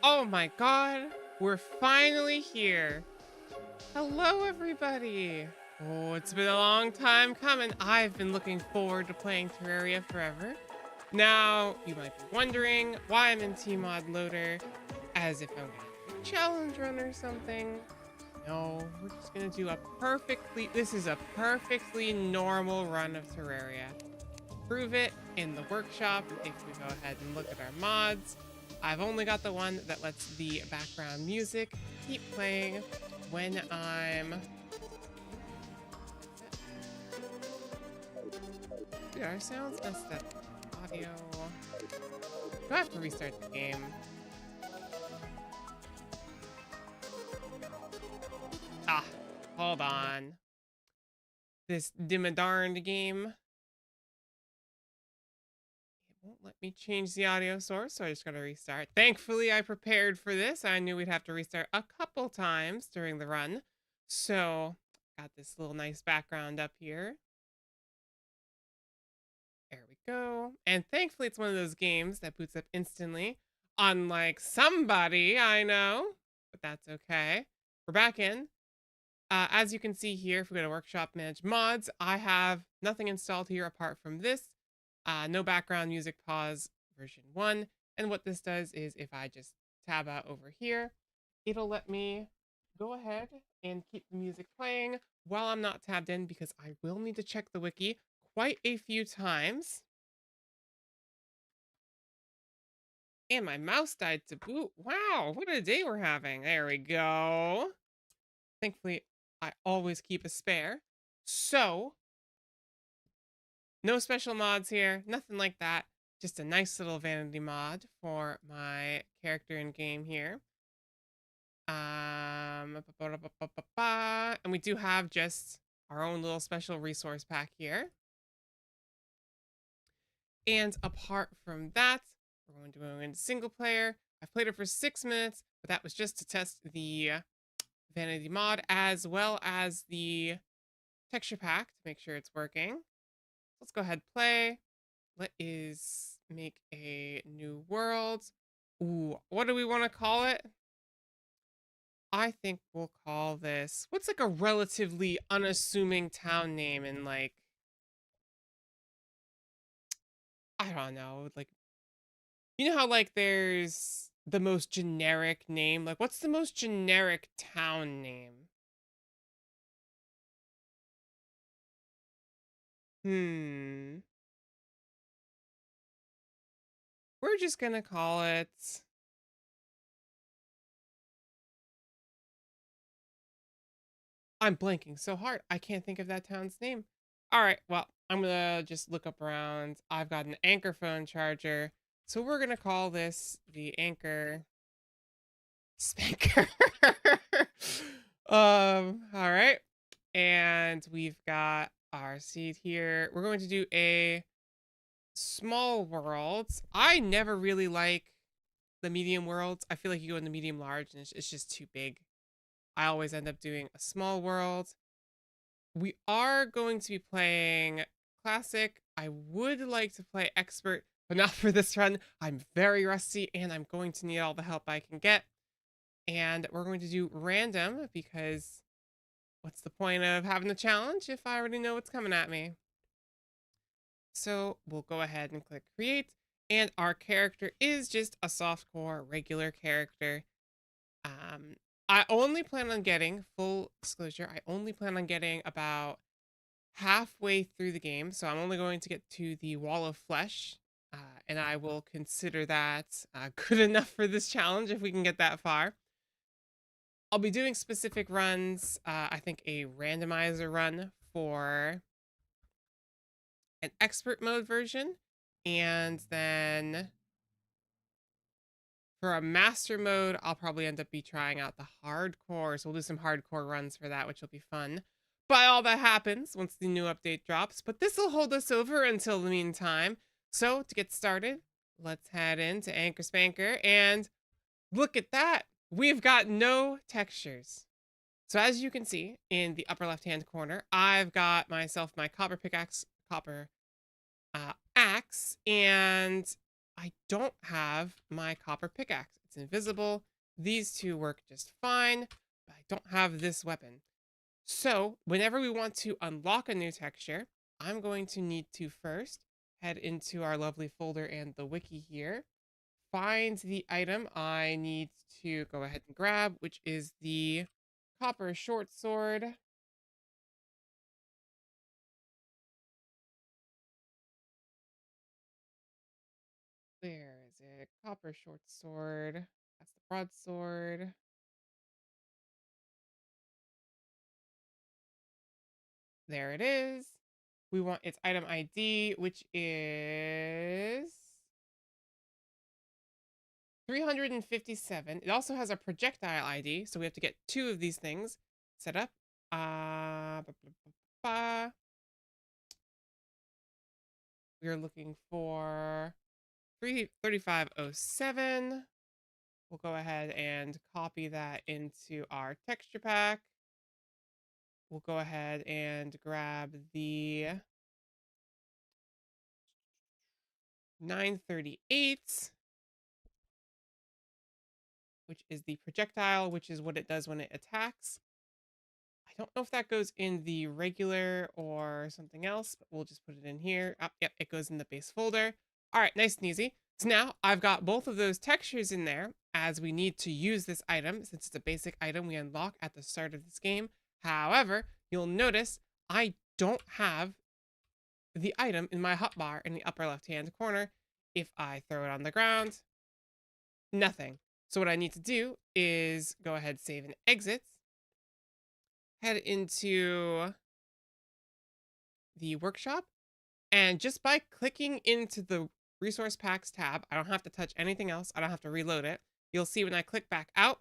Oh my god, we're finally here. Hello, everybody. Oh, it's been a long time coming. I've been looking forward to playing Terraria forever. Now, you might be wondering why I'm in Tmod Loader, as if I'm gonna have a challenge run or something. No, we're just gonna do this is a perfectly normal run of Terraria. Prove it in the workshop if we go ahead and look at our mods. I've only got the one that lets the background music keep playing when I'm... Dude, our sound's messed up. Audio... Do I have to restart the game? Ah, hold on. This dim-a-darned game. Won't let me change the audio source, so I just gotta restart. Thankfully, I prepared for this. I knew we'd have to restart a couple times during the run. So, got this little nice background up here. There we go. And thankfully, it's one of those games that boots up instantly. Unlike somebody I know, but that's okay. We're back in. As you can see here, if we go to Workshop Manage Mods, I have nothing installed here apart from this. No background music pause version 1. And what this does is if I just tab out over here, it'll let me go ahead and keep the music playing while I'm not tabbed in, because I will need to check the wiki quite a few times. And my mouse died to boot. Wow, what a day we're having. There we go. Thankfully, I always keep a spare. So, no special mods here, nothing like that. Just a nice little vanity mod for my character in game here. And we do have just our own little special resource pack here. And apart from that, we're going to go into single player. I've played it for 6 minutes, but that was just to test the vanity mod as well as the texture pack to make sure it's working. Let's go ahead and play. Let is make a new world. Ooh, what do we want to call it? I think we'll call this, what's like a relatively unassuming town name in, like, I don't know, like, you know how like there's the most generic name? Like, what's the most generic town name? We're just gonna call it... I'm blanking so hard. I can't think of that town's name. All right, well, I'm gonna just look up around. I've got an Anchor phone charger, so we're gonna call this the Anchor Spanker. All right, and we've got our seed here. We're going to do a small worlds. I never really like the medium worlds. I feel like you go into medium large and it's just too big. I always end up doing a small world. We are going to be playing classic. I would like to play expert, but not for this run. I'm very rusty and I'm going to need all the help I can get. And we're going to do random because what's the point of having the challenge if I already know what's coming at me? So we'll go ahead and click create. And our character is just a softcore regular character. I only plan on getting, full disclosure, I only plan on getting about halfway through the game. So I'm only going to get to the wall of flesh. And I will consider that good enough for this challenge if we can get that far. I'll be doing specific runs. I think a randomizer run for an expert mode version. And then for a master mode, I'll probably end up trying out the hardcore. So we'll do some hardcore runs for that, which will be fun. But all that happens once the new update drops. But this will hold us over until the meantime. So to get started, let's head into Anchor Spanker. And look at that. We've got no textures. So as you can see in the upper left-hand corner, I've got myself my copper pickaxe, copper axe, and I don't have my copper pickaxe. It's invisible. These two work just fine, but I don't have this weapon. So whenever we want to unlock a new texture, I'm going to need to first head into our lovely folder and the wiki here, find the item I need to go ahead and grab, which is the copper short sword. Where is it? Copper short sword. That's the broadsword. There it is. We want its item ID, which is 357. It also has a projectile ID, so we have to get two of these things set up. We are looking for 3507. We'll go ahead and copy that into our texture pack. We'll go ahead and grab the 938, which is the projectile, which is what it does when it attacks. I don't know if that goes in the regular or something else, but we'll just put it in here. Oh, yep, it goes in the base folder. All right, nice and easy. So now I've got both of those textures in there as we need to use this item, since it's a basic item we unlock at the start of this game. However, you'll notice I don't have the item in my hotbar in the upper left-hand corner. If I throw it on the ground, nothing. So what I need to do is go ahead, save and exit, head into the workshop, and just by clicking into the resource packs tab, I don't have to touch anything else. I don't have to reload it. You'll see when I click back out,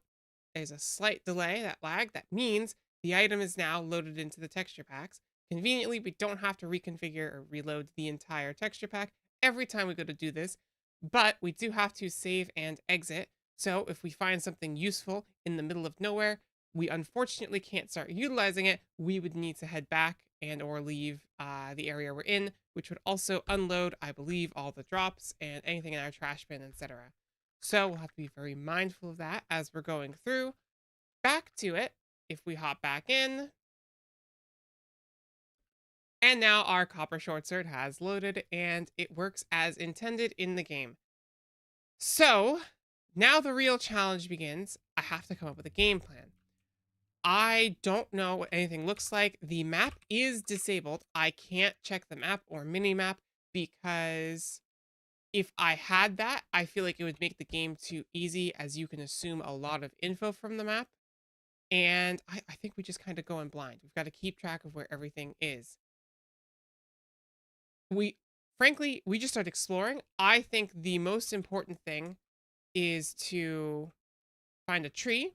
there's a slight delay, that lag. That means the item is now loaded into the texture packs. Conveniently, we don't have to reconfigure or reload the entire texture pack every time we go to do this, but we do have to save and exit. So if we find something useful in the middle of nowhere, we unfortunately can't start utilizing it. We would need to head back and or leave the area we're in, which would also unload, I believe, all the drops and anything in our trash bin, etc. So we'll have to be very mindful of that as we're going through. Back to it, if we hop back in, and now our copper short sword has loaded and it works as intended in the game. So now the real challenge begins. I have to come up with a game plan. I don't know what anything looks like. The map is disabled. I can't check the map or mini map because if I had that, I feel like it would make the game too easy, as you can assume a lot of info from the map. And I think we just kind of go in blind. We've got to keep track of where everything is. Frankly, we just start exploring. I think the most important thing is to find a tree.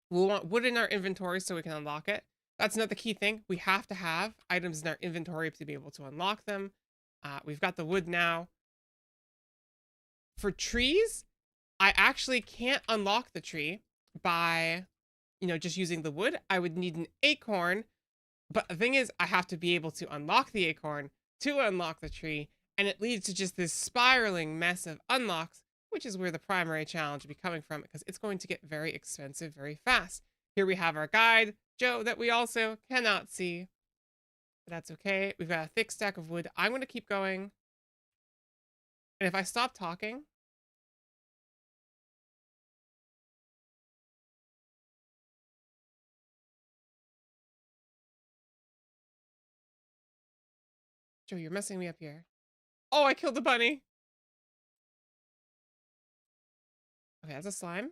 We'll want wood in our inventory so we can unlock it. That's another key thing. We have to have items in our inventory to be able to unlock them. We've got the wood now. For trees, I actually can't unlock the tree by, just using the wood. I would need an acorn. But the thing is, I have to be able to unlock the acorn to unlock the tree. And it leads to just this spiraling mess of unlocks, which is where the primary challenge will be coming from, because it's going to get very expensive very fast. Here we have our guide, Joe, that we also cannot see. But that's okay. We've got a thick stack of wood. I'm going to keep going. And if I stop talking, Joe, you're messing me up here. Oh, I killed the bunny. Okay, that's a slime.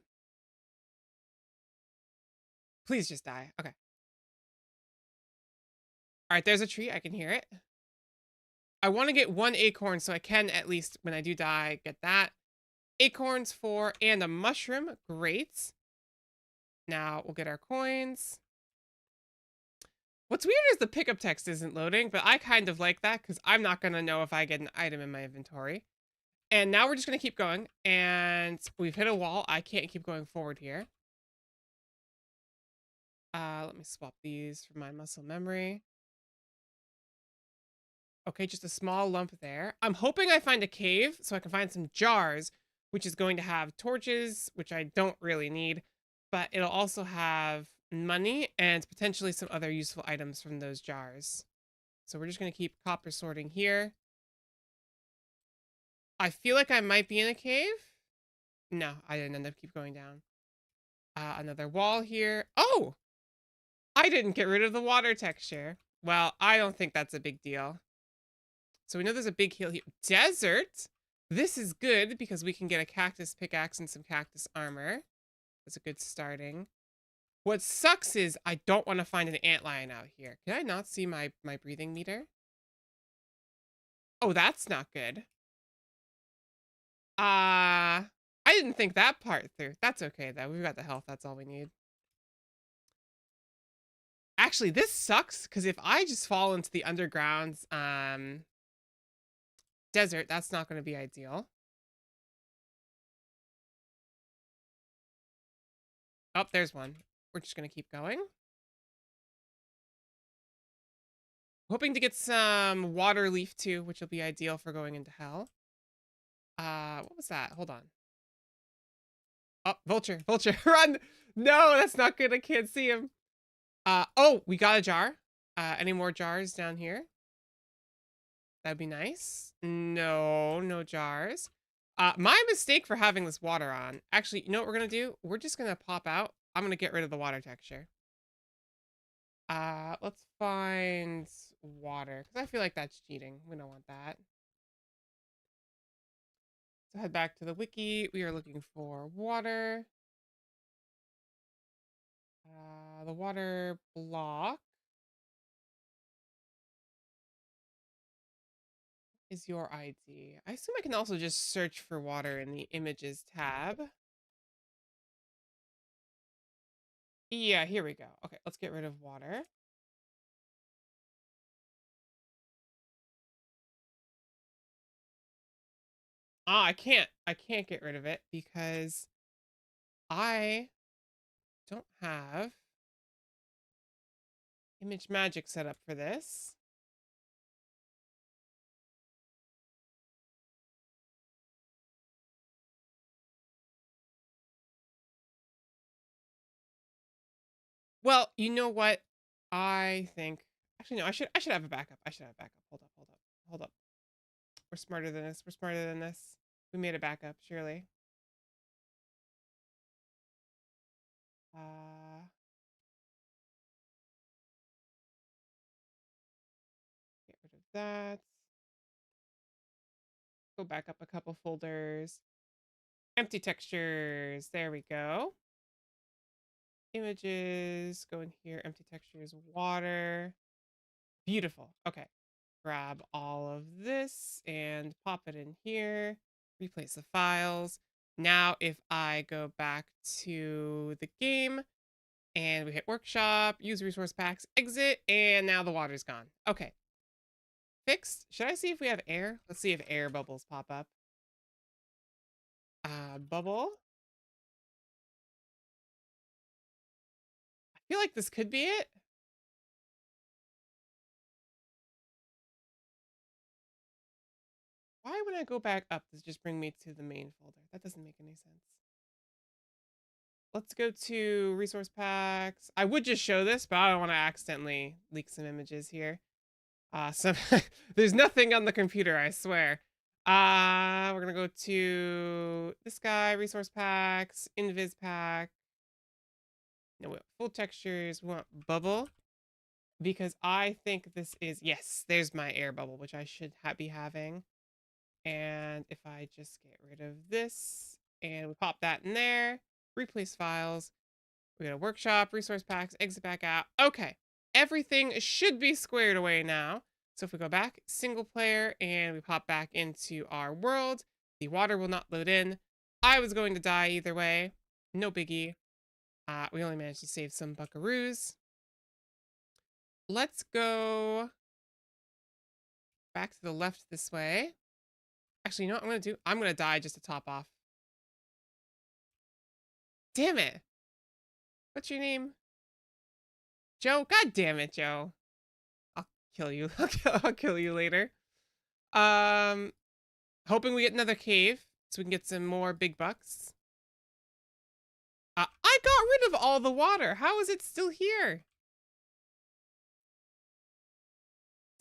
Please just die. Okay. All right, there's a tree. I can hear it. I want to get one acorn so I can, at least when I do die, get that. Acorns for, and a mushroom. Great. Now we'll get our coins. What's weird is the pickup text isn't loading, but I kind of like that because I'm not going to know if I get an item in my inventory. And now we're just going to keep going. And we've hit a wall. I can't keep going forward here. Let me swap these for my muscle memory. Okay, just a small lump there. I'm hoping I find a cave so I can find some jars, which is going to have torches, which I don't really need, but it'll also have money and potentially some other useful items from those jars. So we're just going to keep copper sorting here. I feel like I might be in a cave. No, I didn't end up keep going down. Another wall here. Oh, I didn't get rid of the water texture. Well, I don't think that's a big deal. So we know there's a big hill here. Desert? This is good because we can get a cactus pickaxe and some cactus armor. That's a good starting. What sucks is I don't want to find an antlion out here. Can I not see my breathing meter? Oh, that's not good. I didn't think that part through. That's okay, though. We've got the health. That's all we need. Actually, this sucks, because if I just fall into the underground desert, that's not going to be ideal. Oh, there's one. We're just going to keep going. Hoping to get some water leaf, too, which will be ideal for going into hell. What was that? Hold on. Oh, vulture, vulture, run! No, that's not good. I can't see him. Oh, we got a jar. Any more jars down here? That'd be nice. No, no jars. My mistake for having this water on. Actually, you know what we're gonna do? We're just gonna pop out. I'm gonna get rid of the water texture. Let's find water, because I feel like that's cheating. We don't want that. So head back to the wiki. We are looking for water. The water block is your ID. I assume I can also just search for water in the images tab. Yeah, here we go. Okay, let's get rid of water. I can't get rid of it because I don't have image magic set up for this. Well, you know what? I think actually no, I should have a backup. I should have a backup. Hold up. We're smarter than this. We're smarter than this. We made a backup, surely. Get rid of that. Go back up a couple folders. Empty textures. There we go. Images. Go in here. Empty textures. Water. Beautiful. Okay. Grab all of this and pop it in here. Replace the files. Now, if I go back to the game and we hit workshop, use resource packs, exit, and now the water's gone. Okay. Fixed. Should I see if we have air? Let's see if air bubbles pop up. Bubble. I feel like this could be it. Why would I go back up? Does just bring me to the main folder? That doesn't make any sense. Let's go to resource packs. I would just show this, but I don't want to accidentally leak some images here. There's nothing on the computer, I swear. We're gonna go to this guy, resource packs, invis pack. No, we want full textures. We want bubble because I think this is yes. There's my air bubble, which I should be having. And if I just get rid of this and we pop that in there, replace files, we got a workshop, resource packs, exit back out. Okay, everything should be squared away now. So if we go back, single player, and we pop back into our world, the water will not load in. I was going to die either way. No biggie. We only managed to save some buckaroos. Let's go back to the left this way. Actually, you know what I'm going to do? I'm going to die just to top off. Damn it. What's your name? Joe? God damn it, Joe. I'll kill you. I'll kill you later. Hoping we get another cave so we can get some more big bucks. I got rid of all the water. How is it still here?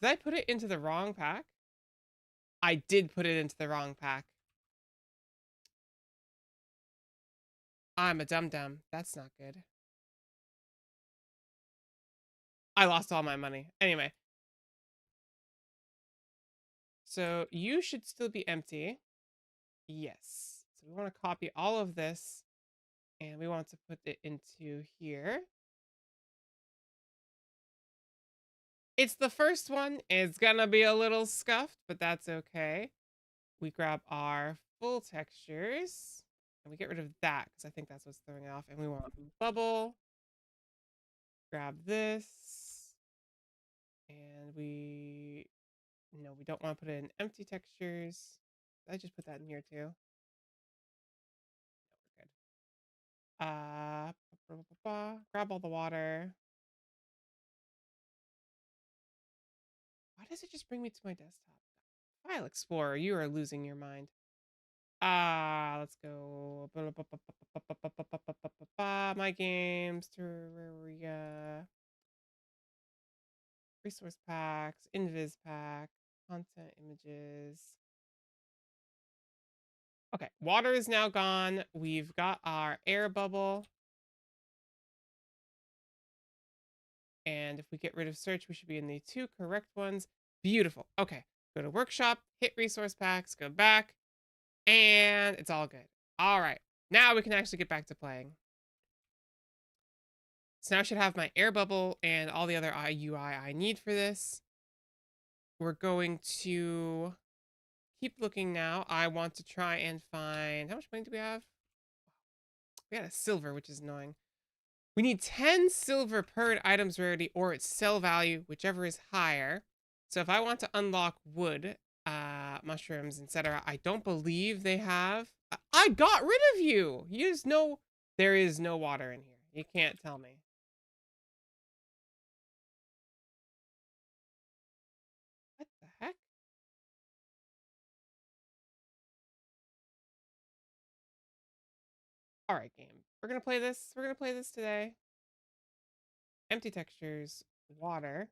Did I put it into the wrong pack? I did put it into the wrong pack. I'm a dum-dum. That's not good. I lost all my money. Anyway. So you should still be empty. Yes. So we want to copy all of this and we want to put it into here. It's the first one. It's gonna be a little scuffed, but that's okay. We grab our full textures and we get rid of that because I think that's what's throwing it off. And we want bubble. Grab this. And we don't want to put it in empty textures. I just put that in here too. No, we're good. Grab all the water. Why does it just bring me to my desktop? File Explorer, you are losing your mind. Let's go. My games, Terraria, resource packs, invis pack, content images. Okay, water is now gone. We've got our air bubble. And if we get rid of search, we should be in the 2 correct ones. Beautiful. Okay, go to workshop, hit resource packs, go back, and it's all good. All right, now we can actually get back to playing. So now I should have my air bubble and all the other UI I need for this. We're going to keep looking now. I want to try and find, how much money do we have? We got a silver, which is annoying. We need 10 silver per item's rarity or its sell value, whichever is higher. So if I want to unlock wood, mushrooms, etc., I don't believe they have. I got rid of you. There is no water in here. You can't tell me. What the heck? All right, game. We're gonna play this. We're gonna play this today. Empty textures, water.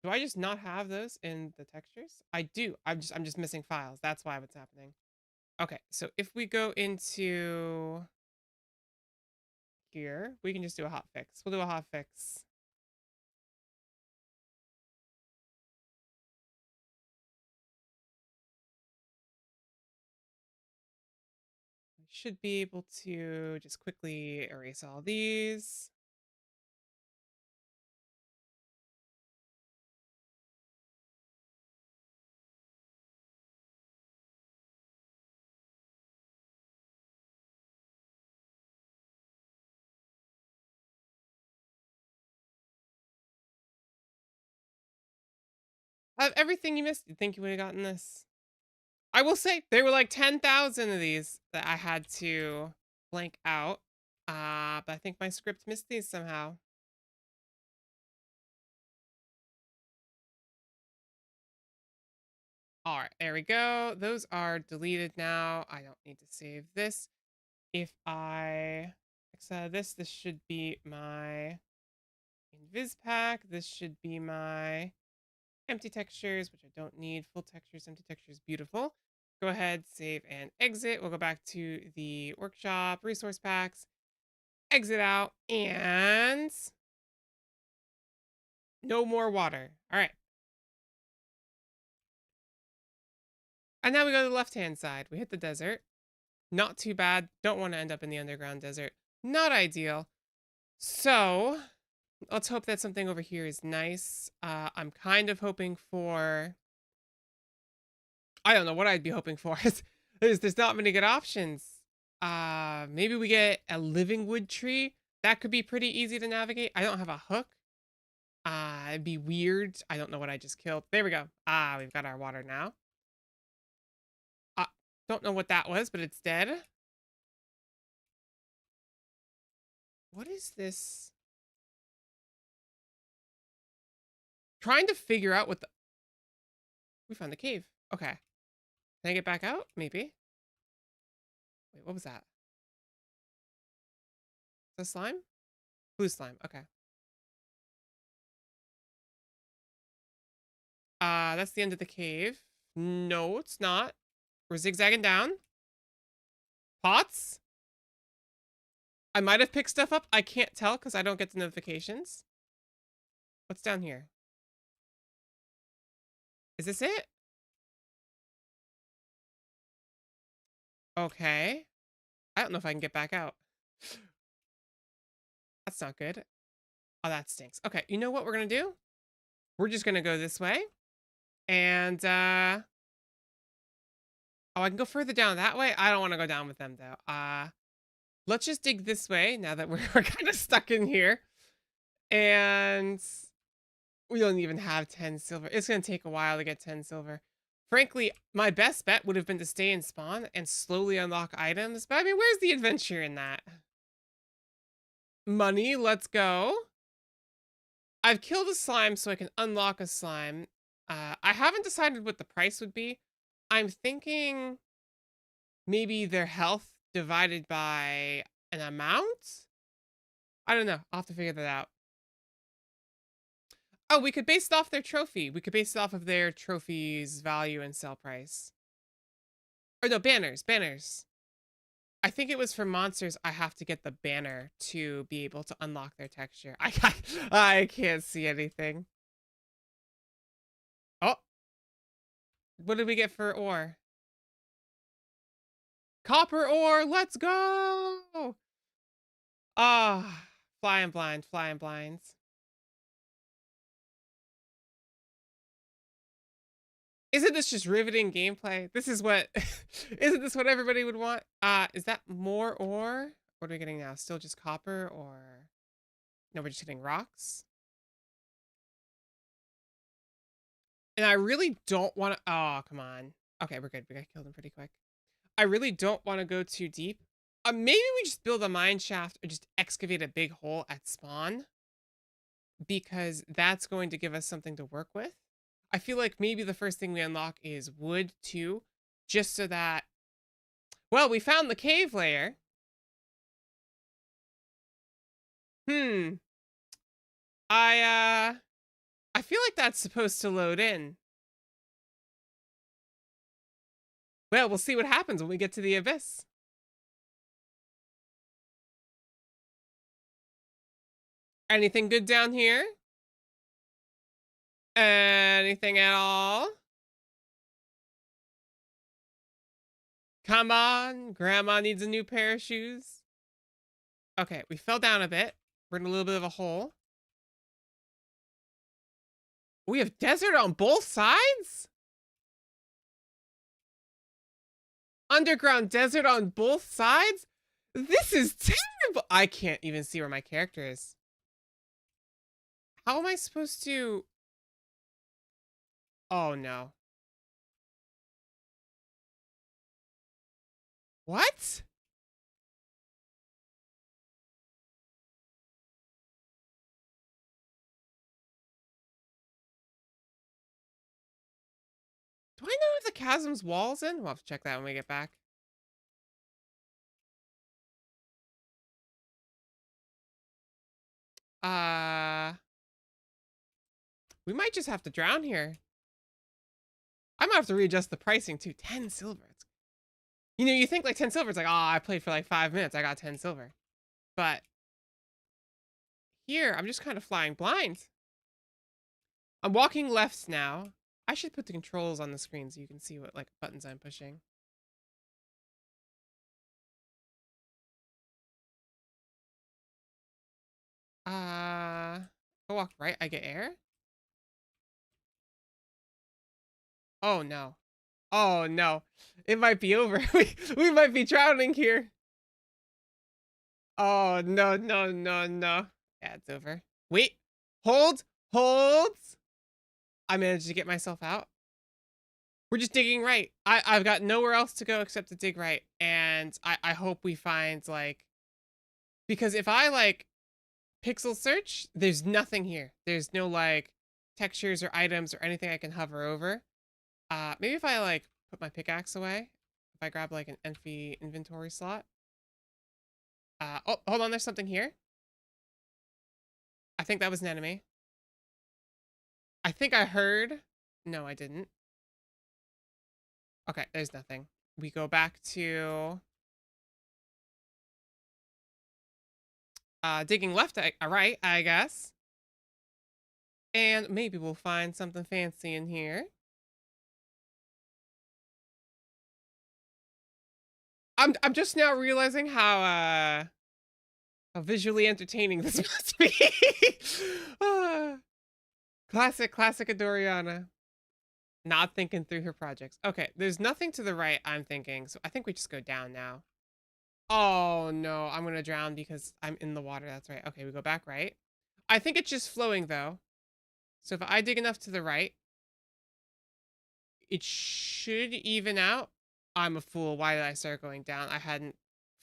Do I just not have those in the textures? I do. I'm just missing files. That's why what's happening. Okay, so if we go into here, we can just do a hot fix. We'll do a hot fix. We should be able to just quickly erase all these. Out of everything you missed, you'd think you would have gotten this. I will say, there were like 10,000 of these that I had to blank out. But I think my script missed these somehow. All right, there we go. Those are deleted now. I don't need to save this. If I exit this, this should be my invis pack. This should be my empty textures, which I don't need. Full textures, empty textures, beautiful. Go ahead, save and exit. We'll go back to the workshop, resource packs, exit out, and no more water. All right. And now we go to the left-hand side. We hit the desert. Not too bad. Don't want to end up in the underground desert. Not ideal. So let's hope that something over here is nice. I'm kind of hoping for... I don't know what I'd be hoping for. There's not many good options. Maybe we get a living wood tree. That could be pretty easy to navigate. I don't have a hook. It'd be weird. I don't know what I just killed. There we go. We've got our water now. Don't know what that was, but it's dead. What is this? Trying to figure out what the... We found the cave. Okay. Can I get back out? Maybe. Wait, what was that? Is that slime? Blue slime. Okay. That's the end of the cave. No, it's not. We're zigzagging down. Pots? I might have picked stuff up. I can't tell because I don't get the notifications. What's down here? Is this it? Okay. I don't know if I can get back out. That's not good. Oh, that stinks. Okay, you know what we're gonna do? We're just gonna go this way. And, oh, I can go further down that way? I don't want to go down with them, though. Let's just dig this way now that we're kind of stuck in here. And we don't even have 10 silver. It's going to take a while to get 10 silver. Frankly, my best bet would have been to stay in spawn and slowly unlock items. But I mean, where's the adventure in that? Money, let's go. I've killed a slime so I can unlock a slime. I haven't decided what the price would be. I'm thinking maybe their health divided by an amount? I don't know. I'll have to figure that out. Oh, we could base it off their trophy. We could base it off of their trophy's value and sell price. Or no, banners. Banners. I think it was for monsters. I have to get the banner to be able to unlock their texture. I can't see anything. Oh. What did we get for ore? Copper ore. Let's go. Ah, flying blind, flying blinds. Isn't this just riveting gameplay? This is what, isn't this what everybody would want? Is that more ore? What are we getting now? Still just copper or? No, we're just getting rocks. And I really don't want to, oh, come on. Okay, we're good. We got killed him pretty quick. I really don't want to go too deep. Maybe we just build a mine shaft or just excavate a big hole at spawn. Because that's going to give us something to work with. I feel like maybe the first thing we unlock is wood too, just so that, well, we found the cave layer. I feel like that's supposed to load in. Well, we'll see what happens when we get to the abyss. Anything good down here? Anything at all? Come on, grandma needs a new pair of shoes. Okay, we fell down a bit. We're in a little bit of a hole. We have desert on both sides? Underground desert on both sides? This is terrible. I can't even see where my character is. How am I supposed to? Oh no. What? Do I know if the chasm's walls in? We'll have to check that when we get back. We might just have to drown here. I might have to readjust the pricing too. 10 silver. You know, you think like 10 silver, it's like, oh, I played for like 5 minutes. I got 10 silver. But here, I'm just kind of flying blind. I'm walking left now. I should put the controls on the screen so you can see what like buttons I'm pushing. I walk right, I get air? Oh no. Oh no. It might be over. we might be drowning here. Oh no, no, no, no. Yeah, it's over. Wait. Hold. Hold. I managed to get myself out. We're just digging right. I've got nowhere else to go except to dig right. And I hope we find like, because if I like pixel search, there's nothing here. There's no like textures or items or anything I can hover over. Maybe if I like put my pickaxe away, if I grab like an NP inventory slot. Oh, hold on, there's something here. I think that was an enemy. I think I heard. No, I didn't. Okay, there's nothing. We go back to digging left, right, I guess. And maybe we'll find something fancy in here. I'm just now realizing how visually entertaining this must be. Classic Adoriana. Not thinking through her projects. Okay, there's nothing to the right, I'm thinking. So I think we just go down now. Oh, no. I'm going to drown because I'm in the water. That's right. Okay, we go back right. I think it's just flowing, though. So if I dig enough to the right, it should even out. I'm a fool. Why did I start going down? I hadn't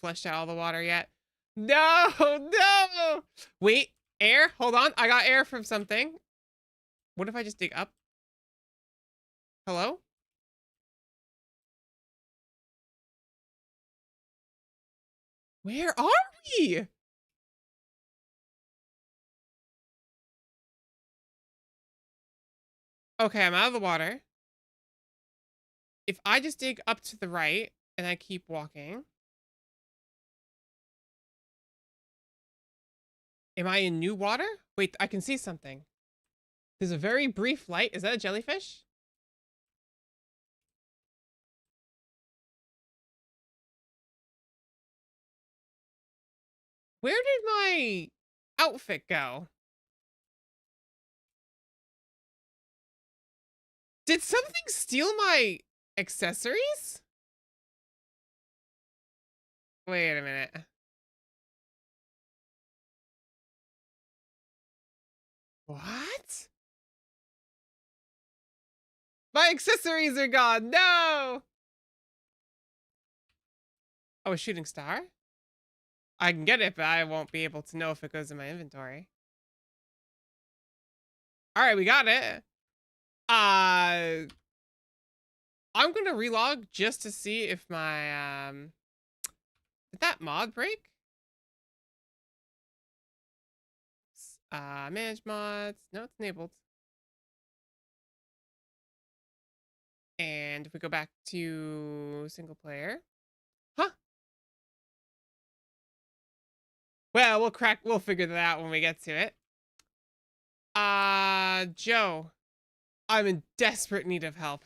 flushed out all the water yet. No, no. Wait, air. Hold on. I got air from something. What if I just dig up? Hello? Where are we? Okay, I'm out of the water. If I just dig up to the right and I keep walking. Am I in new water? Wait, I can see something. There's a very brief light. Is that a jellyfish? Where did my outfit go? Did something steal my accessories? Wait a minute. What? My accessories are gone. No! Oh, a shooting star? I can get it, but I won't be able to know if it goes in my inventory. All right, we got it. I'm gonna relog just to see if my did that mod break? Manage mods. No, it's enabled. And if we go back to single player. Huh? Well, we'll figure that out when we get to it. Joe, I'm in desperate need of help.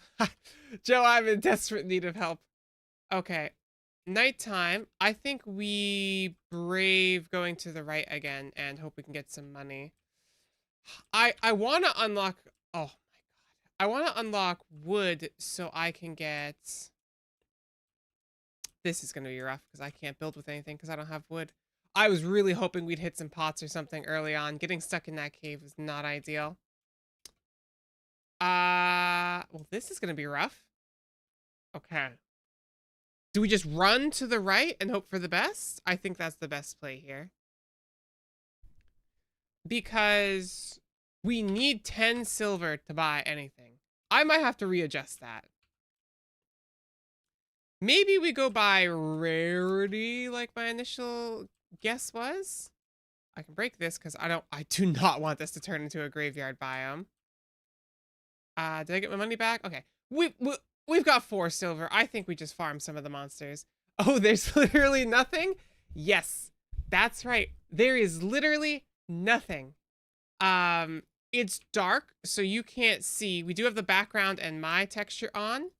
Joe, I'm in desperate need of help. Okay. Nighttime. I think we brave going to the right again and hope we can get some money. I want to unlock. Oh my god. I want to unlock wood so I can get. This is going to be rough because I can't build with anything because I don't have wood. I was really hoping we'd hit some pots or something early on. Getting stuck in that cave was not ideal. Well, this is going to be rough. Okay. Do we just run to the right and hope for the best? I think that's the best play here. Because we need 10 silver to buy anything. I might have to readjust that. Maybe we go by rarity like my initial guess was. I can break this because I do not want this to turn into a graveyard biome. Did I get my money back? Okay. We've got 4 silver. I think we just farm some of the monsters. Oh, there's literally nothing? Yes. That's right. There is literally nothing. It's dark, so you can't see. We do have the background and my texture on,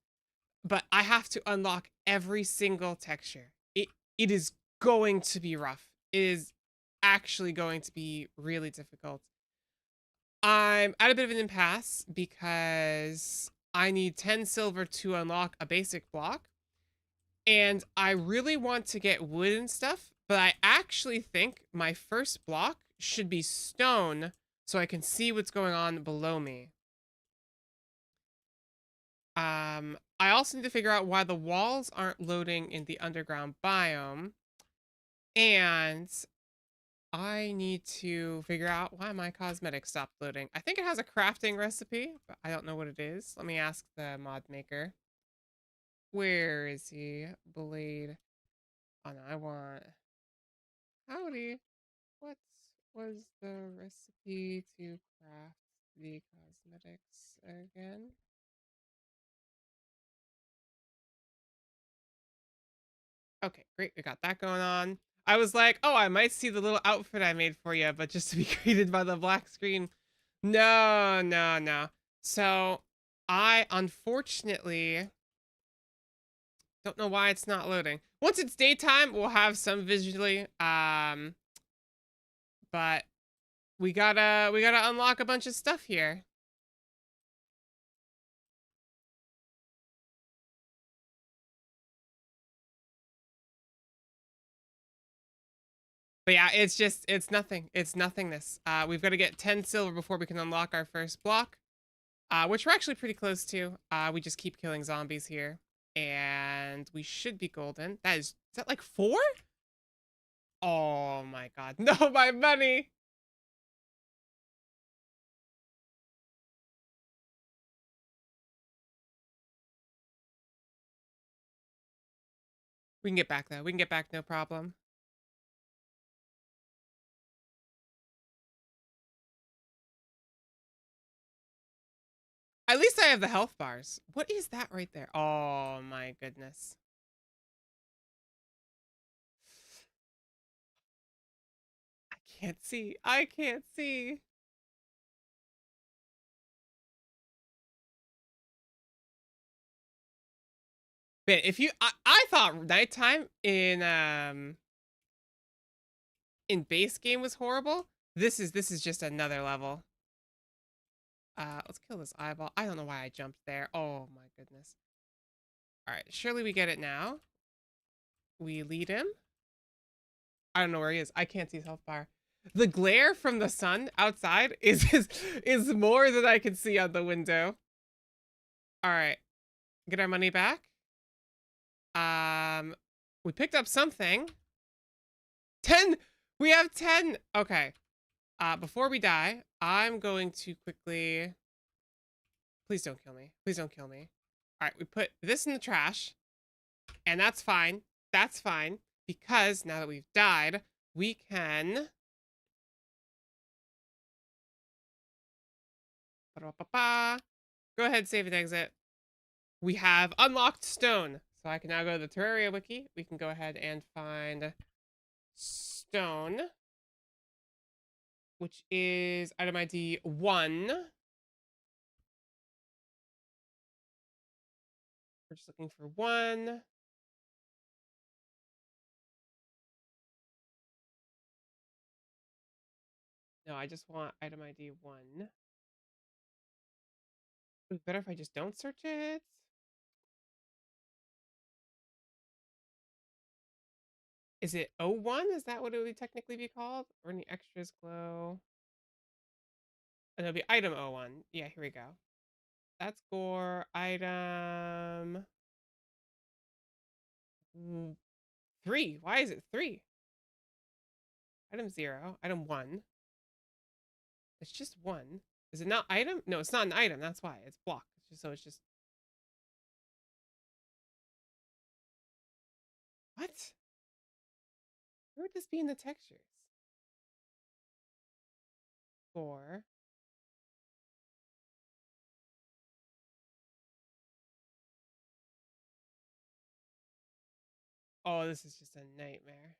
but I have to unlock every single texture. It is going to be rough. It is actually going to be really difficult. I'm at a bit of an impasse because I need 10 silver to unlock a basic block. And I really want to get wood and stuff, but I actually think my first block should be stone so I can see what's going on below me. I also need to figure out why the walls aren't loading in the underground biome. And I need to figure out why my cosmetics stopped loading. I think it has a crafting recipe, but I don't know what it is. Let me ask the mod maker. Where is he? Blade. Oh no, I want... Howdy. What was the recipe to craft the cosmetics again? Okay, great. We got that going on. I was like, oh, I might see the little outfit I made for you, but just to be greeted by the black screen. No, no, no. So I unfortunately don't know why it's not loading. Once it's daytime, we'll have some visually. But we gotta unlock a bunch of stuff here. But yeah, it's nothing. It's nothingness. We've got to get 10 silver before we can unlock our first block. Which we're actually pretty close to. We just keep killing zombies here. And we should be golden. Is that like 4? Oh my god. No, my money. We can get back though. We can get back, no problem. At least I have the health bars. What is that right there? Oh my goodness. I can't see. I can't see. Man, if you I thought nighttime in base game was horrible. This is just another level. Let's kill this eyeball. I don't know why I jumped there. Oh my goodness. All right, surely we get it now. We lead him. I don't know where he is. I can't see his health bar. The glare from the sun outside is more than I can see on the window. All right, get our money back. We picked up something. 10. We have 10. Okay. Before we die, I'm going to quickly... Please don't kill me. Please don't kill me. All right, we put this in the trash. And that's fine. That's fine. Because now that we've died, we can... Go ahead, save and exit. We have unlocked stone. So I can now go to the Terraria wiki. We can go ahead and find stone, which is item ID 1. We're just looking for 1. No, I just want item ID 1. Ooh, better if I just don't search it. Is it O1? Is that what it would technically be called? Or any extras glow? And it'll be item O1. Yeah, here we go. That's gore. Item 3. Why is it 3? Item 0. Item 1. It's just 1. Is it not item? No, it's not an item. That's why. It's block. It's just, so it's just... What? Where would this be in the textures? 4. Oh, this is just a nightmare.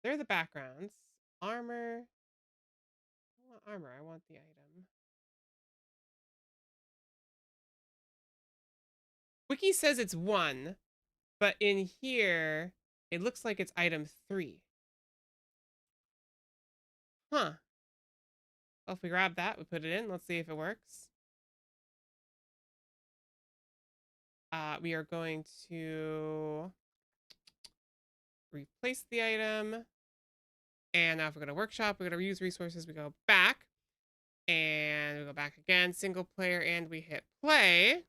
They're the backgrounds. Armor. I don't want armor. I want the item. Wiki says it's 1, but in here, it looks like it's item 3. Huh. Well, if we grab that, we put it in. Let's see if it works. We are going to replace the item. And now if we go to workshop, we go to use resources, we go back. And we go back again, single player, and we hit play.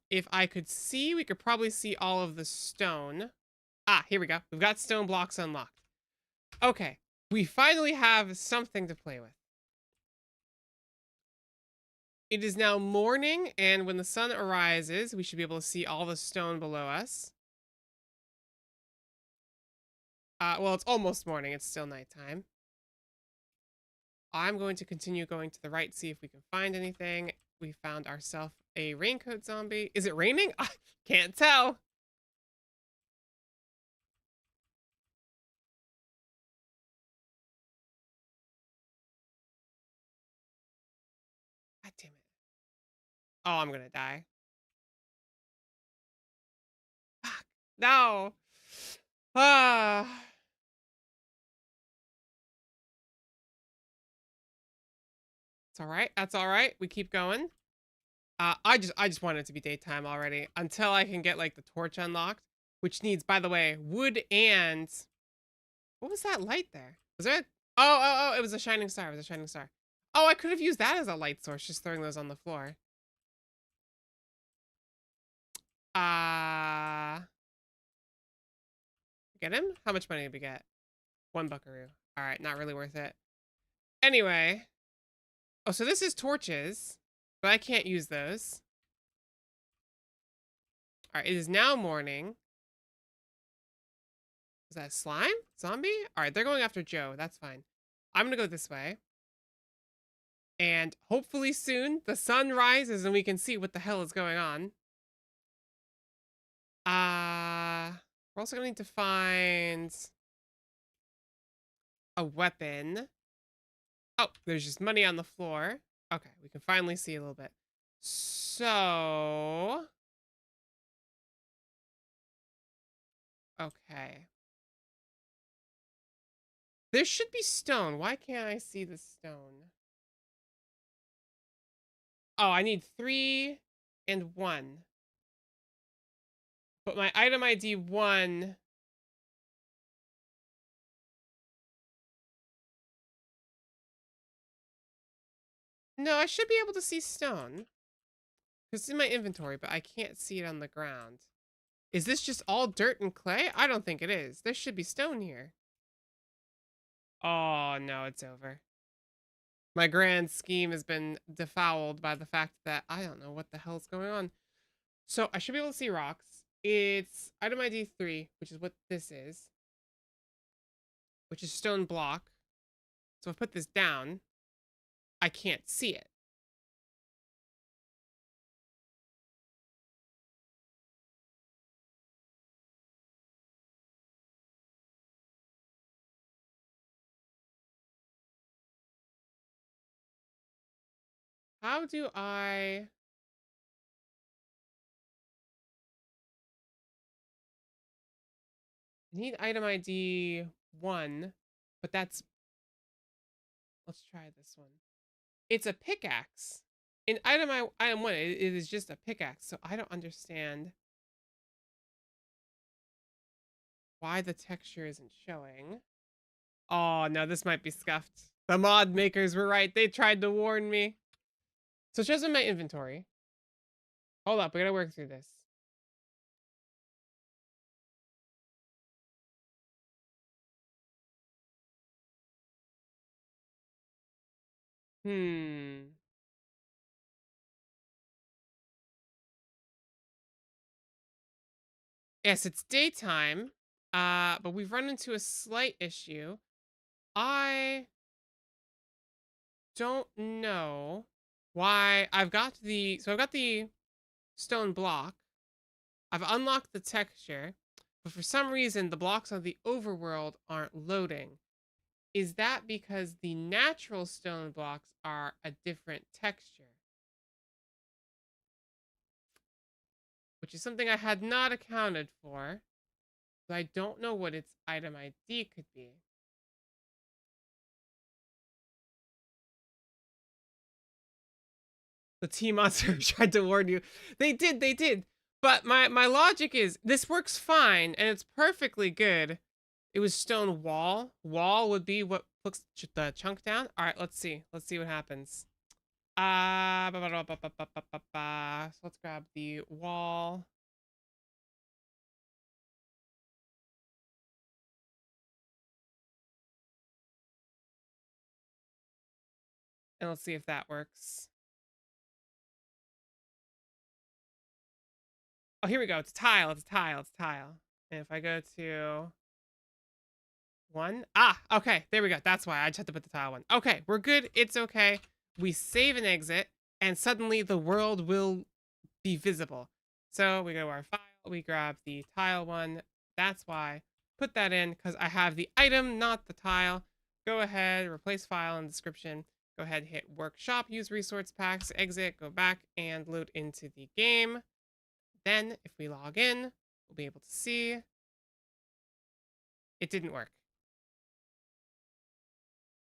If I could see, we could probably see all of the stone. Ah, here we go. We've got stone blocks unlocked. Okay. We finally have something to play with. It is now morning, and when the sun arises, we should be able to see all the stone below us. Well, it's almost morning. It's still nighttime. I'm going to continue going to the right, see if we can find anything. We found ourselves a raincoat zombie. Is it raining? I can't tell. God damn it. Oh, I'm gonna die. Fuck. No. Ah. It's all right. That's all right. We keep going. I just want it to be daytime already until I can get like the torch unlocked, which needs, by the way, wood and what was that light there? Was there? Oh! It was a shining star. It was a shining star. Oh, I could have used that as a light source, just throwing those on the floor. Get him? How much money did we get? 1 buckaroo. All right, not really worth it. Anyway. Oh, so this is torches, but I can't use those. All right, it is now morning. Is that a slime? Zombie? All right, they're going after Joe. That's fine. I'm gonna go this way. And hopefully soon the sun rises and we can see what the hell is going on. We're also gonna need to find a weapon. Oh, there's just money on the floor. Okay, we can finally see a little bit. So, okay. There should be stone. Why can't I see the stone? Oh, I need 3 and 1. But my item ID 1. No, I should be able to see stone. Because it's in my inventory, but I can't see it on the ground. Is this just all dirt and clay? I don't think it is. There should be stone here. Oh, no, it's over. My grand scheme has been defouled by the fact that I don't know what the hell's going on. So I should be able to see rocks. It's item ID 3, which is what this is. Which is stone block. So if I put this down, I can't see it. How do I need item ID 1, but that's, let's try this one. It's a pickaxe. In item 1, it is just a pickaxe, so I don't understand why the texture isn't showing. Oh, no, this might be scuffed. The mod makers were right. They tried to warn me. So it shows in my inventory. Hold up, we gotta work through this. Yes, it's daytime, but we've run into a slight issue. I don't know why I've got the stone block. I've unlocked the texture, but for some reason the blocks on the overworld aren't loading. Is that because the natural stone blocks are a different texture? Which is something I had not accounted for. But I don't know what its item ID could be. The T-Monster tried to warn you. They did. But my logic is, this works fine, and it's perfectly good. It was stone wall. Wall would be what puts the chunk down. All right, let's see. Let's see what happens. So let's grab the wall. And let's see if that works. Oh, here we go. It's a tile. It's a tile. It's a tile. And if I go to 1. Ah, okay. There we go. That's why I just had to put the tile 1. Okay, we're good. It's okay. We save and exit, and suddenly the world will be visible. So we go to our file. We grab the tile 1. That's why. Put that in because I have the item, not the tile. Go ahead, replace file and description. Go ahead, hit workshop, use resource packs, exit, go back, and load into the game. Then, if we log in, we'll be able to see it didn't work.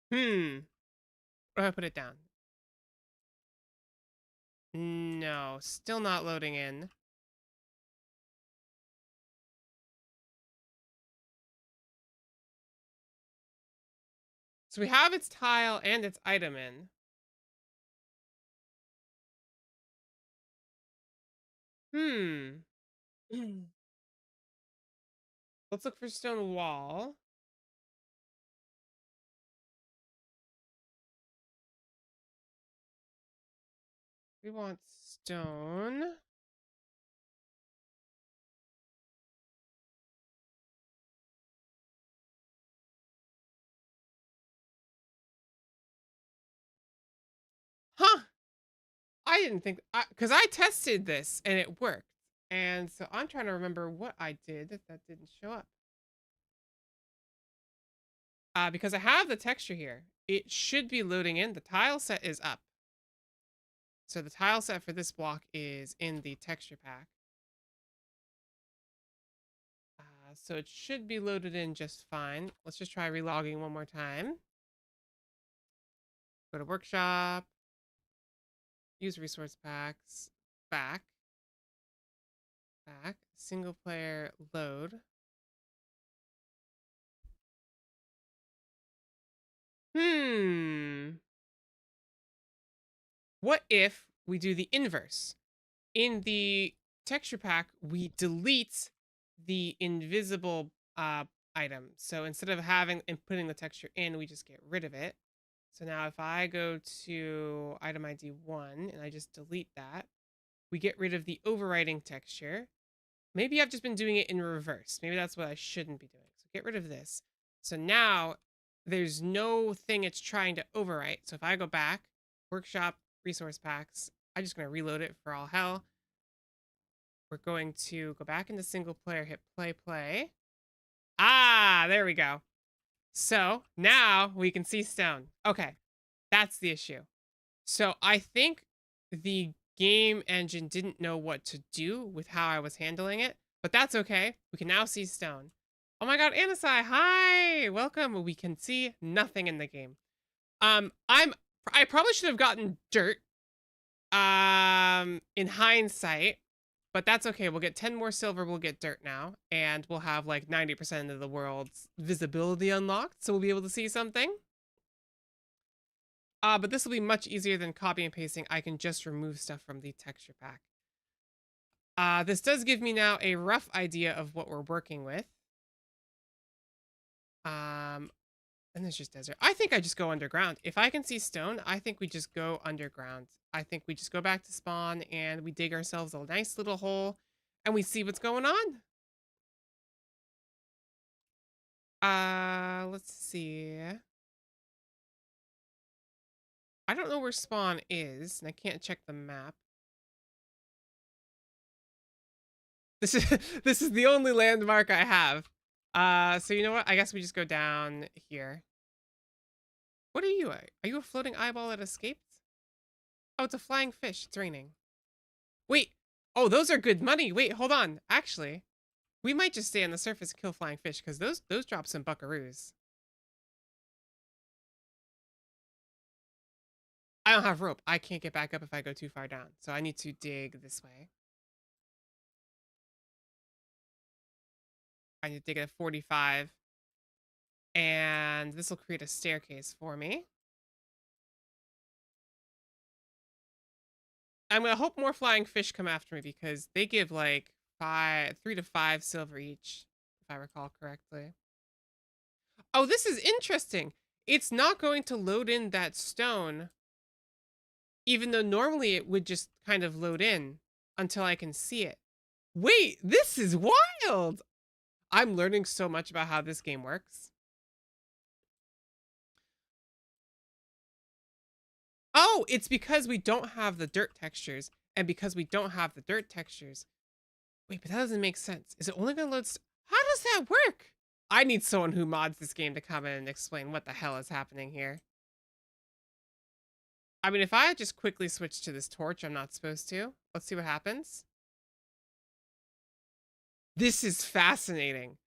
What if I put it down? No, still not loading in. So we have its tile and its item in. Let's look for stone wall. We want stone. Huh. I didn't think, because I tested this and it worked. And so I'm trying to remember what I did that didn't show up. Because I have the texture here. It should be loading in. The tile set is up. So the tile set for this block is in the texture pack. So it should be loaded in just fine. Let's just try relogging one more time. Go to workshop. Use resource packs. Back. Single player load. What if we do the inverse? In the texture pack, we delete the invisible item. So instead of having and putting the texture in, we just get rid of it. So now if I go to item ID 1 and I just delete that, we get rid of the overwriting texture. Maybe I've just been doing it in reverse. Maybe that's what I shouldn't be doing. So get rid of this. So now there's no thing it's trying to overwrite. So if I go back, workshop, resource packs, I'm just going to reload it for all hell. We're going to go back into single player, hit play. Ah, there we go. So now we can see stone. Okay, that's the issue. So I think the game engine didn't know what to do with how I was handling it, but that's okay. We can now see stone. Oh my god, Anasai, hi! Welcome. We can see nothing in the game. I probably should have gotten dirt in hindsight, but that's okay. We'll get 10 more silver, we'll get dirt now, and we'll have like 90% of the world's visibility unlocked, so we'll be able to see something. But this will be much easier than copy and pasting. I can just remove stuff from the texture pack. This does give me now a rough idea of what we're working with. And there's just desert. I think I just go underground. If I can see stone, I think we just go underground. I think we just go back to spawn and we dig ourselves a nice little hole and we see what's going on. Let's see. I don't know where spawn is, and I can't check the map. This is this is the only landmark I have. So you know what? I guess we just go down here. What are you? Are you a floating eyeball that escaped? Oh, it's a flying fish. It's raining. Wait. Oh, those are good money. Wait, hold on. Actually, we might just stay on the surface and kill flying fish because those drop some buckaroos. I don't have rope. I can't get back up if I go too far down. So I need to dig this way. I need to dig at 45. And this will create a staircase for me. I'm gonna hope more flying fish come after me because they give like 3 to 5 silver each, if I recall correctly. Oh, this is interesting. It's not going to load in that stone Even though normally it would just kind of load in until I can see it. Wait, this is wild! I'm learning so much about how this game works. Oh, it's because we don't have the dirt textures. And because we don't have the dirt textures. Wait, but that doesn't make sense. Is it only going to load... How does that work? I need someone who mods this game to come in and explain what the hell is happening here. I mean, if I just quickly switch to this torch, I'm not supposed to. Let's see what happens. This is fascinating.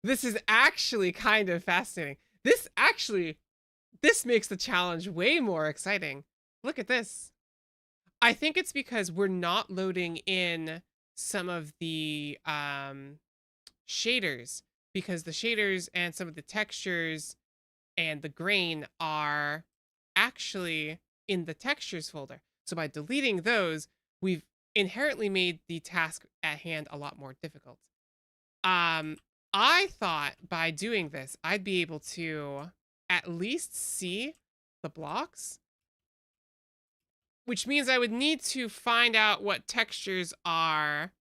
This is actually kind of fascinating. This makes the challenge way more exciting. Look at this. I think it's because we're not loading in some of the shaders, because the shaders and some of the textures and the grain are actually in the textures folder. So by deleting those, we've inherently made the task at hand a lot more difficult. I thought by doing this, I'd be able to at least see the blocks, which means I would need to find out what textures are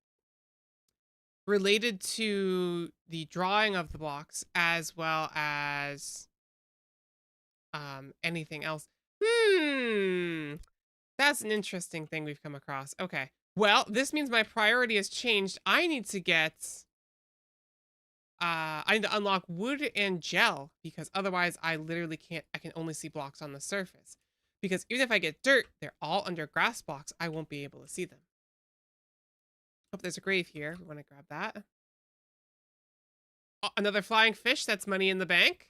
related to the drawing of the blocks as well as anything else. That's an interesting thing we've come across. Okay. Well, this means my priority has changed. I need to get I need to unlock wood and gel, because otherwise I literally can't. I can only see blocks on the surface. Because even if I get dirt, they're all under grass blocks. I won't be able to see them. Oh, there's a grave here. We want to grab that. Oh, another flying fish. That's money in the bank.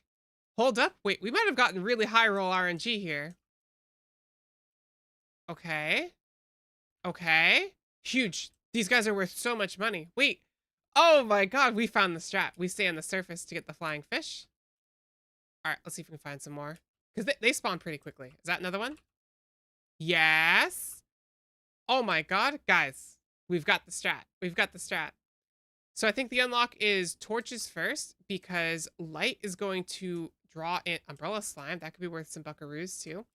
Hold up. Wait, we might have gotten really high roll RNG here. Okay. Okay. Huge. These guys are worth so much money. Wait. Oh my god, we found the strat. We stay on the surface to get the flying fish. Alright, let's see if we can find some more. Because they spawn pretty quickly. Is that another one? Yes. Oh my god. Guys, we've got the strat. We've got the strat. So I think the unlock is torches first, because light is going to draw in umbrella slime. That could be worth some buckaroos too.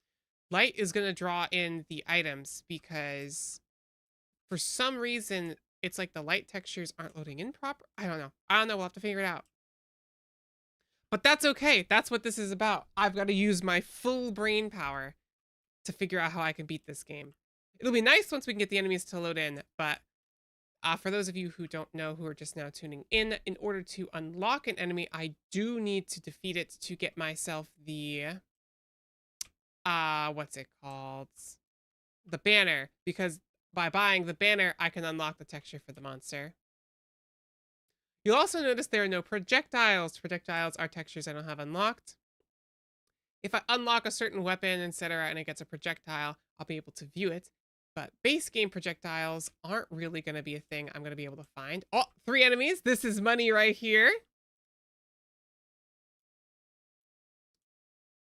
Light is going to draw in the items because for some reason it's like the light textures aren't loading in proper. I don't know. We'll have to figure it out. But that's okay. That's what this is about. I've got to use my full brain power to figure out how I can beat this game. It'll be nice once we can get the enemies to load in, but for those of you who don't know, who are just now tuning in order to unlock an enemy, I do need to defeat it to get myself the, what's it called? The banner, because by buying the banner, I can unlock the texture for the monster. You'll also notice there are no projectiles. Projectiles are textures I don't have unlocked. If I unlock a certain weapon, etc., and it gets a projectile, I'll be able to view it. But base game projectiles aren't really going to be a thing I'm going to be able to find. Oh, 3 enemies. This is money right here.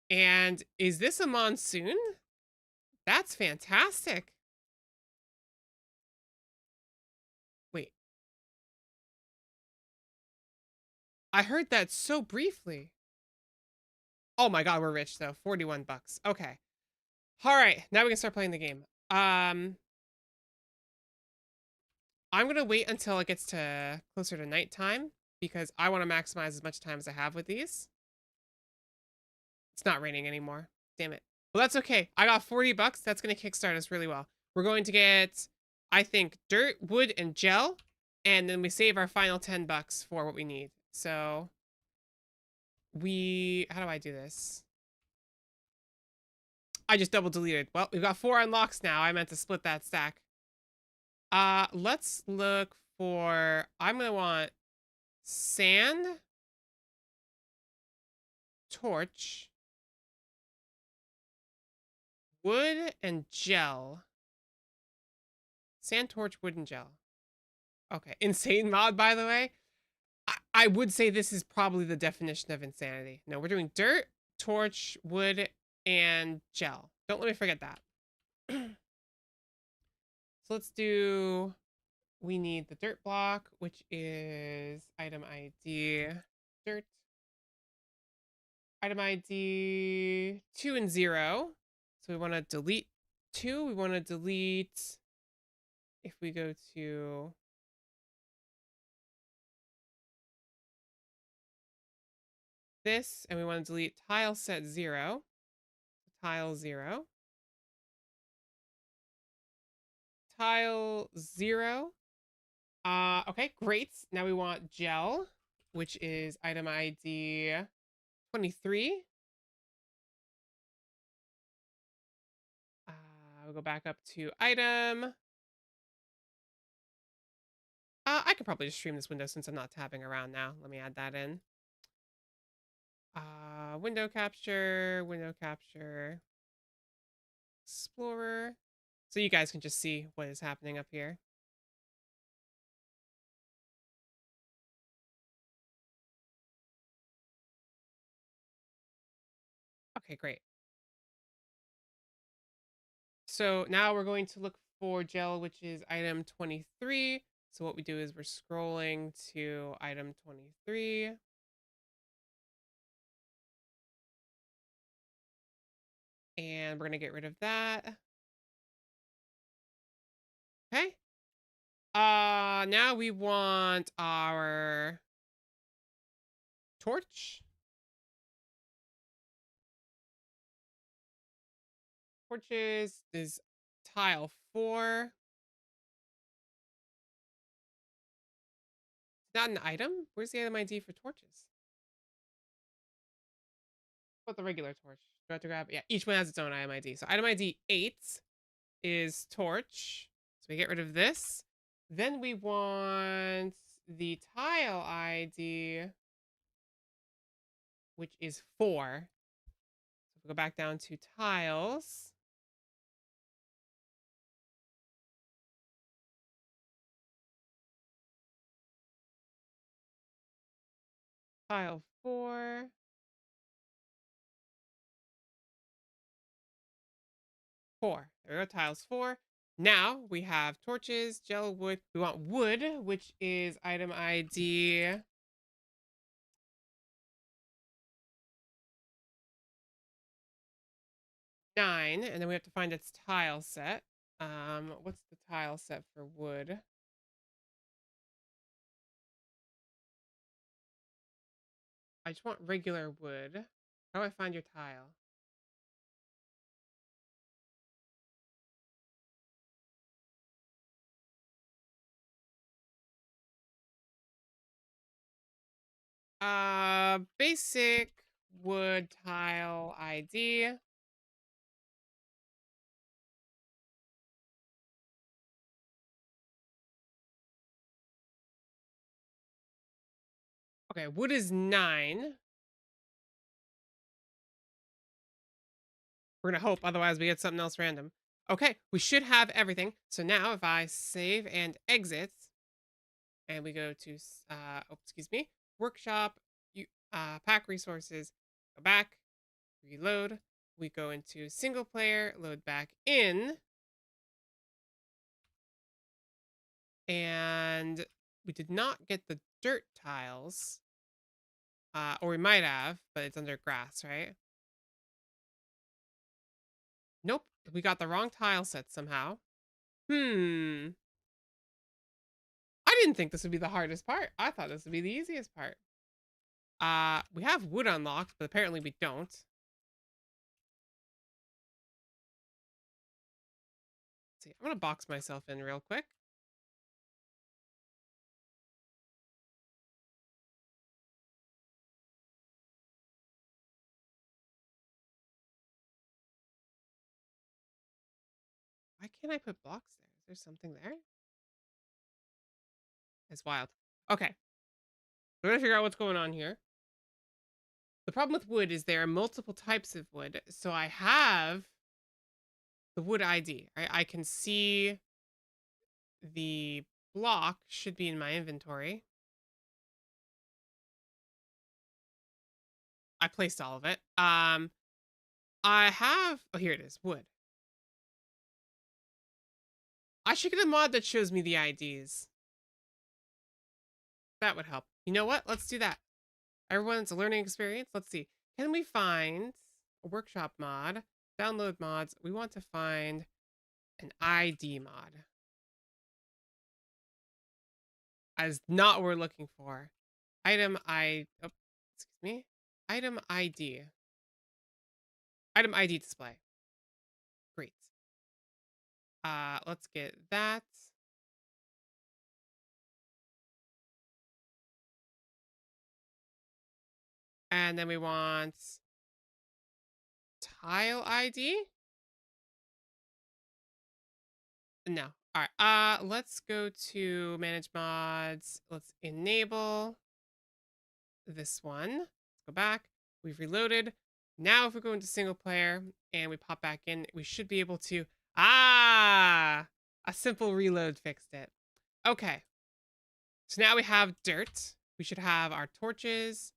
And is this a monsoon? That's fantastic. Wait. I heard that so briefly. Oh my god, we're rich though. 41 bucks. Okay. All right, now we can start playing the game. I'm going to wait until it gets to closer to nighttime because I want to maximize as much time as I have with these. It's not raining anymore. Damn it. Well, that's okay. I got 40 bucks. That's going to kickstart us really well. We're going to get, I think, dirt, wood, and gel. And then we save our final 10 bucks for what we need. So how do I do this? I just double deleted. Well, we've got 4 unlocks now. I meant to split that stack. Let's look for, I'm going to want sand, torch, wood, and gel. Sand, torch, wood, and gel. Okay. Insane mod, by the way. I would say this is probably the definition of insanity. No, we're doing dirt, torch, wood, and gel. Don't let me forget that. So let's do... We need the dirt block, which is item ID dirt. Item ID 2 and 0. So we want to delete 2, we want to delete, if we go to this, and we want to delete tile set 0, tile 0, tile 0. Okay, great. Now we want gel, which is item ID 23. We'll go back up to item. I could probably just stream this window since I'm not tabbing around now. Let me add that in. Window capture, explorer. So you guys can just see what is happening up here. Okay, great. So now we're going to look for gel, which is item 23. So what we do is we're scrolling to item 23. And we're going to get rid of that. Okay. Now we want our torch. Torches is tile 4. Not an item? Where's the item ID for torches? What about the regular torch? Do I have to grab? Yeah, each one has its own item ID. So item ID 8 is torch. So we get rid of this. Then we want the tile ID, which is 4. So we go back down to tiles. Tile 4. 4. There we go, tiles 4. Now we have torches, gel, wood. We want wood, which is item ID 9. And then we have to find its tile set. What's the tile set for wood? I just want regular wood. How do I find your tile? Basic wood tile ID. Okay, wood is 9. We're gonna hope, otherwise we get something else random. Okay, we should have everything. So now if I save and exit, and we go to, excuse me, workshop, pack resources, go back, reload. We go into single player, load back in. And we did not get the dirt tiles. Or we might have, but it's under grass, right? Nope, we got the wrong tile set somehow. I didn't think this would be the hardest part. I thought this would be the easiest part. We have wood unlocked, but apparently we don't. Let's see, I'm gonna box myself in real quick. Why can't I put blocks there? Is there something there? It's wild. Okay. We're gonna figure out what's going on here. The problem with wood is there are multiple types of wood. So I have the wood ID. I can see the block should be in my inventory. I placed all of it. I have, oh, here it is, wood. I should get a mod that shows me the IDs. That would help. You know what? Let's do that. Everyone's a learning experience. Let's see. Can we find a workshop mod? Download mods. We want to find An ID mod. As not what we're looking for. Item excuse me. Item ID. Item ID display. Great. Let's get that. And then we want tile ID. No. All right. Let's go to manage mods. Let's enable this one. Let's go back. We've reloaded. Now if we go into single player and we pop back in, we should be able to a simple reload fixed it. Okay. So now we have dirt. We should have our torches,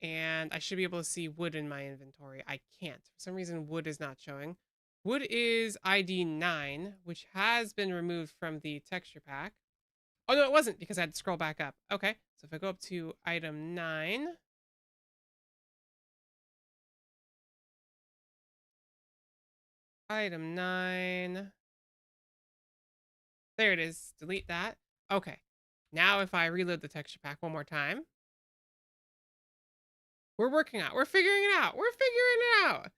and I should be able to see wood in my inventory. I can't. For some reason, wood is not showing. Wood is ID 9, which has been removed from the texture pack. Oh, no, it wasn't, because I had to scroll back up. Okay, so if I go up to item 9. Item 9. There it is. Delete that. Okay. Now if I reload the texture pack one more time. We're working out. We're figuring it out. We're figuring it out.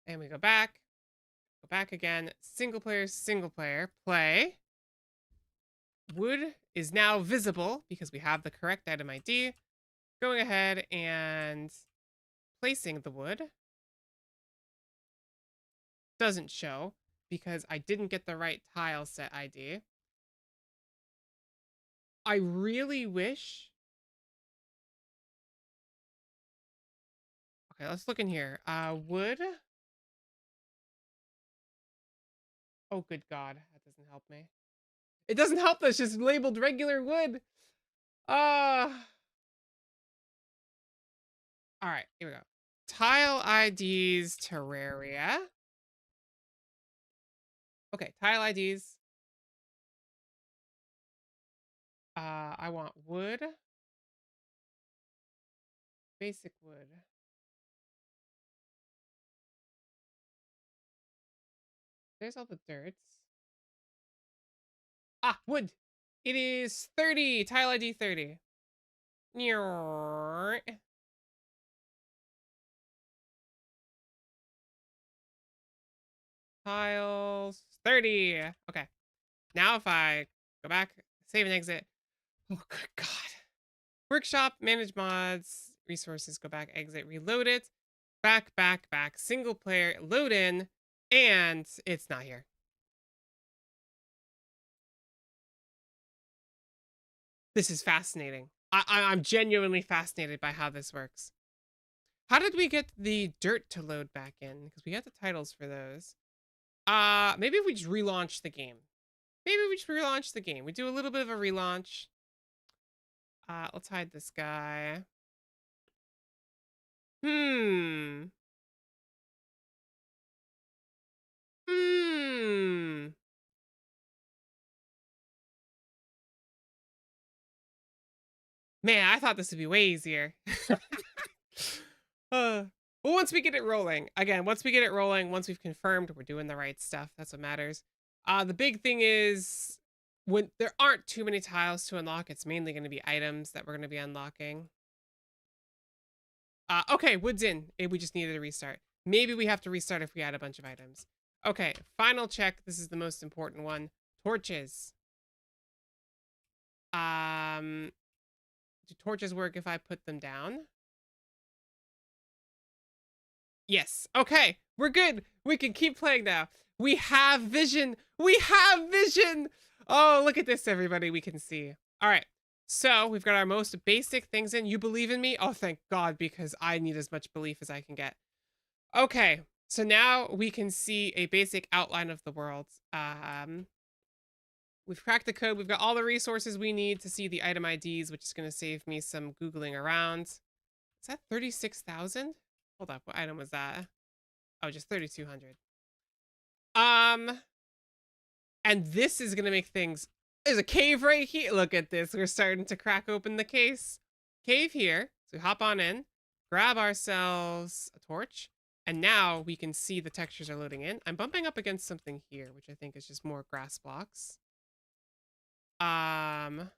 And we go back. Go back again. Single player, play. Wood is now visible because we have the correct item ID. Going ahead and placing the wood. Doesn't show because I didn't get the right tile set ID. I really wish. Okay, let's look in here. Wood. Oh, good God. That doesn't help me. It doesn't help us, just labeled regular wood. All right, here we go. Tile IDs, Terraria. Okay, tile IDs. I want wood. Basic wood. There's all the dirts. Ah, wood. It is 30. Tile ID 30. Tiles 30. Okay. Now if I go back, save and exit. Oh, good God. Workshop, manage mods, resources, go back, exit, reload it. Back, single player, load in, and it's not here. This is fascinating. I'm genuinely fascinated by how this works. How did we get the dirt to load back in? Because we got the titles for those. Maybe if we just relaunch the game. We do a little bit of a relaunch. Let's hide this guy. Man, I thought this would be way easier. Well, once we get it rolling, once we've confirmed we're doing the right stuff, that's what matters. The big thing is when there aren't too many tiles to unlock, it's mainly going to be items that we're going to be unlocking. Okay, wood's in. We just needed a restart. Maybe we have to restart if we add a bunch of items. Okay, final check. This is the most important one. Torches. Do torches work if I put them down? Yes. Okay, we're good. We can keep playing now. We have vision. Oh, look at this, everybody. We can see. All right. So we've got our most basic things in. You believe in me? Oh, thank God, because I need as much belief as I can get. Okay. So now we can see a basic outline of the world. We've cracked the code. We've got all the resources we need to see the item IDs, which is going to save me some Googling around. Is that 36,000? Hold up. What item was that? Oh, just 3,200. And this is going to make things... There's a cave right here. Look at this. We're starting to crack open the case. Cave here. So we hop on in, grab ourselves a torch, And now we can see the textures are loading in. I'm bumping up against something here, which I think is just more grass blocks. And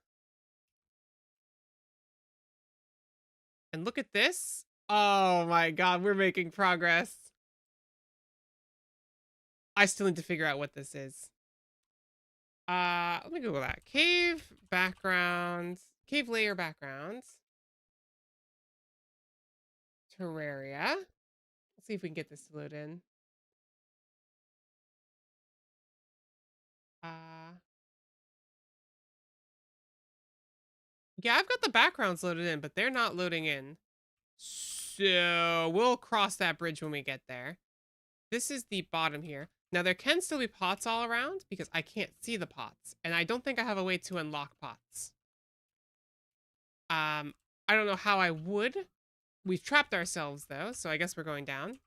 look at this. Oh my god, we're making progress. I still need to figure out what this is. Let me Google that. Cave backgrounds. Cave layer backgrounds. Terraria. Let's see if we can get this to load in. Yeah, I've got the backgrounds loaded in, but they're not loading in. So we'll cross that bridge when we get there. This is the bottom here. Now there can still be pots all around because I can't see the pots. And I don't think I have a way to unlock pots. I don't know how I would. We've trapped ourselves though, so I guess we're going down.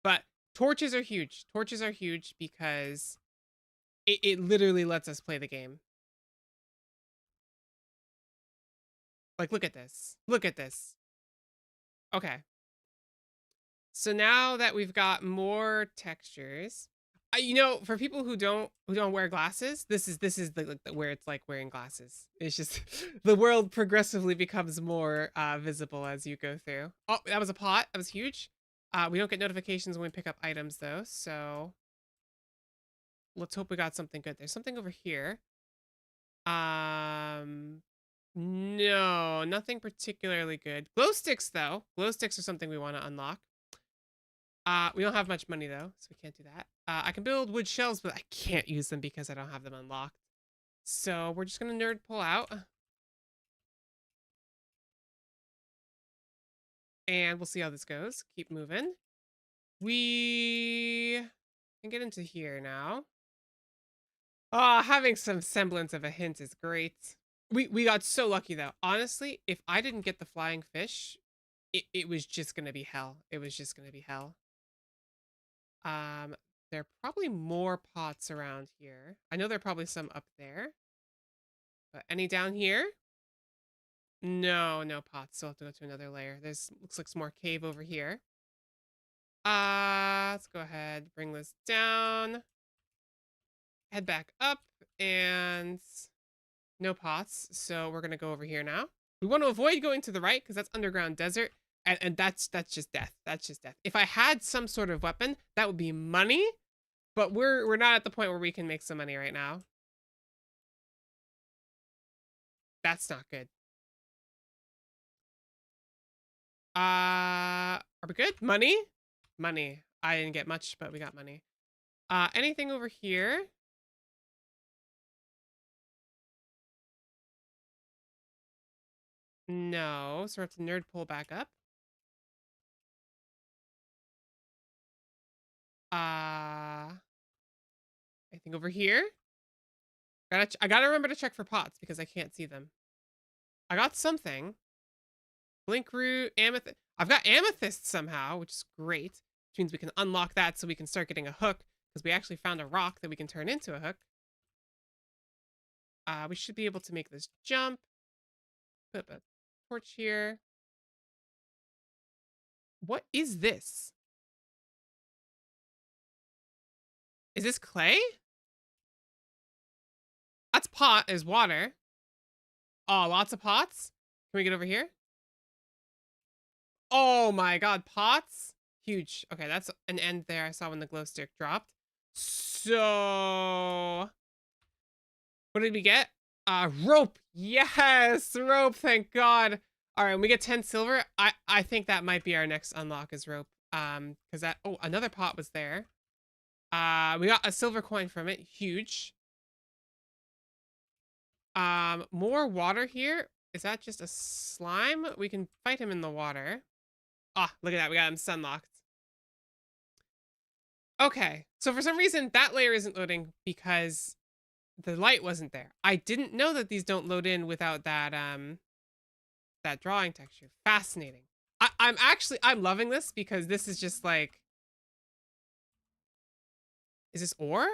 But torches are huge. Torches are huge because it literally lets us play the game. Like, look at this. Look at this. Okay. So now that we've got more textures, you know, for people who don't wear glasses, this is the where it's like wearing glasses. It's just the world progressively becomes more visible as you go through. Oh, that was a pot. That was huge. We don't get notifications when we pick up items though, so let's hope we got something good. There's something over here. No, nothing particularly good. Glow sticks though. Glow sticks are something we want to unlock. We don't have much money though, so we can't do that. I can build wood shelves, but I can't use them because I don't have them unlocked. So we're just gonna nerd pull out. And we'll see how this goes. Keep moving. We can get into here now. Having some semblance of a hint is great. We got so lucky though. Honestly, if I didn't get the flying fish, it was just gonna be hell. It was just gonna be hell. There are probably more pots around here. I know there are probably some up there. But any down here? No, no pots. Still have to go to another layer. There's looks like some more cave over here. Let's go ahead, bring this down. Head back up and no pots. So we're gonna go over here now. We want to avoid going to the right because that's underground desert. And that's just death. That's just death. If I had some sort of weapon, that would be money. But we're not at the point where we can make some money right now. That's not good. Are we good? Money? Money. I didn't get much, but we got money. Anything over here? No. So we have to nerd pull back up. Anything over here? I gotta remember to check for pots because I can't see them. I got something. Blink root, amethyst. I've got amethyst somehow, which is great. Which means we can unlock that so we can start getting a hook because we actually found a rock that we can turn into a hook. We should be able to make this jump. Put a torch here. What is this? Is this clay? That's pot is water. Oh, lots of pots. Can we get over here? Oh my god, pots? Huge. Okay, that's an end there I saw when the glow stick dropped. So what did we get? Rope. Yes, rope, thank god. All right, when we get 10 silver, I think that might be our next unlock is rope. Because that, oh, another pot was there. We got a silver coin from it, huge. More water here. Is that just a slime? We can fight him in the water. Ah, look at that, we got him sunlocked. Okay, so for some reason that layer isn't loading because the light wasn't there. I didn't know that these don't load in without that that drawing texture. Fascinating. I'm loving this because this is just like, is this ore?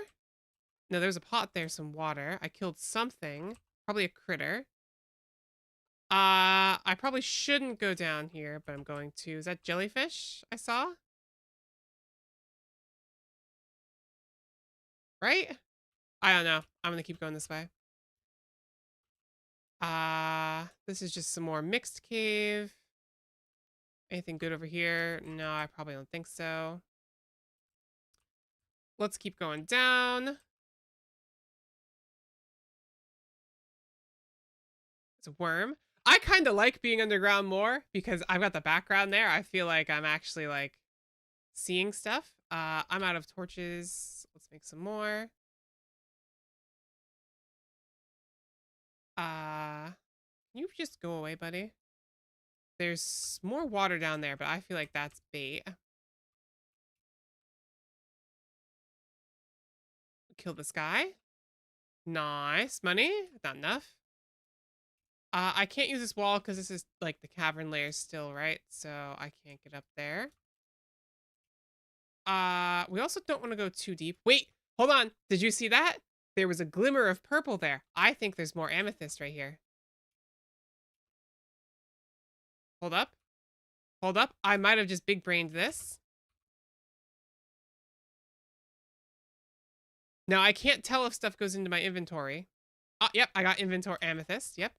No, there's a pot there, some water. I killed something, probably a critter. I probably shouldn't go down here, but I'm going to. Is that jellyfish I saw? right? I don't know. I'm gonna keep going this way. This is just some more mixed cave. Anything good over here? No, I probably don't think so. Let's keep going down. It's a worm. I kind of like being underground more because I've got the background there. I feel like I'm actually like seeing stuff. I'm out of torches. Let's make some more. Can you just go away, buddy? There's more water down there, but I feel like that's bait. Kill this guy. Nice. Money? Not enough. I can't use this wall because this is like the cavern layer still, right? So I can't get up there. We also don't want to go too deep. Wait, hold on. Did you see that? There was a glimmer of purple there. I think there's more amethyst right here. Hold up. Hold up. I might have just big brained this. Now I can't tell if stuff goes into my inventory. Oh, yep, I got inventory amethyst. Yep.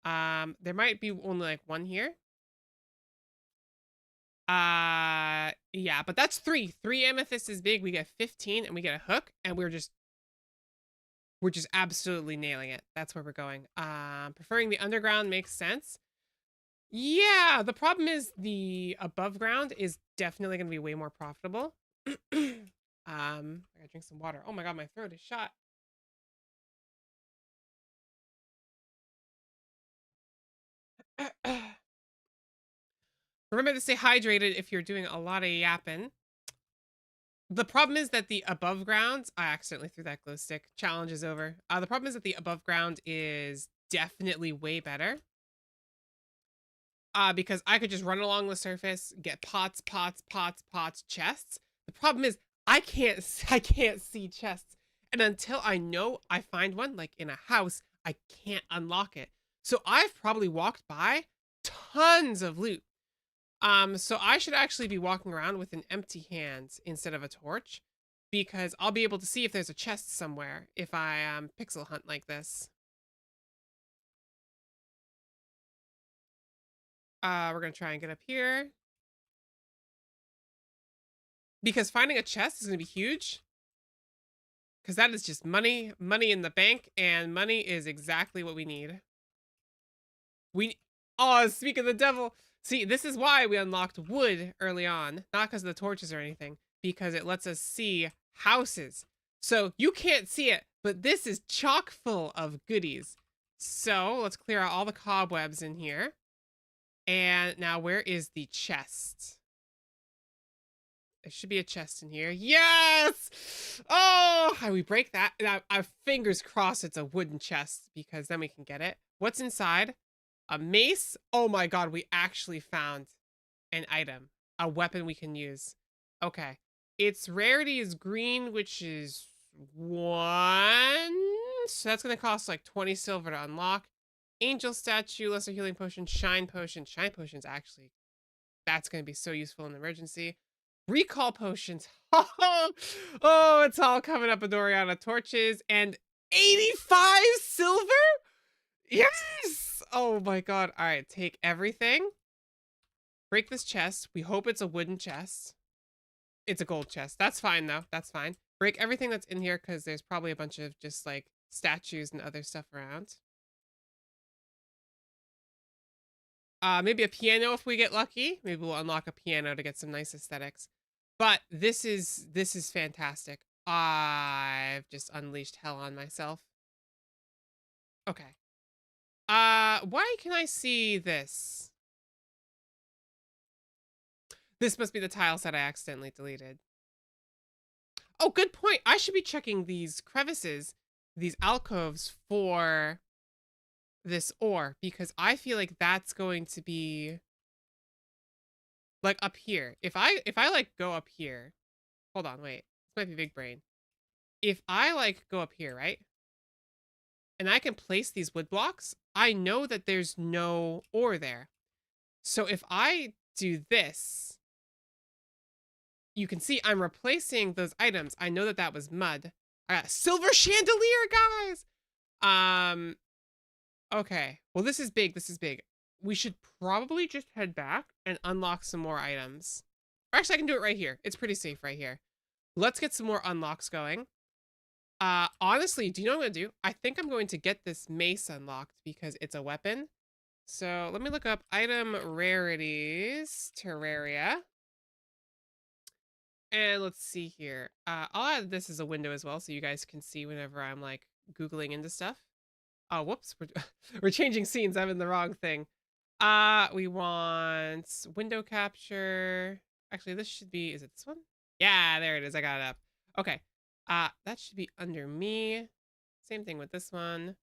There might be only like one here. Yeah, but that's 3. 3 amethysts is big. We get 15 and we get a hook and we're just absolutely nailing it. That's where we're going. Preferring the underground makes sense. Yeah, the problem is the above ground is definitely going to be way more profitable. I gotta drink some water. Oh my god, my throat is shot. Remember to stay hydrated if you're doing a lot of yapping. The problem is that the above ground, I accidentally threw that glow stick. Challenge is over. The problem is that the above ground is definitely way better. Because I could just run along the surface, get pots, chests. The problem is I can't see chests. And until I know I find one, like in a house, I can't unlock it. So I've probably walked by tons of loot. So I should actually be walking around with an empty hand instead of a torch, because I'll be able to see if there's a chest somewhere if I pixel hunt like this. We're gonna try and get up here, because finding a chest is gonna be huge, because that is just money in the bank, and money is exactly what we need. Oh, speak of the devil. See, this is why we unlocked wood early on. Not because of the torches or anything. Because it lets us see houses. So you can't see it, but this is chock full of goodies. So let's clear out all the cobwebs in here. And now where is the chest? There should be a chest in here. Yes! Oh, how we break that. Now, our fingers crossed it's a wooden chest, because then we can get it. What's inside? A mace? Oh my god, we actually found an item. A weapon we can use. Okay. Its rarity is green, which is 1. So that's going to cost like 20 silver to unlock. Angel statue, lesser healing potion, shine potion. Shine potions, actually. That's going to be so useful in emergency. Recall potions. Oh, it's all coming up, Adoriana. Torches and 85 silver? Yes! Oh my god. All right, take everything. Break this chest. We hope it's a wooden chest. It's a gold chest. That's fine, though. That's fine. Break everything that's in here, because there's probably a bunch of just, like, statues and other stuff around. Maybe a piano if we get lucky. Maybe we'll unlock a piano to get some nice aesthetics. But this is fantastic. I've just unleashed hell on myself. Okay. Why can I see this? This must be the tile set I accidentally deleted. Oh, good point. I should be checking these crevices, these alcoves, for this ore, because I feel like that's going to be like up here. If I like go up here, hold on, wait, this might be big brain. If I like go up here, right, and I can place these wood blocks, I know that there's no ore there. So if I do this, you can see I'm replacing those items. I know that that was mud. I got a silver chandelier, guys. Okay. Well, this is big. This is big. We should probably just head back and unlock some more items. Or actually, I can do it right here. It's pretty safe right here. Let's get some more unlocks going. Honestly, do you know what I'm gonna do? I think I'm going to get this mace unlocked because it's a weapon. So let me look up item rarities, Terraria. And let's see here. I'll add this as a window as well so you guys can see whenever I'm like Googling into stuff. Oh, whoops. We're changing scenes. I'm in the wrong thing. We want window capture. Actually, this should be, is it this one? Yeah, there it is. I got it up. Okay. That should be under me. Same thing with this one.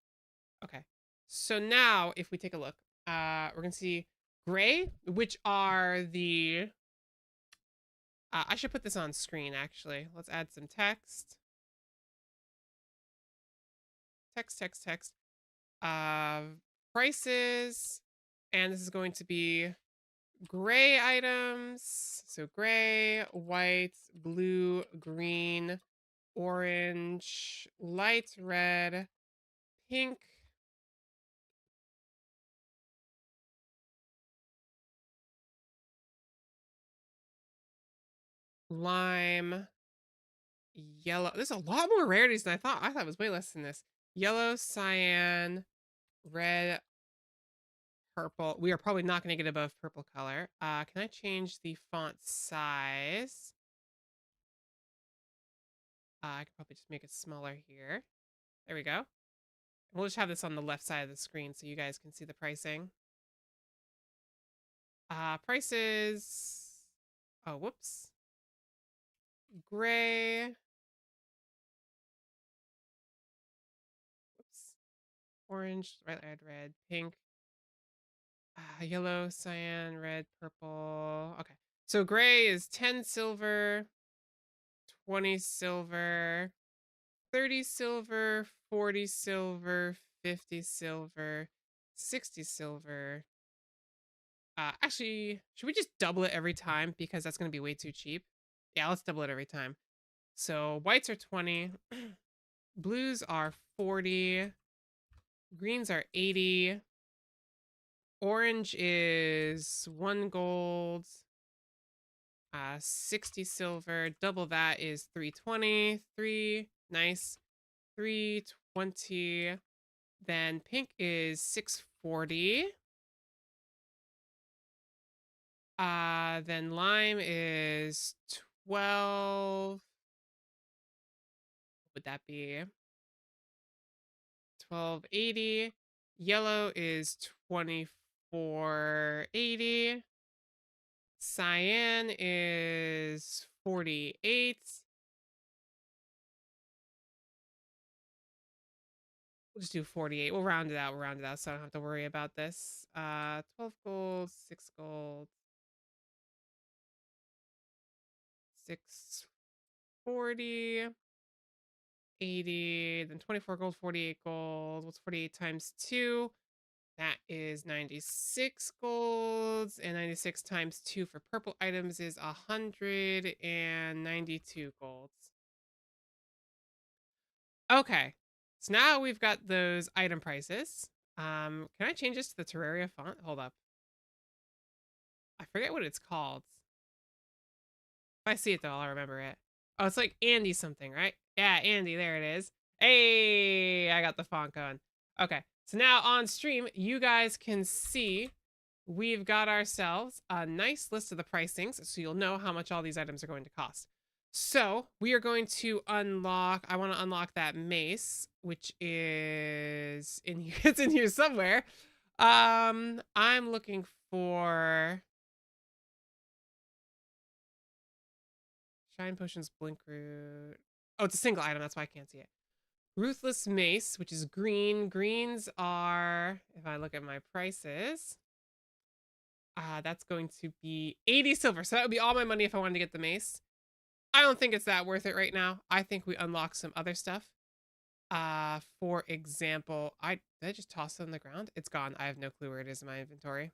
Okay. So now if we take a look, we're gonna see gray, which are the, I should put this on screen actually. Let's add some text. Text. Uh, Prices. And this is going to be gray items. So gray, white, blue, green, orange, light red, pink, lime, yellow. There's a lot more rarities than I thought. I thought it was way less than this. Yellow, cyan, red, purple. We are probably not going to get above purple color. Can I change the font size? I could probably just make it smaller here. There we go. We'll just have this on the left side of the screen so you guys can see the pricing. Prices. Oh, whoops. Gray. Whoops. Orange, red, pink. Yellow, cyan, red, purple. Okay. So gray is 10 silver, 20 silver, 30 silver, 40 silver, 50 silver, 60 silver. Actually, should we just double it every time? Because that's going to be way too cheap. Yeah, let's double it every time. So whites are 20. Blues are 40. Greens are 80. Orange is 1 gold. 60 silver. Double that is 320. 3. Nice. 320. Then pink is 640. Then lime is 12. What would that be? 1280. Yellow is 2480. Cyan is 48. We'll just do 48. We'll round it out. So I don't have to worry about this. 12 gold, 6 gold, 640, 80, then 24 gold, 48 gold. What's 48 times 2? That is 96 golds, and 96 times 2 for purple items is 192 golds. Okay, so now we've got those item prices. Can I change this to the Terraria font? Hold up. I forget what it's called. If I see it though, I'll remember it. Oh, it's like Andy something, right? Yeah, Andy, there it is. Hey, I got the font going. Okay, so now on stream, you guys can see we've got ourselves a nice list of the pricings, so you'll know how much all these items are going to cost. So we are going to unlock, I want to unlock that mace, which is in here. It's in here somewhere. I'm looking for Shine Potions, Blink Root. Oh, it's a single item. That's why I can't see it. Ruthless Mace, which is green. Greens are, if I look at my prices, that's going to be 80 silver. So that would be all my money if I wanted to get the mace. I don't think it's that worth it right now. I think we unlock some other stuff. For example, did I just toss it on the ground? It's gone. I have no clue where it is in my inventory.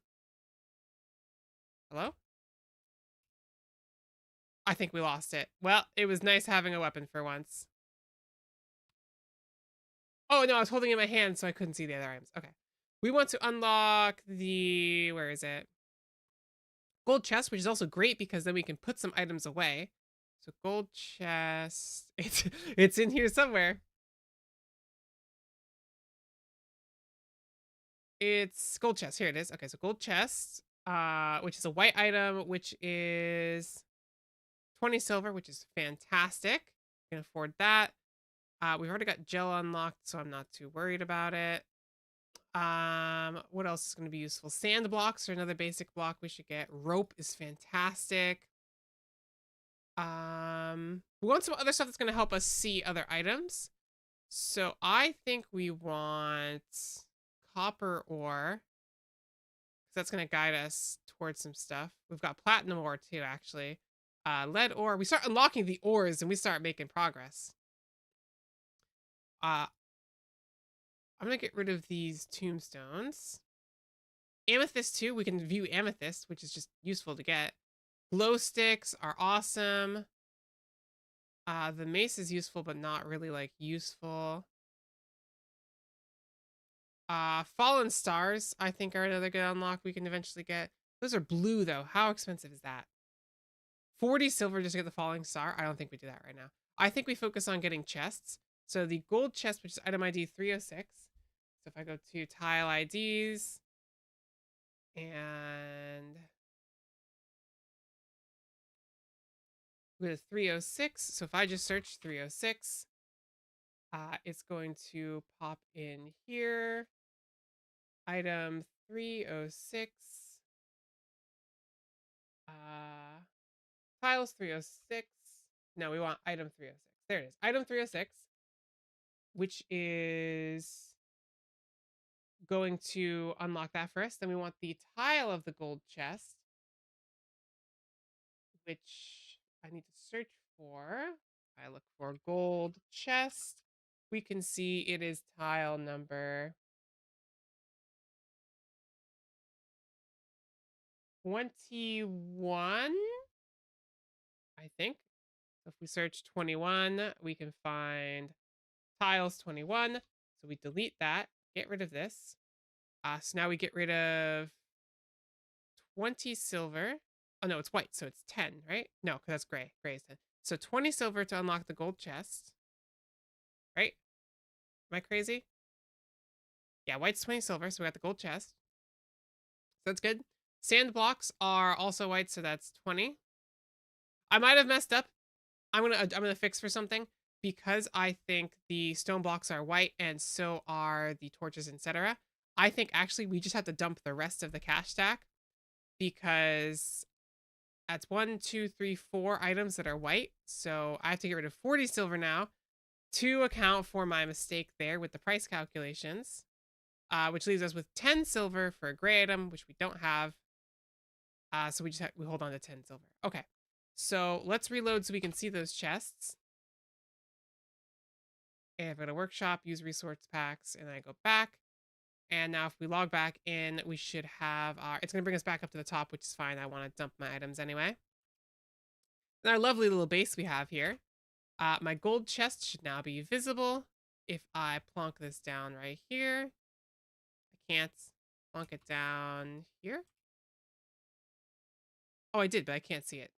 Hello? I think we lost it. Well, it was nice having a weapon for once. Oh, no, I was holding it in my hand, so I couldn't see the other items. Okay. We want to unlock the... Where is it? Gold chest, which is also great because then we can put some items away. So gold chest... It's in here somewhere. It's gold chest. Here it is. Okay, so gold chest, which is a white item, which is 20 silver, which is fantastic. Can afford that. We've already got gel unlocked, so I'm not too worried about it. What else is going to be useful? Sand blocks are another basic block we should get. Rope is fantastic. We want some other stuff that's going to help us see other items. So I think we want copper ore. That's going to guide us towards some stuff. We've got platinum ore too, actually. Lead ore. We start unlocking the ores and we start making progress. I'm going to get rid of these tombstones. Amethyst too. We can view amethyst, which is just useful to get. Glow sticks are awesome. The mace is useful, but not really like useful. Fallen stars, I think, are another good unlock we can eventually get. Those are blue though. How expensive is that? 40 silver just to get the falling star. I don't think we do that right now. I think we focus on getting chests. So the gold chest, which is item ID 306. So if I go to tile IDs and go to 306. So if I just search 306, it's going to pop in here. Item 306. Tiles 306. No, we want item 306. There it is. Item 306, which is going to unlock that first. Then we want the tile of the gold chest, which I need to search for. I look for gold chest. We can see it is tile number 21, I think. So if we search 21, we can find tiles 21. So we delete that, get rid of this. So now we get rid of 20 silver. Oh, no, it's white, so it's 10, right? No, because that's gray. Gray is 10. So 20 silver to unlock the gold chest. Right? Am I crazy? Yeah, white's 20 silver, so we got the gold chest. So that's good. Sand blocks are also white, so that's 20. I might have messed up. I'm gonna fix for something because I think the stone blocks are white and so are the torches, etc. I think actually we just have to dump the rest of the cash stack because that's 1, 2, 3, 4 items that are white. So I have to get rid of 40 silver now to account for my mistake there with the price calculations, which leaves us with 10 silver for a gray item, which we don't have. So we hold on to 10 silver. Okay. So let's reload so we can see those chests. And if I go to workshop, use resource packs, and then I go back. And now if we log back in, we should have it's going to bring us back up to the top, which is fine. I want to dump my items anyway. And our lovely little base we have here. My gold chest should now be visible. If I plonk this down right here, I can't plonk it down here. Oh, I did, but I can't see it.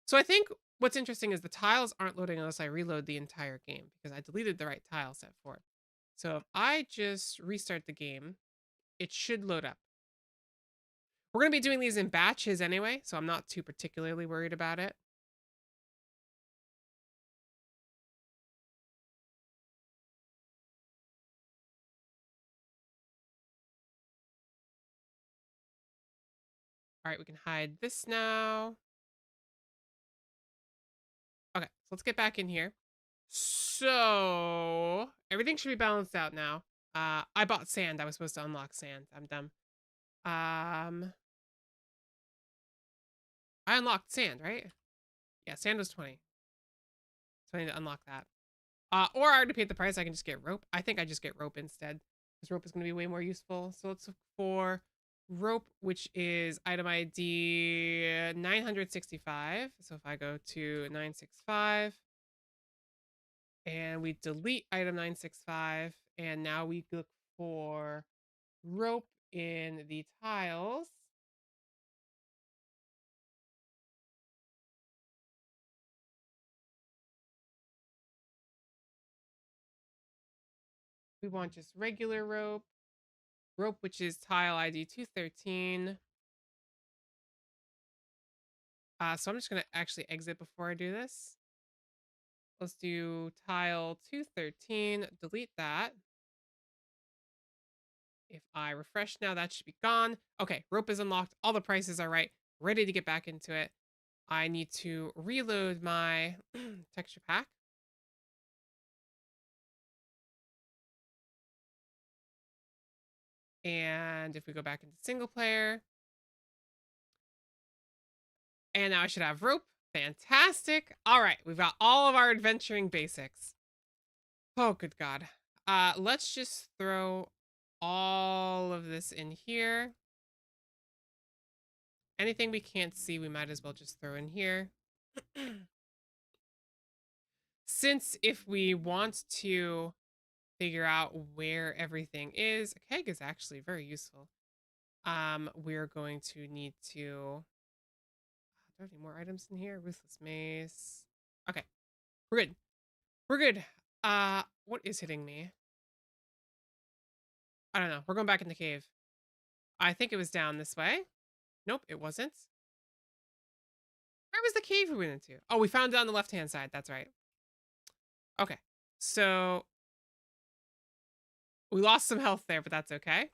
So I think what's interesting is the tiles aren't loading unless I reload the entire game because I deleted the right tile set for it. So if I just restart the game, it should load up. We're going to be doing these in batches anyway, so I'm not too particularly worried about it. All right, we can hide this now. Okay, so let's get back in here. So everything should be balanced out now. I bought sand. I was supposed to unlock sand. I'm dumb. I unlocked sand, right? Yeah, sand was 20. So I need to unlock that. Or I already paid the price. I can just get rope. I think I just get rope instead because rope is going to be way more useful. So let's look for rope, which is item ID 965. So if I go to 965 And we delete item 965. And now we look for rope in the tiles. We want just regular rope. Rope, which is tile ID 213. So I'm just going to actually exit before I do this. Let's do tile 213, delete that. If I refresh now, that should be gone. Okay, rope is unlocked. All the prices are right. Ready to get back into it. I need to reload my texture pack. And if we go back into single player, and now I should have rope. Fantastic. All right, we've got all of our adventuring basics. Oh, good God. Let's just throw all of this in here. Anything we can't see, we might as well just throw in here. Since if we want to figure out where everything is, a keg is actually very useful. We're going to need to... Do I have any more items in here? Ruthless mace. Okay, we're good. We're good. What is hitting me? I don't know. We're going back in the cave. I think it was down this way. Nope, it wasn't. Where was the cave we went into? Oh, we found it on the left-hand side. That's right. Okay, so we lost some health there, but that's okay.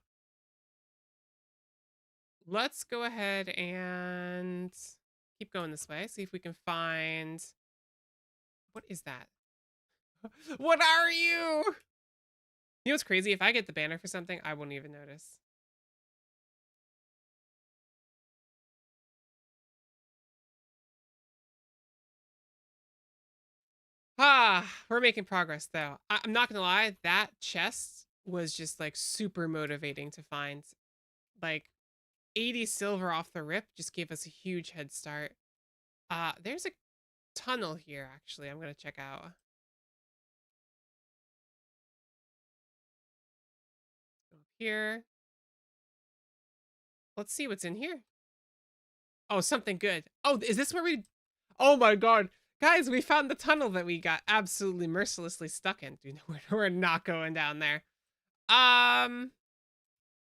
Let's go ahead and keep going this way. See if we can find... What is that? What are you? You know what's crazy? If I get the banner for something, I won't even notice. We're making progress though. I'm not gonna lie, that chest was just like super motivating to find. Like 80 silver off the rip just gave us a huge head start. There's a tunnel here actually I'm gonna check out. Go up here. Let's see what's in here. Oh, something good. Oh, is this where we... Oh my God. Guys, we found the tunnel that we got absolutely mercilessly stuck in. Dude, we're not going down there.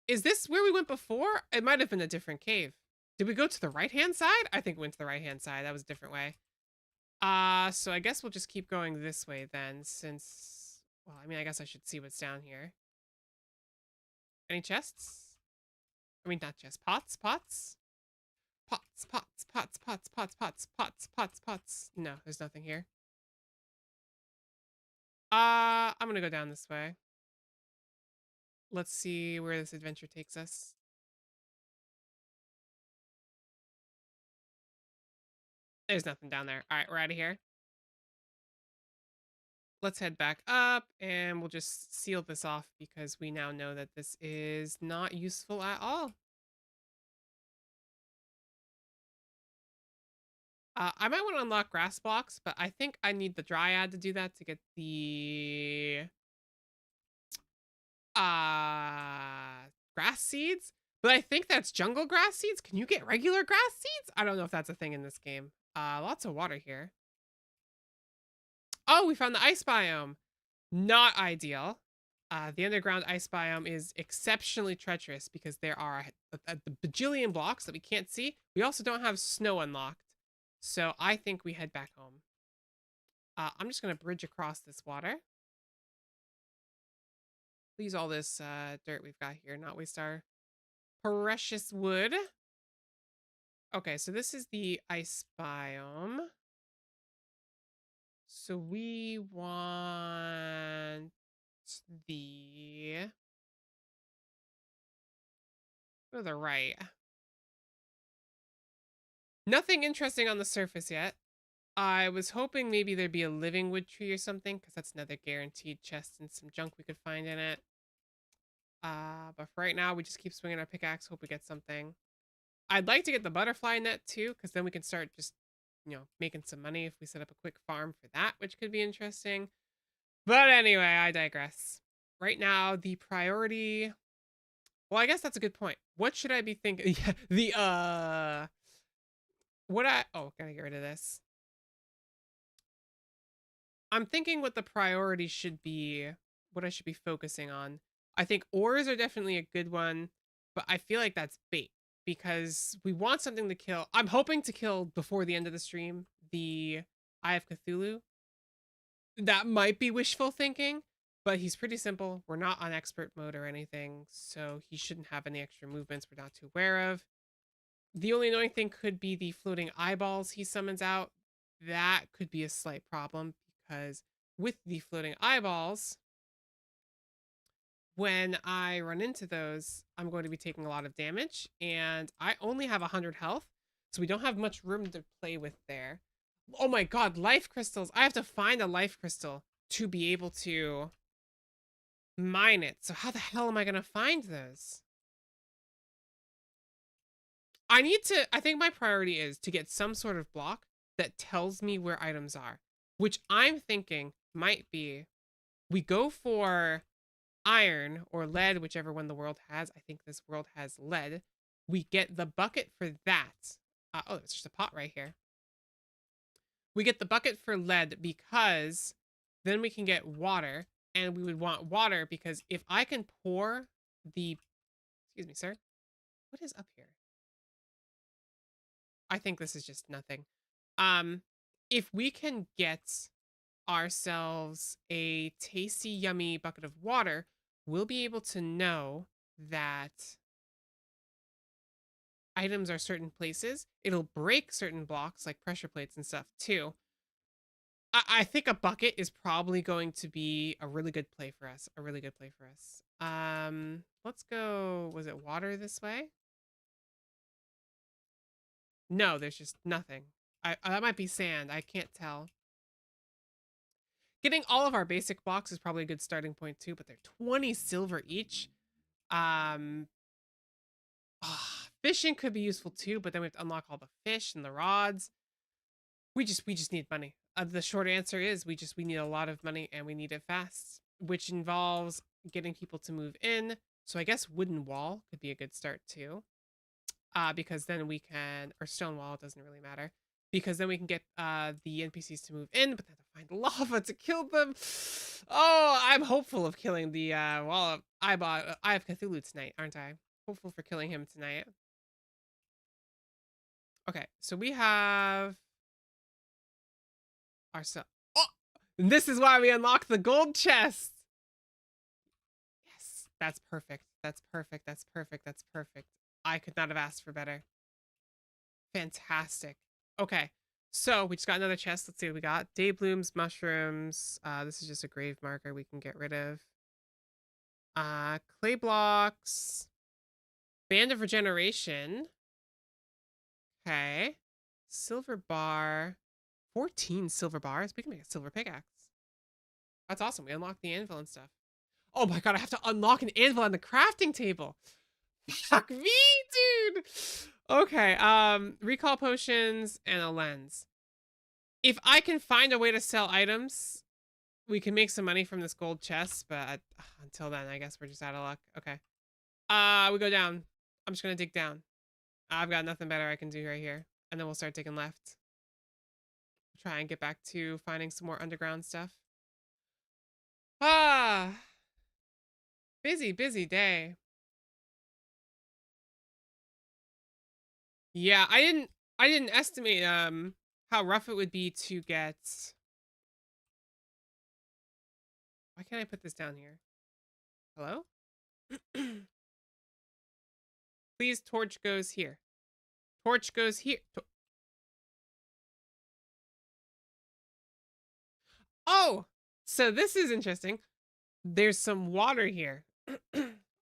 Is this where we went before? It might have been a different cave. Did we go to the right-hand side? I think we went to the right-hand side. That was a different way. So I guess we'll just keep going this way then, since... Well, I mean, I guess I should see what's down here. Any chests? I mean, not chests. Pots? Pots? Pots, pots, pots, pots, pots, pots, pots, pots, pots. No, there's nothing here. I'm gonna go down this way. Let's see where this adventure takes us. There's nothing down there. All right, we're out of here. Let's head back up and we'll just seal this off because we now know that this is not useful at all. I might want to unlock grass blocks, but I think I need the dryad to do that to get the grass seeds. But I think that's jungle grass seeds. Can you get regular grass seeds? I don't know if that's a thing in this game. Lots of water here. Oh, we found the ice biome. Not ideal. The underground ice biome is exceptionally treacherous because there are a bajillion blocks that we can't see. We also don't have snow unlocked. So I think we head back home. I'm just going to bridge across this water. Use all this dirt we've got here, not waste our precious wood. Okay, so this is the ice biome. So we want the... Go to the right. Nothing interesting on the surface yet. I was hoping maybe there'd be a living wood tree or something, because that's another guaranteed chest and some junk we could find in it. But for right now, we just keep swinging our pickaxe, hope we get something. I'd like to get the butterfly net too, because then we can start just, making some money if we set up a quick farm for that, which could be interesting. But anyway, I digress. Right now, the priority... Well, I guess that's a good point. What should I be thinking? Yeah, Oh, gotta get rid of this. I'm thinking what the priority should be, what I should be focusing on. I think ores are definitely a good one, but I feel like that's bait because we want something to kill. I'm hoping to kill before the end of the stream the Eye of Cthulhu. That might be wishful thinking, but he's pretty simple. We're not on expert mode or anything, so he shouldn't have any extra movements we're not too aware of. The only annoying thing could be the floating eyeballs he summons out. That could be a slight problem because with the floating eyeballs, when I run into those, I'm going to be taking a lot of damage, and I only have 100 health, so we don't have much room to play with there. Oh my god, life crystals. I have to find a life crystal to be able to mine it. So how the hell am I going to find those? I think my priority is to get some sort of block that tells me where items are, which I'm thinking might be we go for iron or lead, whichever one the world has. I think this world has lead. We get the bucket for that. Oh, it's just a pot right here. We get the bucket for lead because then we can get water, and we would want water because if I can pour the... Excuse me, sir. What is up here? I think this is just nothing. If we can get ourselves a tasty, yummy bucket of water, we'll be able to know that items are certain places. It'll break certain blocks like pressure plates and stuff too. I think a bucket is probably going to be a really good play for us. Let's go. Was it water this way? No, there's just nothing. That might be sand. I can't tell. Getting all of our basic blocks is probably a good starting point too, but they're 20 silver each. Fishing could be useful too, but then we have to unlock all the fish and the rods. We just need money. The short answer is we need a lot of money, and we need it fast, which involves getting people to move in. So I guess wooden wall could be a good start too. Because then we can, or stone wall, it doesn't really matter. Because then we can get the NPCs to move in, but then to find lava to kill them. Oh, I'm hopeful of killing the wall of Eye of Cthulhu tonight, aren't I? Hopeful for killing him tonight. Okay, so we have ourselves. Oh, this is why we unlock the gold chest. Yes, that's perfect. That's perfect. That's perfect. That's perfect. I could not have asked for better. Fantastic. Okay, so we just got another chest. Let's see what we got. Day blooms, mushrooms. This is just a grave marker we can get rid of. Clay blocks. Band of regeneration. Okay. Silver bar. 14 silver bars. We can make a silver pickaxe. That's awesome. We unlocked the anvil and stuff. Oh my god, I have to unlock an anvil on the crafting table. Fuck me, dude. Okay, recall potions and a lens. If I can find a way to sell items, we can make some money from this gold chest, but until then, I guess we're just out of luck. Okay. We go down. I'm just gonna dig down. I've got nothing better I can do right here. And then we'll start digging left. Try and get back to finding some more underground stuff. Busy day. Yeah, I didn't estimate how rough it would be to get... Why can't I put this down here? Hello? Please, torch goes here. Torch goes here. Oh! So this is interesting. There's some water here.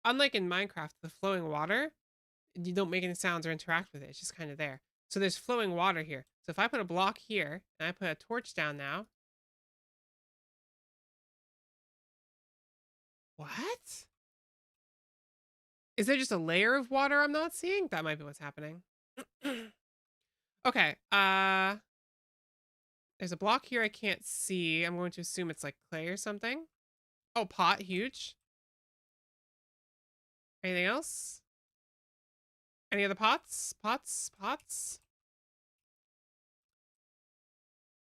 Unlike in Minecraft, the flowing water, you don't make any sounds or interact with it. It's just kind of there. So there's flowing water here. So if I put a block here, and I put a torch down now... What? Is there just a layer of water I'm not seeing? That might be what's happening. Okay, There's a block here I can't see. I'm going to assume it's like clay or something. Oh, pot, huge. Anything else? Any other pots? Pots?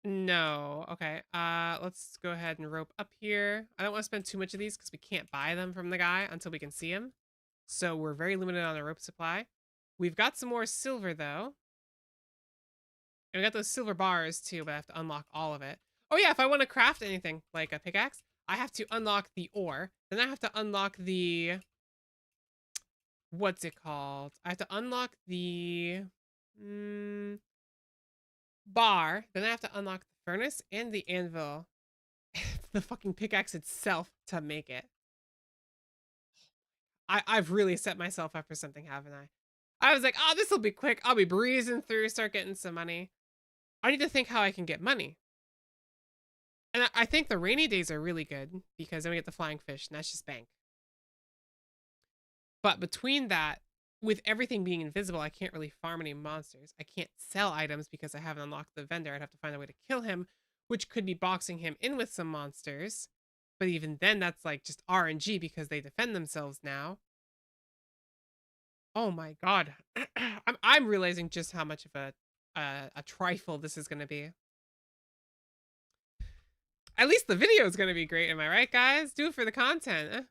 No. Okay. Let's go ahead and rope up here. I don't want to spend too much of these because we can't buy them from the guy until we can see him. So we're very limited on the rope supply. We've got some more silver though. And we got those silver bars too, but I have to unlock all of it. Oh yeah, if I want to craft anything like a pickaxe, I have to unlock the ore. Then I have to unlock the... What's it called? I have to unlock the... bar. Then I have to unlock the furnace and the anvil. The fucking pickaxe itself to make it. I've really set myself up for something, haven't I? I was like, oh, this will be quick. I'll be breezing through, start getting some money. I need to think how I can get money. And I think the rainy days are really good because then we get the flying fish and that's just bank. But between that, with everything being invisible, I can't really farm any monsters. I can't sell items because I haven't unlocked the vendor. I'd have to find a way to kill him, which could be boxing him in with some monsters. But even then, that's like just RNG because they defend themselves now. Oh my god. I'm realizing just how much of a trifle this is going to be. At least the video is going to be great, am I right, guys? Do it for the content.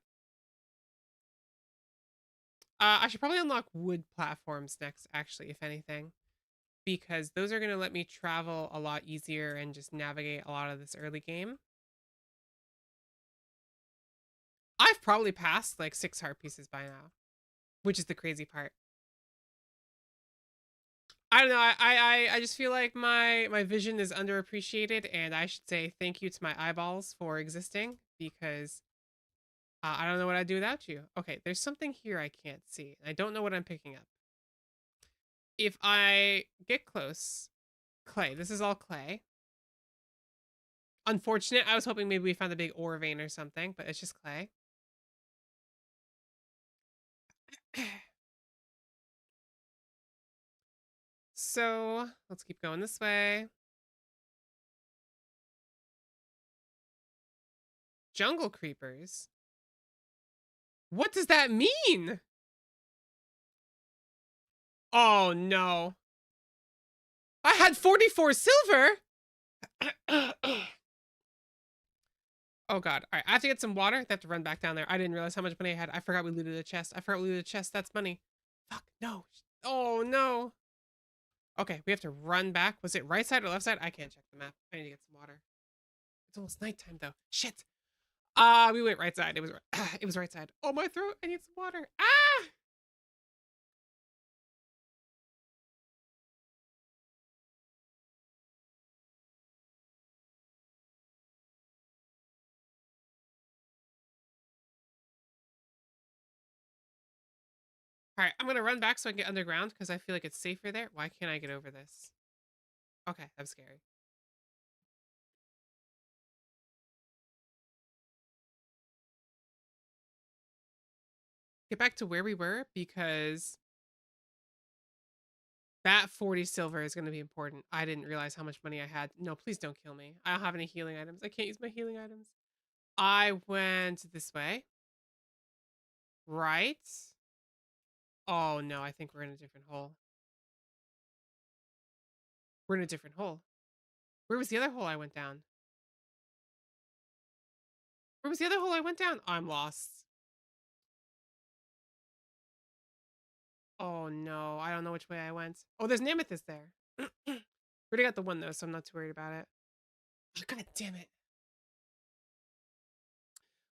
I should probably unlock wood platforms next, actually, if anything. Because those are going to let me travel a lot easier and just navigate a lot of this early game. I've probably passed like 6 heart pieces by now, which is the crazy part. I don't know. I just feel like my vision is underappreciated, and I should say thank you to my eyeballs for existing because I don't know what I'd do without you. Okay, there's something here I can't see. I don't know what I'm picking up. If I get close, clay. This is all clay. Unfortunate. I was hoping maybe we found a big ore vein or something, but it's just clay. So let's keep going this way. Jungle creepers. What does that mean? Oh no. I had 44 silver. Oh god. All right, I have to get some water. I have to run back down there. I didn't realize how much money I had. I forgot we looted a chest. I forgot we looted a chest. That's money. Fuck, no. Oh no. Okay, we have to run back. Was it right side or left side? I can't check the map. I need to get some water. It's almost nighttime though. Shit. We went right side. It was it was right side. Oh, my throat. I need some water. Ah! All right, I'm gonna run back so I can get underground because I feel like it's safer there. Why can't I get over this? Okay, that's scary. Get back to where we were because that 40 silver is gonna be important. I didn't realize how much money I had. No, please don't kill me. I don't have any healing items. I can't use my healing items. I went this way. Right? Oh no, I think we're in a different hole. We're in a different hole. Where was the other hole I went down? Where was the other hole I went down? Oh, I'm lost. Oh no, I don't know which way I went. Oh, there's an amethyst there. Already got the one though, so I'm not too worried about it. Oh, god damn it.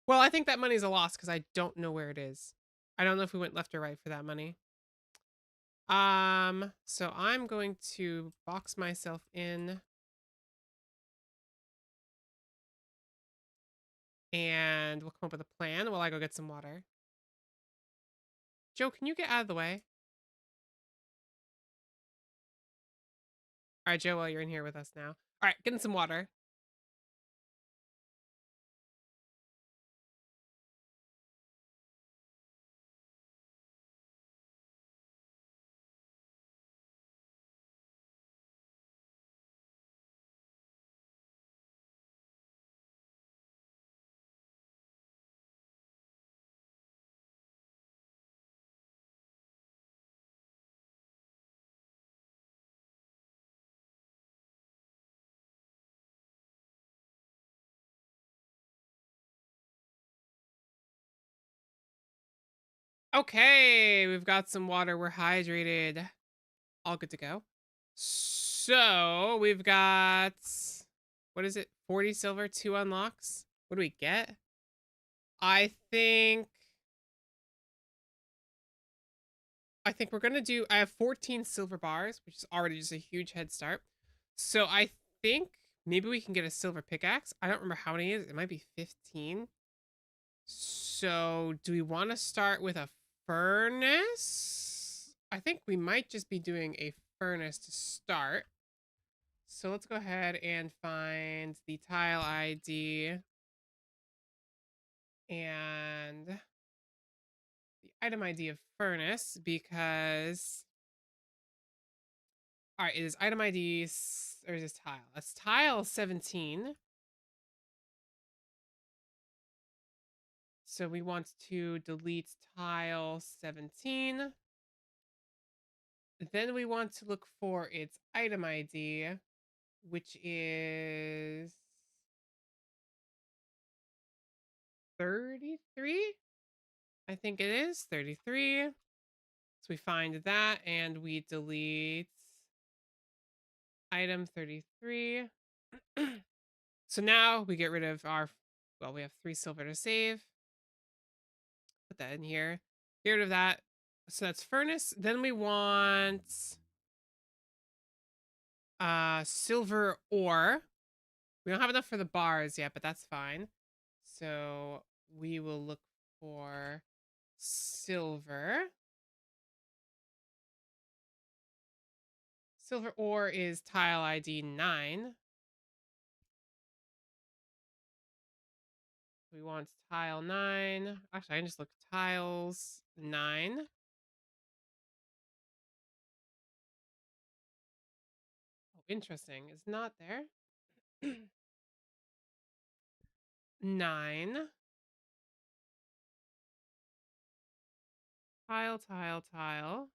Well, I think that money's a loss because I don't know where it is. I don't know if we went left or right for that money. So I'm going to box myself in. And we'll come up with a plan while I go get some water. Joe, can you get out of the way? All right, Joe, well, you're in here with us now. All right, getting some water. Okay, we've got some water. We're hydrated. All good to go. So we've got, what is it? 40 silver, 2 unlocks. What do we get? I think we're gonna do, I have 14 silver bars, which is already just a huge head start. So I think maybe we can get a silver pickaxe. I don't remember how many it is. It might be 15. So do we want to start with a furnace? I think we might just be doing a furnace to start. So let's go ahead and find the tile ID and the item ID of furnace, because all right, it is item ID, or is this tile? That's tile 17. So we want to delete tile 17. Then we want to look for its item ID, which is 33. I think it is 33. So we find that and we delete item 33. So now we get rid of our, well, we have 3 silver to save. Put that in here. Get rid of that. So that's furnace. Then we want silver ore. We don't have enough for the bars yet, but that's fine. So we will look for silver. Silver ore is tile ID 9. We want tile 9. Actually, I can just look tiles 9. Oh, interesting. It's not there. 9. Tile, tile, tile.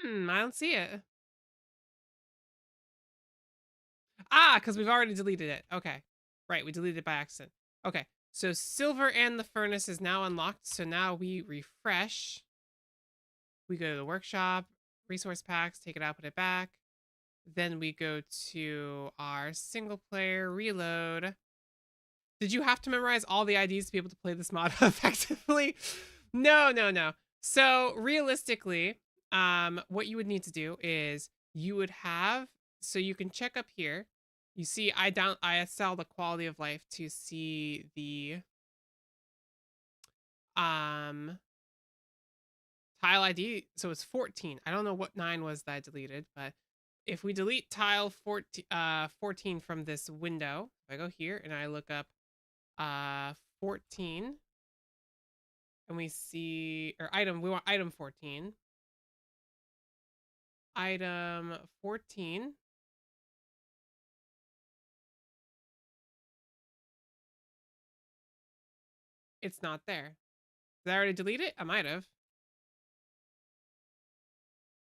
I don't see it. Ah, because we've already deleted it. Okay. Right, we deleted it by accident. Okay, so silver and the furnace is now unlocked. So now we refresh. We go to the workshop, resource packs, take it out, put it back. Then we go to our single player, reload. Did you have to memorize all the IDs to be able to play this mod effectively? No. So realistically, what you would need to do is you would have, so you can check up here. You see, I sell the quality of life to see the tile ID. So it's 14. I don't know what 9 was that I deleted, but if we delete tile 14 from this window, if I go here and I look up 14, and we see, or item, we want item 14. Item 14. It's not there. Did I already delete it? I might have.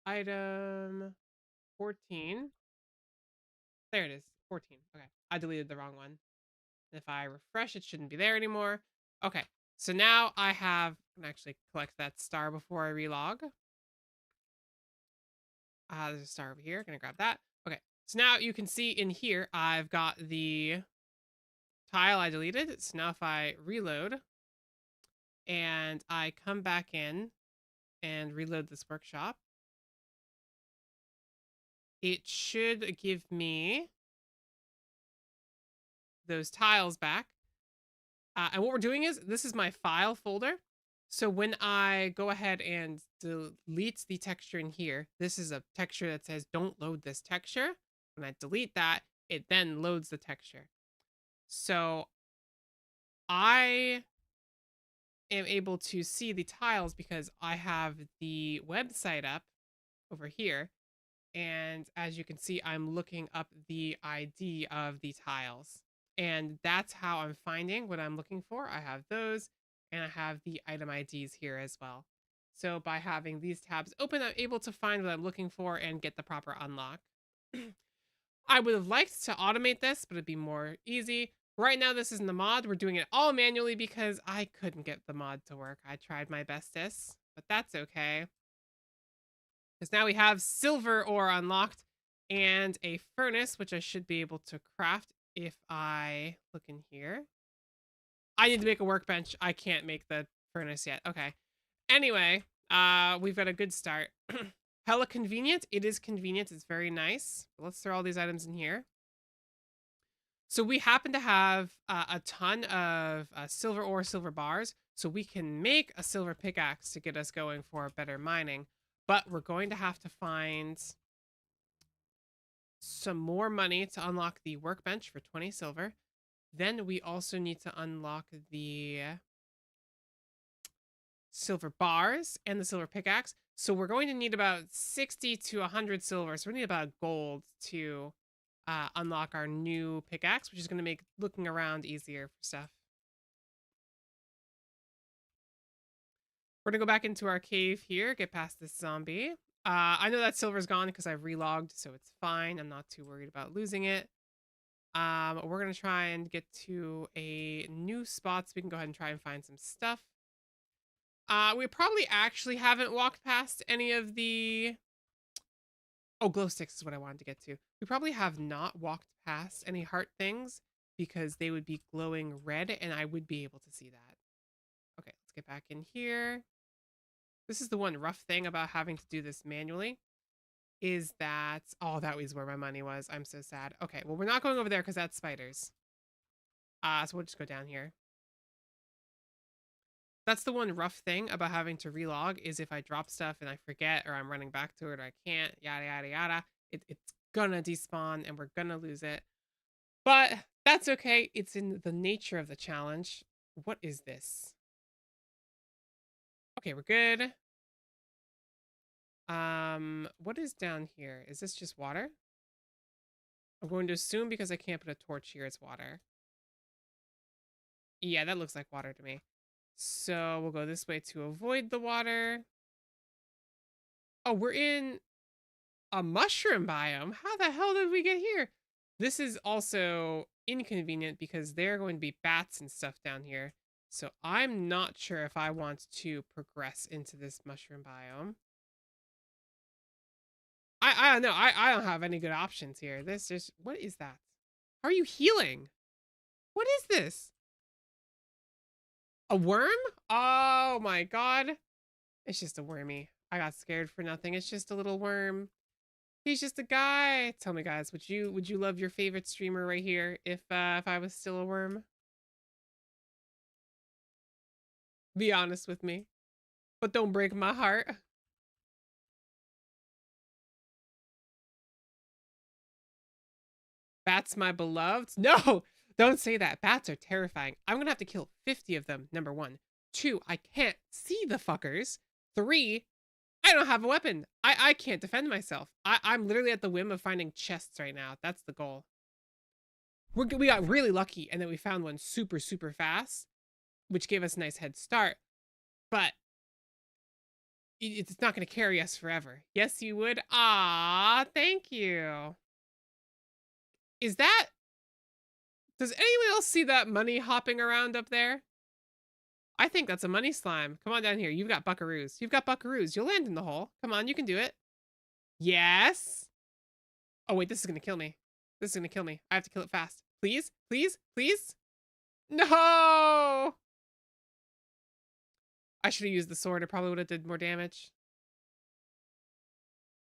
Item 14. There it is. 14. Okay. I deleted the wrong one. If I refresh, it shouldn't be there anymore. Okay. So now I have, I can actually collect that star before I relog. There's a star over here. Gonna grab that. Okay. So now you can see in here, I've got the tile I deleted. So now if I reload and I come back in and reload this workshop, it should give me those tiles back. And what we're doing is, this is my file folder. So when I go ahead and delete the texture in here, this is a texture that says don't load this texture. When I delete that, it then loads the texture. So I am able to see the tiles because I have the website up over here. And as you can see, I'm looking up the ID of the tiles. And that's how I'm finding what I'm looking for. I have those, and I have the item IDs here as well. So by having these tabs open, I'm able to find what I'm looking for and get the proper unlock. I would have liked to automate this, but it'd be more easy. Right now, this isn't the mod. We're doing it all manually because I couldn't get the mod to work. I tried my bestest, but that's okay. Because now we have silver ore unlocked and a furnace, which I should be able to craft if I look in here. I need to make a workbench. I can't make the furnace yet. Okay. Anyway, we've got a good start. Hella convenient. It is convenient. It's very nice. Let's throw all these items in here. So we happen to have a ton of silver ore, silver bars, so we can make a silver pickaxe to get us going for better mining. But we're going to have to find some more money to unlock the workbench for 20 silver. Then we also need to unlock the silver bars and the silver pickaxe. So we're going to need about 60 to 100 silver. So we need about gold to unlock our new pickaxe, which is going to make looking around easier for stuff. We're going to go back into our cave here, get past this zombie. I know that silver's gone because I've relogged, so it's fine. I'm not too worried about losing it. We're going to try and get to a new spot so we can go ahead and try and find some stuff. We probably actually haven't walked past any of the... Oh, glow sticks is what I wanted to get to. We probably have not walked past any heart things because they would be glowing red and I would be able to see that. Okay, let's get back in here. This is the one rough thing about having to do this manually is that... Oh, that was where my money was. I'm so sad. Okay, well, we're not going over there because that's spiders. So we'll just go down here. That's the one rough thing about having to relog is if I drop stuff and I forget or I'm running back to it or I can't, yada, yada, yada, it's gonna despawn and we're gonna lose it. But that's okay. It's in the nature of the challenge. What is this? Okay, we're good. What is down here? Is this just water? I'm going to assume because I can't put a torch here, it's water. Yeah, that looks like water to me. So we'll go this way to avoid the water. Oh, we're in a mushroom biome. How the hell did we get here? This is also inconvenient because there are going to be bats and stuff down here. So I'm not sure if I want to progress into this mushroom biome. I don't know. I don't have any good options here. This is... What is that? How are you healing? What is this? A worm? Oh my god. It's just a wormy. I got scared for nothing. It's just a little worm. He's just a guy. Tell me, guys, would you love your favorite streamer right here if I was still a worm? Be honest with me. But don't break my heart. Bats my beloved? No! Don't say that. Bats are terrifying. I'm gonna have to kill 50 of them, number 1. 2, I can't see the fuckers. 3, I don't have a weapon. I can't defend myself. I'm literally at the whim of finding chests right now. That's the goal. We got really lucky and then we found one super, super fast, which gave us a nice head start. But it's not going to carry us forever. Yes, you would? Ah, thank you. Is that... Does anyone else see that money hopping around up there? I think that's a money slime. Come on down here. You've got buckaroos. You've got buckaroos. You'll land in the hole. Come on, you can do it. Yes. Oh, wait, this is going to kill me. This is going to kill me. I have to kill it fast. Please, please, please. No! I should have used the sword. It probably would have did more damage.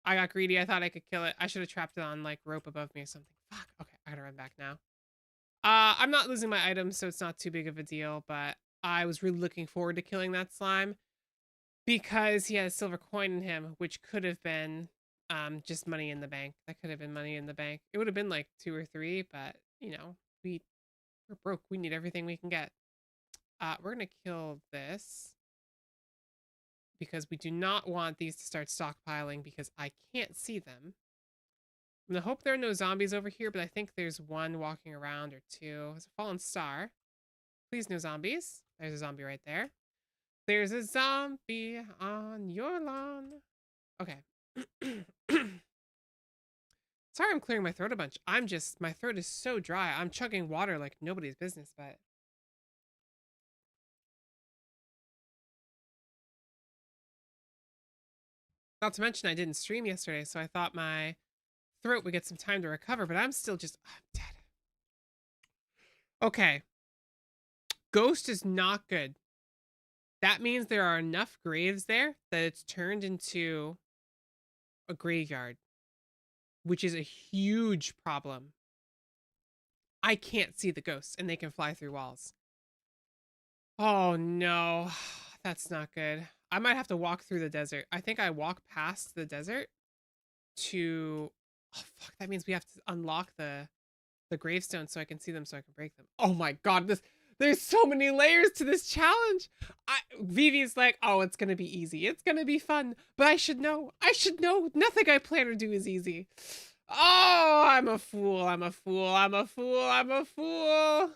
I got greedy. I thought I could kill it. I should have trapped it on, like, rope above me or something. Fuck. Okay, I gotta run back now. I'm not losing my items, so it's not too big of a deal, but I was really looking forward to killing that slime because he had a silver coin in him, which could have been just money in the bank. That could have been money in the bank. It would have been like 2 or 3, but, you know, we're broke. We need everything we can get. We're going to kill this because we do not want these to start stockpiling because I can't see them. I'm gonna hope there are no zombies over here, but I think there's one walking around or 2. There's a fallen star. Please, no zombies. There's a zombie right there. There's a zombie on your lawn. Okay. Sorry I'm clearing my throat a bunch. My throat is so dry. I'm chugging water like nobody's business, but... Not to mention I didn't stream yesterday, so I thought my throat would get some time to recover, but I'm still just... I'm dead. Okay. Ghost is not good. That means there are enough graves there that it's turned into a graveyard, which is a huge problem. I can't see the ghosts, and they can fly through walls. Oh, no. That's not good. I might have to walk through the desert. I think I walk past the desert to... Oh, fuck. That means we have to unlock the gravestones so I can see them so I can break them. Oh my god, there's so many layers to this challenge. Vivi's like, oh, it's gonna be easy. It's gonna be fun. But I should know. I should know. Nothing I plan or do is easy. Oh, I'm a fool. I'm a fool. I'm a fool. I'm a fool.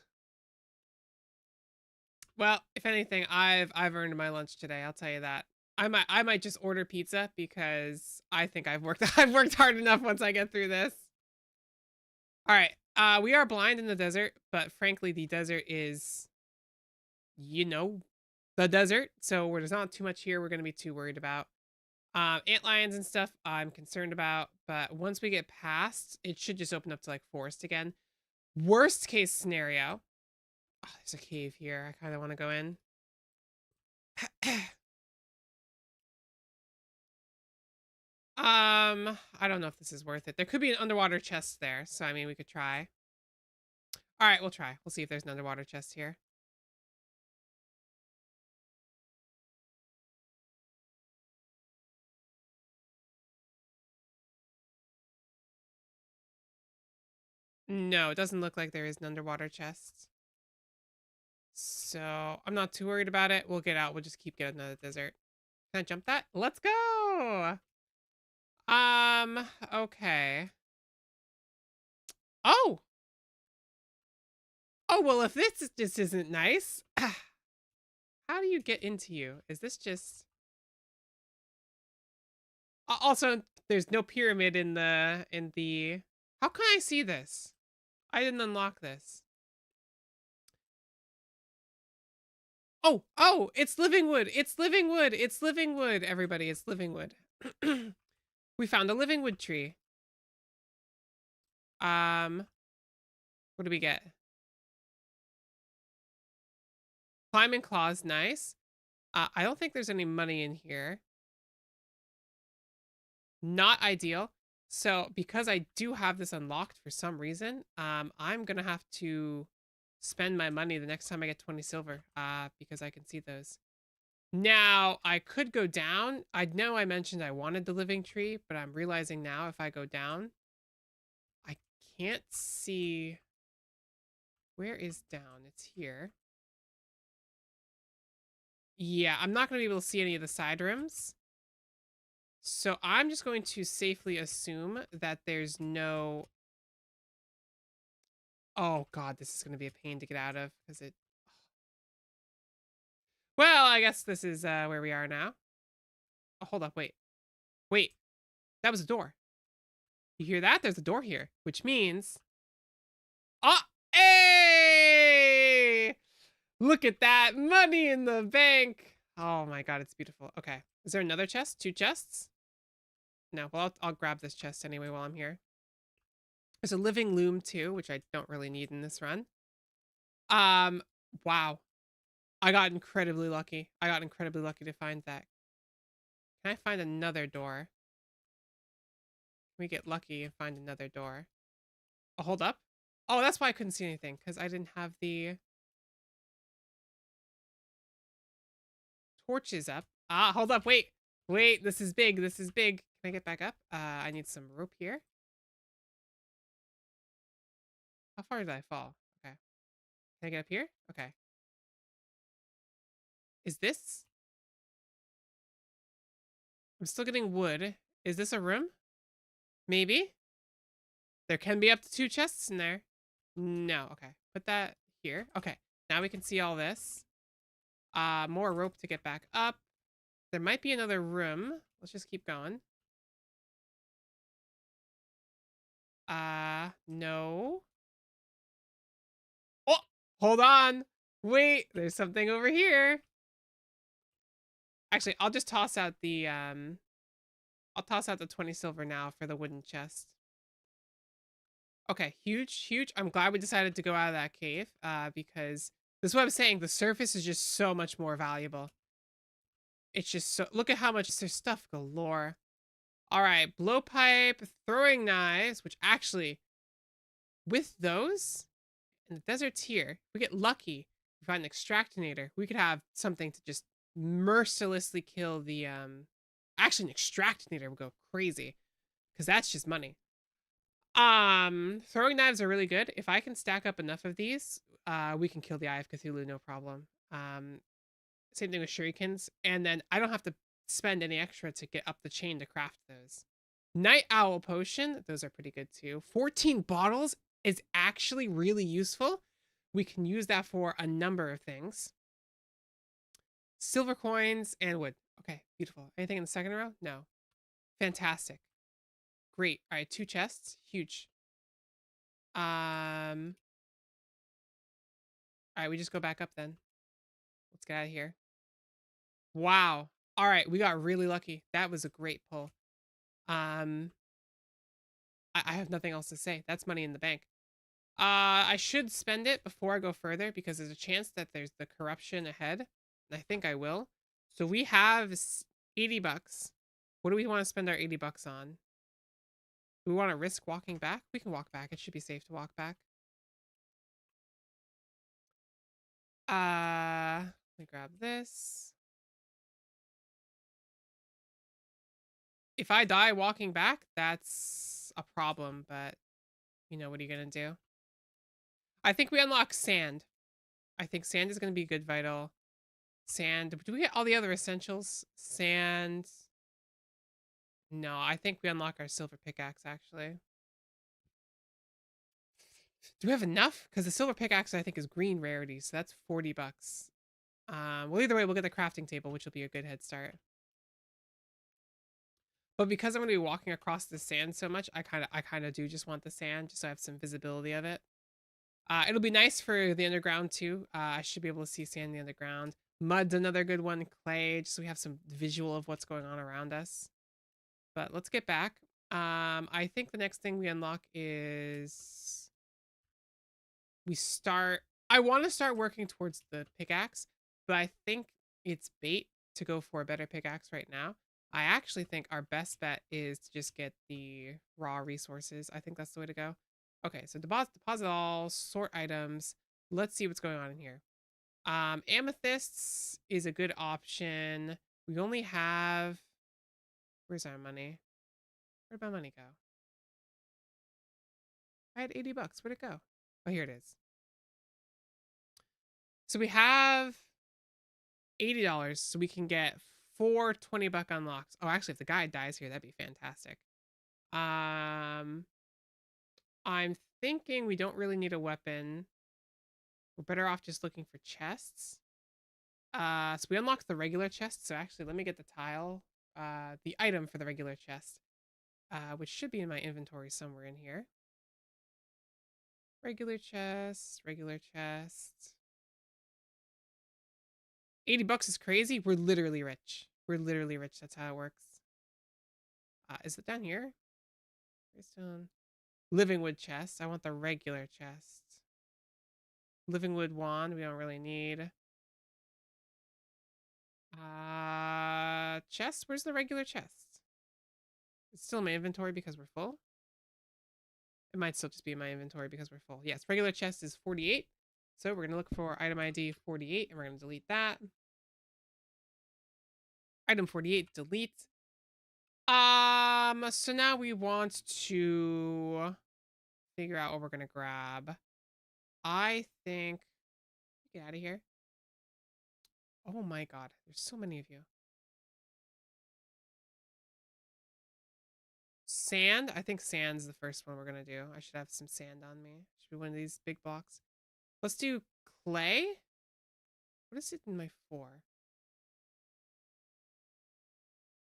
Well, if anything, I've earned my lunch today. I'll tell you that. I might just order pizza because I think I've worked hard enough once I get through this. All right. We are blind in the desert, but frankly, the desert is, the desert. So there's not too much here we're going to be too worried about. Antlions and stuff I'm concerned about, but once we get past, it should just open up to like forest again. Worst case scenario. Oh, there's a cave here. I kind of want to go in. I don't know if this is worth it. There could be an underwater chest there, so I mean, we could try. All right, we'll try. We'll see if there's an underwater chest here. No, it doesn't look like there is an underwater chest. So I'm not too worried about it. We'll get out. We'll just keep getting to the desert. Can I jump that? Let's go. Okay. Oh. Oh, well, if this just isn't nice. How do you get into you? Is this just... Also, there's no pyramid in the... How can I see this? I didn't unlock this. Oh, it's living wood. It's living wood. It's living wood, everybody. It's living wood. We found a living wood tree. What do we get? Climbing claws, nice. I don't think there's any money in here. Not ideal. So because I do have this unlocked for some reason, I'm gonna have to spend my money the next time I get 20 silver, because I can see those. Now, I could go down. I know I mentioned I wanted the living tree, but I'm realizing now if I go down, I can't see... Where is down? It's here. Yeah, I'm not going to be able to see any of the side rooms. So I'm just going to safely assume that there's no... Oh god, this is going to be a pain to get out of because it... Well, I guess this is where we are now. Oh, hold up, wait. Wait, that was a door. You hear that? There's a door here, which means... Oh, hey! Look at that money in the bank. Oh my god, it's beautiful. Okay, is there another chest? 2 chests? No, well, I'll grab this chest anyway while I'm here. There's a living loom too, which I don't really need in this run. Wow. I got incredibly lucky. I got incredibly lucky to find that. Can I find another door? Can we get lucky and find another door? Oh, hold up. Oh, that's why I couldn't see anything, because I didn't have the torches up. Ah, hold up, wait. Wait, this is big, this is big. Can I get back up? I need some rope here. How far did I fall? Okay. Can I get up here? Okay. Is this? I'm still getting wood. Is this a room? Maybe? There can be up to 2 chests in there. No, okay. Put that here. Okay, now we can see all this. More rope to get back up. There might be another room. Let's just keep going. No. Oh, hold on. Wait, there's something over here. Actually, I'll just toss out the I'll toss out the 20 silver now for the wooden chest. Okay, huge, huge. I'm glad we decided to go out of that cave, because this is what I'm saying. The surface is just so much more valuable. It's just so, look at how much there's stuff galore. All right, blowpipe, throwing knives, which actually, with those, in the deserts here, we get lucky. We find an extractinator. We could have something to just mercilessly kill the, actually an extractinator would go crazy, because that's just money. Throwing knives are really good. If I can stack up enough of these, we can kill the Eye of Cthulhu, no problem. Same thing with shurikens, and then I don't have to spend any extra to get up the chain to craft those. Night Owl Potion, those are pretty good too. 14 bottles is actually really useful. We can use that for a number of things. Silver coins and wood. Okay, beautiful. Anything in the second row? No. Fantastic. Great. All right, 2 chests. Huge. All right, we just go back up then. Let's get out of here. Wow. All right, we got really lucky. That was a great pull. I have nothing else to say. That's money in the bank. I should spend it before I go further because there's a chance that there's the corruption ahead. And I think I will. So we have 80 bucks. What do we want to spend our 80 bucks on? Do we want to risk walking back? We can walk back. It should be safe to walk back. Let me grab this. If I die walking back, that's a problem, but you know, what are you gonna do? I think we unlock sand. I think sand is gonna be good vital. Sand. Do we get all the other essentials? Sand. No, I think we unlock our silver pickaxe, actually. Do we have enough? Because the silver pickaxe, I think, is green rarity, so that's 40 bucks. Well, either way, we'll get the crafting table, which will be a good head start. But because I'm going to be walking across the sand so much, I kind of do just want the sand, just so I have some visibility of it. It'll be nice for the underground, too. I should be able to see sand in the underground. Mud's another good one. Clay, just so we have some visual of what's going on around us. But let's get back. I think the next thing we unlock is I want to start working towards the pickaxe, but I think it's bait to go for a better pickaxe right now. I actually think our best bet is to just get the raw resources. I think that's the way to go. Okay, so deposit all, sort items. Let's see what's going on in here. Amethysts is a good option. We only have, where's our money? Where'd my money go? I had 80 bucks. Where'd it go? Oh, here it is. So we have $80, so we can get 4 20-buck unlocks. Oh, actually, if the guy dies here, that'd be fantastic. I'm thinking we don't really need a weapon. We're better off just looking for chests. So we unlocked the regular chest. So actually, let me get the tile, the item for the regular chest, which should be in my inventory somewhere in here. Regular chest, regular chest. 80 bucks is crazy. We're literally rich. We're literally rich. That's how it works. Is it down here? Stone. Living wood chest. I want the regular chest. Living wood wand. We don't really need. Chest. Where's the regular chest? It's still in my inventory because we're full. It might still just be in my inventory because we're full. Yes, regular chest is 48. So we're going to look for item ID 48 and we're going to delete that. Item 48, delete. So now we want to figure out what we're gonna grab. I think get out of here. Oh my god, there's so many of you. Sand? I think sand's the first one we're gonna do. I should have some sand on me. Should be one of these big blocks. Let's do clay. What is it in my 4?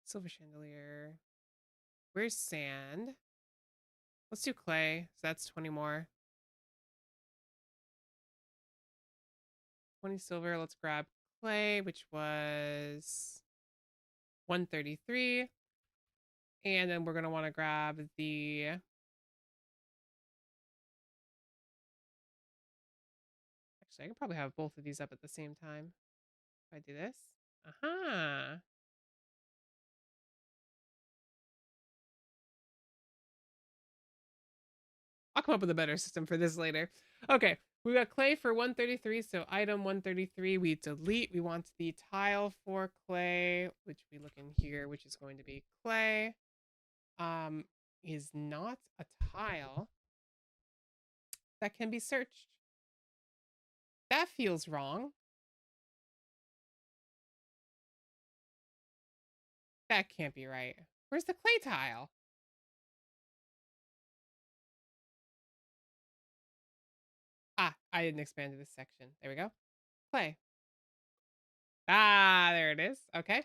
Silver chandelier. Where's sand? Let's do clay. So that's 20 more. 20 silver. Let's grab clay, which was 133. And then we're going to want to grab the... Actually, I could probably have both of these up at the same time. If I do this. Aha. I'll come up with a better system for this later. Okay, we got clay for 133, so item 133 we delete. We want the tile for clay, which we look in here, which is going to be clay. Is not a tile that can be searched. That feels wrong. That can't be right. Where's the clay tile? Ah, I didn't expand to this section. There we go. Clay. Ah, there it is. Okay.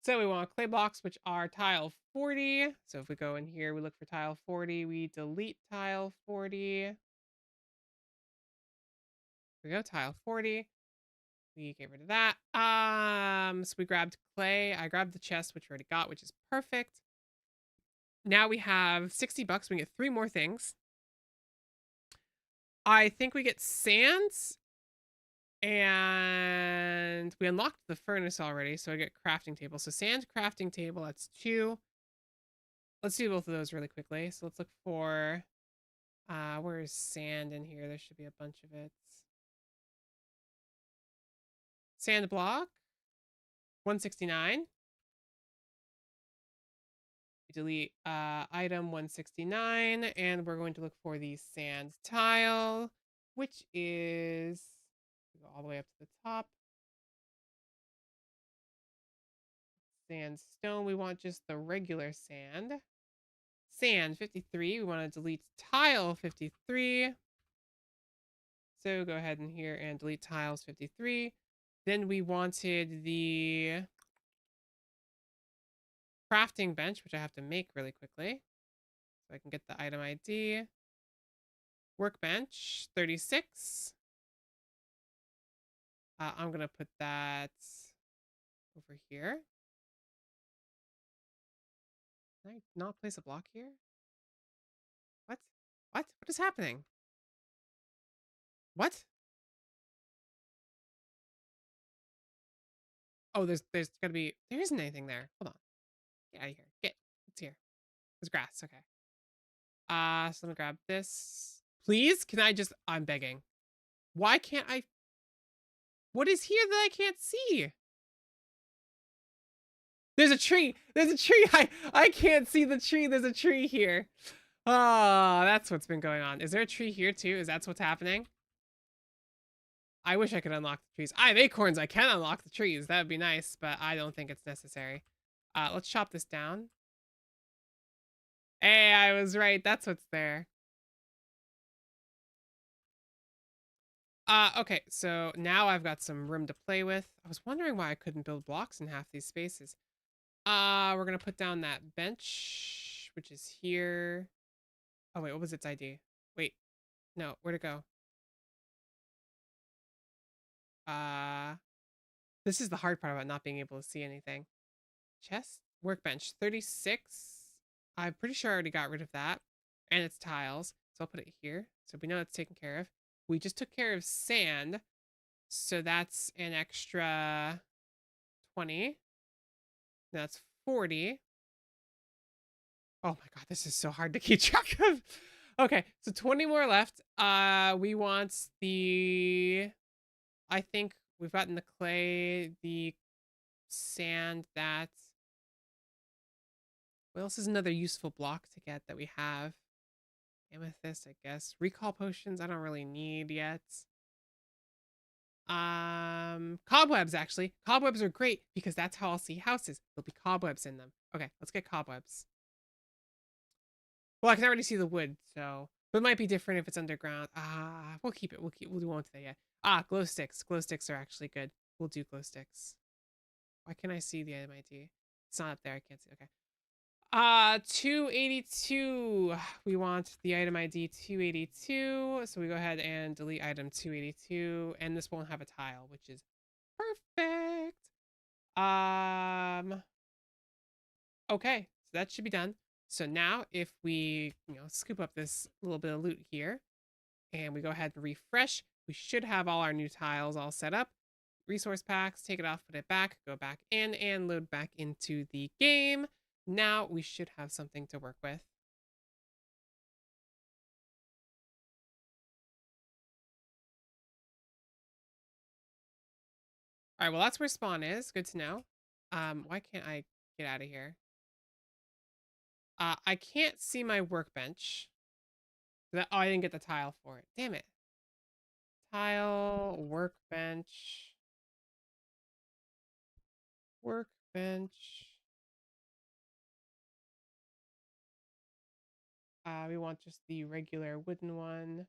So we want clay blocks, which are tile 40. So if we go in here, we look for tile 40. We delete tile 40. Here we go, tile 40. We get rid of that. So we grabbed clay. I grabbed the chest, which we already got, which is perfect. Now we have 60 bucks. We get 3 more things. I think we get sands. And we unlocked the furnace already, so I get crafting table. So sand crafting table, that's 2. Let's do both of those really quickly. So let's look for, where is sand in here? There should be a bunch of it. Sand block, 169. We delete item 169, and we're going to look for the sand tile, which is, go all the way up to the top. Sandstone, we want just the regular sand. Sand 53, we want to delete tile 53. So go ahead in here and delete tiles 53. Then we wanted the crafting bench, which I have to make really quickly. So I can get the item ID. Workbench 36. I'm going to put that over here. Can I not place a block here? What? What? What is happening? What? Oh, there's gotta be, there isn't anything there. Hold on. Get out of here. Get. It's here. There's grass. Okay. So let me grab this. Please? Can I just, I'm begging. Why can't I? What is here that I can't see? There's a tree. There's a tree. I can't see the tree. There's a tree here. Ah, that's what's been going on. Is there a tree here too? Is that what's happening? I wish I could unlock the trees. I have acorns. I can unlock the trees. That would be nice, but I don't think it's necessary. Let's chop this down. Hey, I was right. That's what's there. Okay, so now I've got some room to play with. I was wondering why I couldn't build blocks in half these spaces. We're gonna put down that bench, which is here. Oh wait, what was its ID? Wait, no, where'd it go? This is the hard part about not being able to see anything. Chest, workbench, 36. I'm pretty sure I already got rid of that. And it's tiles, so I'll put it here. So we know it's taken care of. We just took care of sand, so that's an extra 20. That's 40. Oh my god, this is so hard to keep track of. Okay, so 20 more left. We want the, I think we've gotten the clay, the sand, that. What else is another useful block to get that we have? Amethyst, I guess. Recall potions, I don't really need yet. Cobwebs, actually. Cobwebs are great because that's how I'll see houses. There'll be cobwebs in them. Okay, let's get cobwebs. Well, I can already see the wood, so, but it might be different if it's underground. We'll keep it. We won't do that yet. Glow sticks. Glow sticks are actually good. We'll do glow sticks. Why can't I see the item ID? It's not up there. I can't see. Okay. 282. We want the item ID 282. So we go ahead and delete item 282. And this won't have a tile, which is perfect. Okay, so that should be done. So now if we, scoop up this little bit of loot here and we go ahead and refresh, we should have all our new tiles all set up. Resource packs, take it off, put it back, go back in and load back into the game. Now we should have something to work with. All right, well, that's where spawn is. Good to know. Why can't I get out of here? I can't see my workbench. Oh, I didn't get the tile for it. Damn it. Tile, workbench. Workbench. We want just the regular wooden one,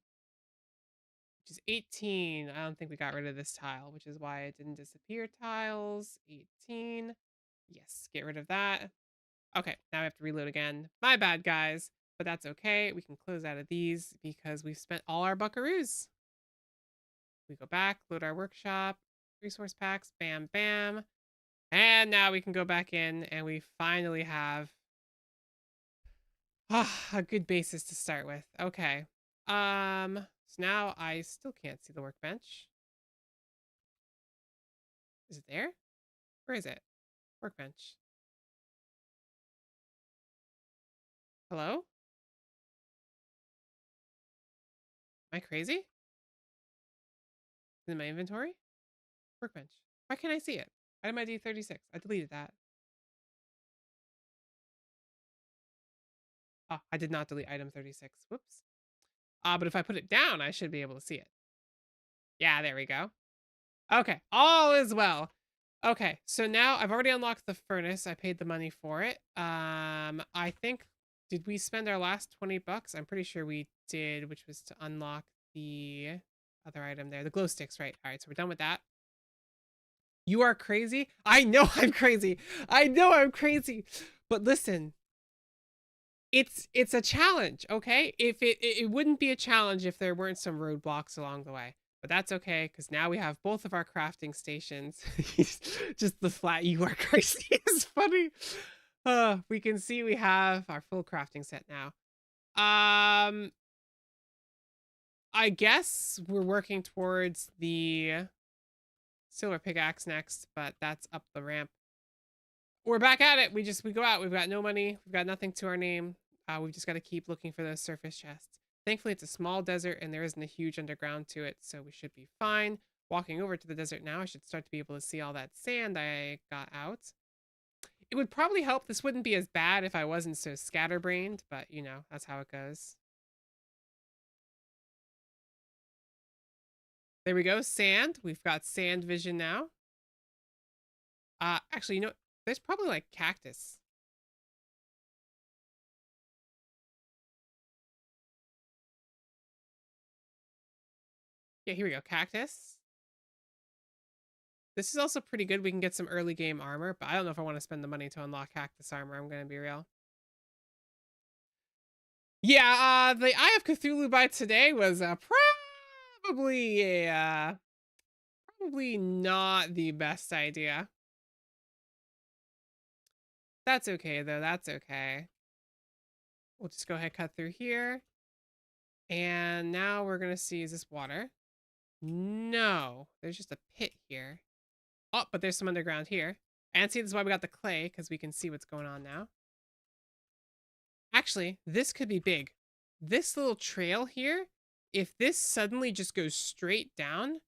which is 18. I don't think we got rid of this tile, which is why it didn't disappear. Tiles, 18. Yes, get rid of that. Okay, now I have to reload again. My bad, guys, but that's okay. We can close out of these because we've spent all our buckaroos. We go back, load our workshop, resource packs, bam, bam. And now we can go back in and we finally have a good basis to start with. Okay. So now I still can't see the workbench. Is it there? Where is it? Workbench. Hello? Am I crazy? Is it in my inventory? Workbench. Why can't I see it? Item ID 36. I deleted that. Oh, I did not delete item 36. Whoops. But if I put it down, I should be able to see it. Yeah, there we go. Okay, all is well. Okay, so now I've already unlocked the furnace. I paid the money for it. I think, did we spend our last 20 bucks? I'm pretty sure we did, which was to unlock the other item there, the glow sticks, right? All right, so we're done with that. You are crazy? I know I'm crazy. I know I'm crazy. But listen, it's a challenge, okay? If it wouldn't be a challenge if there weren't some roadblocks along the way. But that's okay, because now we have both of our crafting stations. Just the flat you are crazy is funny. We can see we have our full crafting set now. I guess we're working towards the silver pickaxe next, but that's up the ramp. We're back at it. We go out. We've got no money. We've got nothing to our name. We've just got to keep looking for those surface chests. Thankfully, it's a small desert and there isn't a huge underground to it, so we should be fine. Walking over to the desert now, I should start to be able to see all that sand I got out. It would probably help. This wouldn't be as bad if I wasn't so scatterbrained, but that's how it goes. There we go. Sand. We've got sand vision now. Actually, there's probably like cactus. Yeah, here we go. Cactus. This is also pretty good. We can get some early game armor, but I don't know if I want to spend the money to unlock cactus armor. I'm going to be real. Yeah, the Eye of Cthulhu by today was probably probably not the best idea. That's okay, though. That's okay. We'll just go ahead cut through here. And now we're going to see, is this water? No, there's just a pit here. Oh, but there's some underground here. And see, this is why we got the clay, because we can see what's going on now. Actually, this could be big. This little trail here, if this suddenly just goes straight down.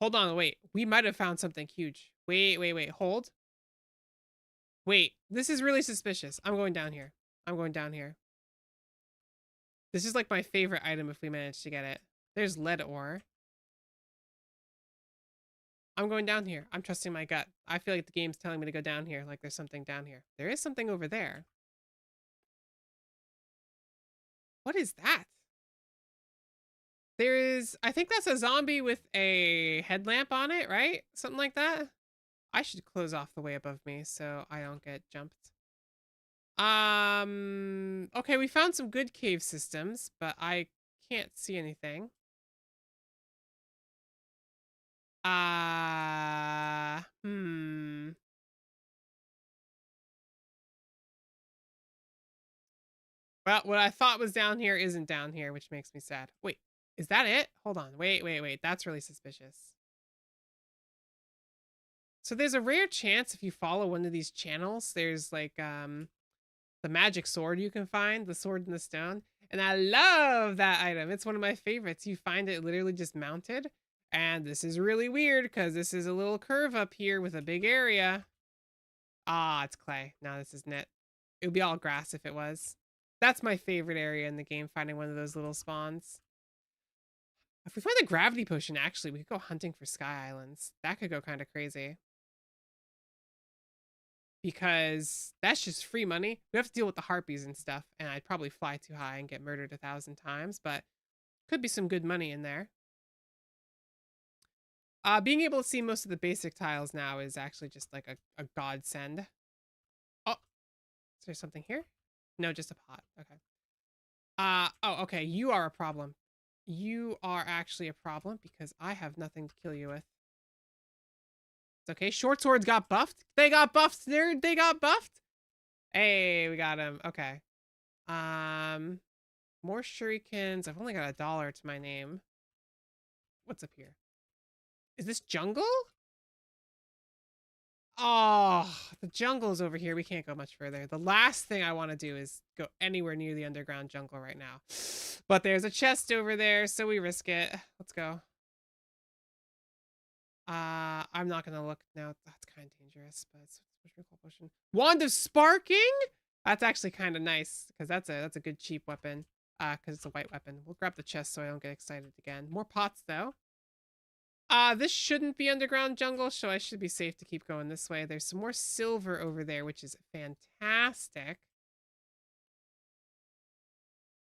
Hold on, wait. We might have found something huge. Wait. Hold. Wait, this is really suspicious. I'm going down here. I'm going down here. This is like my favorite item if we manage to get it. There's lead ore. I'm going down here. I'm trusting my gut. I feel like the game's telling me to go down here, like there's something down here. There is something over there. What is that? There is, I think that's a zombie with a headlamp on it, right? Something like that. I should close off the way above me so I don't get jumped. Okay, we found some good cave systems, but I can't see anything. Well, what I thought was down here isn't down here, which makes me sad. Wait, is that it? Hold on. Wait. That's really suspicious. So there's a rare chance if you follow one of these channels, there's like the magic sword you can find, the sword in the stone. And I love that item. It's one of my favorites. You find it literally just mounted. And this is really weird because this is a little curve up here with a big area. Ah, it's clay. No, this isn't it. It would be all grass if it was. That's my favorite area in the game, finding one of those little spawns. If we find a gravity potion, actually, we could go hunting for sky islands. That could go kind of crazy. Because that's just free money. We have to deal with the harpies and stuff, and I'd probably fly too high and get murdered 1,000 times, but could be some good money in there. Being able to see most of the basic tiles now is actually just like a godsend. Oh, is there something here? No, just a pot. Okay. Oh, okay. You are a problem. You are actually a problem because I have nothing to kill you with. It's okay. Short swords got buffed. They got buffed, nerd. They got buffed. Hey, we got him. Okay. More shurikens. I've only got $1 to my name. What's up here? Is this jungle? Oh, the jungle's over here. We can't go much further. The last thing I want to do is go anywhere near the underground jungle right now. But there's a chest over there, so we risk it. Let's go. I'm not gonna look now. That's kind of dangerous, but it's potion. Wand of Sparking? That's actually kind of nice because that's a good cheap weapon. Because it's a white weapon. We'll grab the chest so I don't get excited again. More pots though. This shouldn't be underground jungle, so I should be safe to keep going this way. There's some more silver over there, which is fantastic.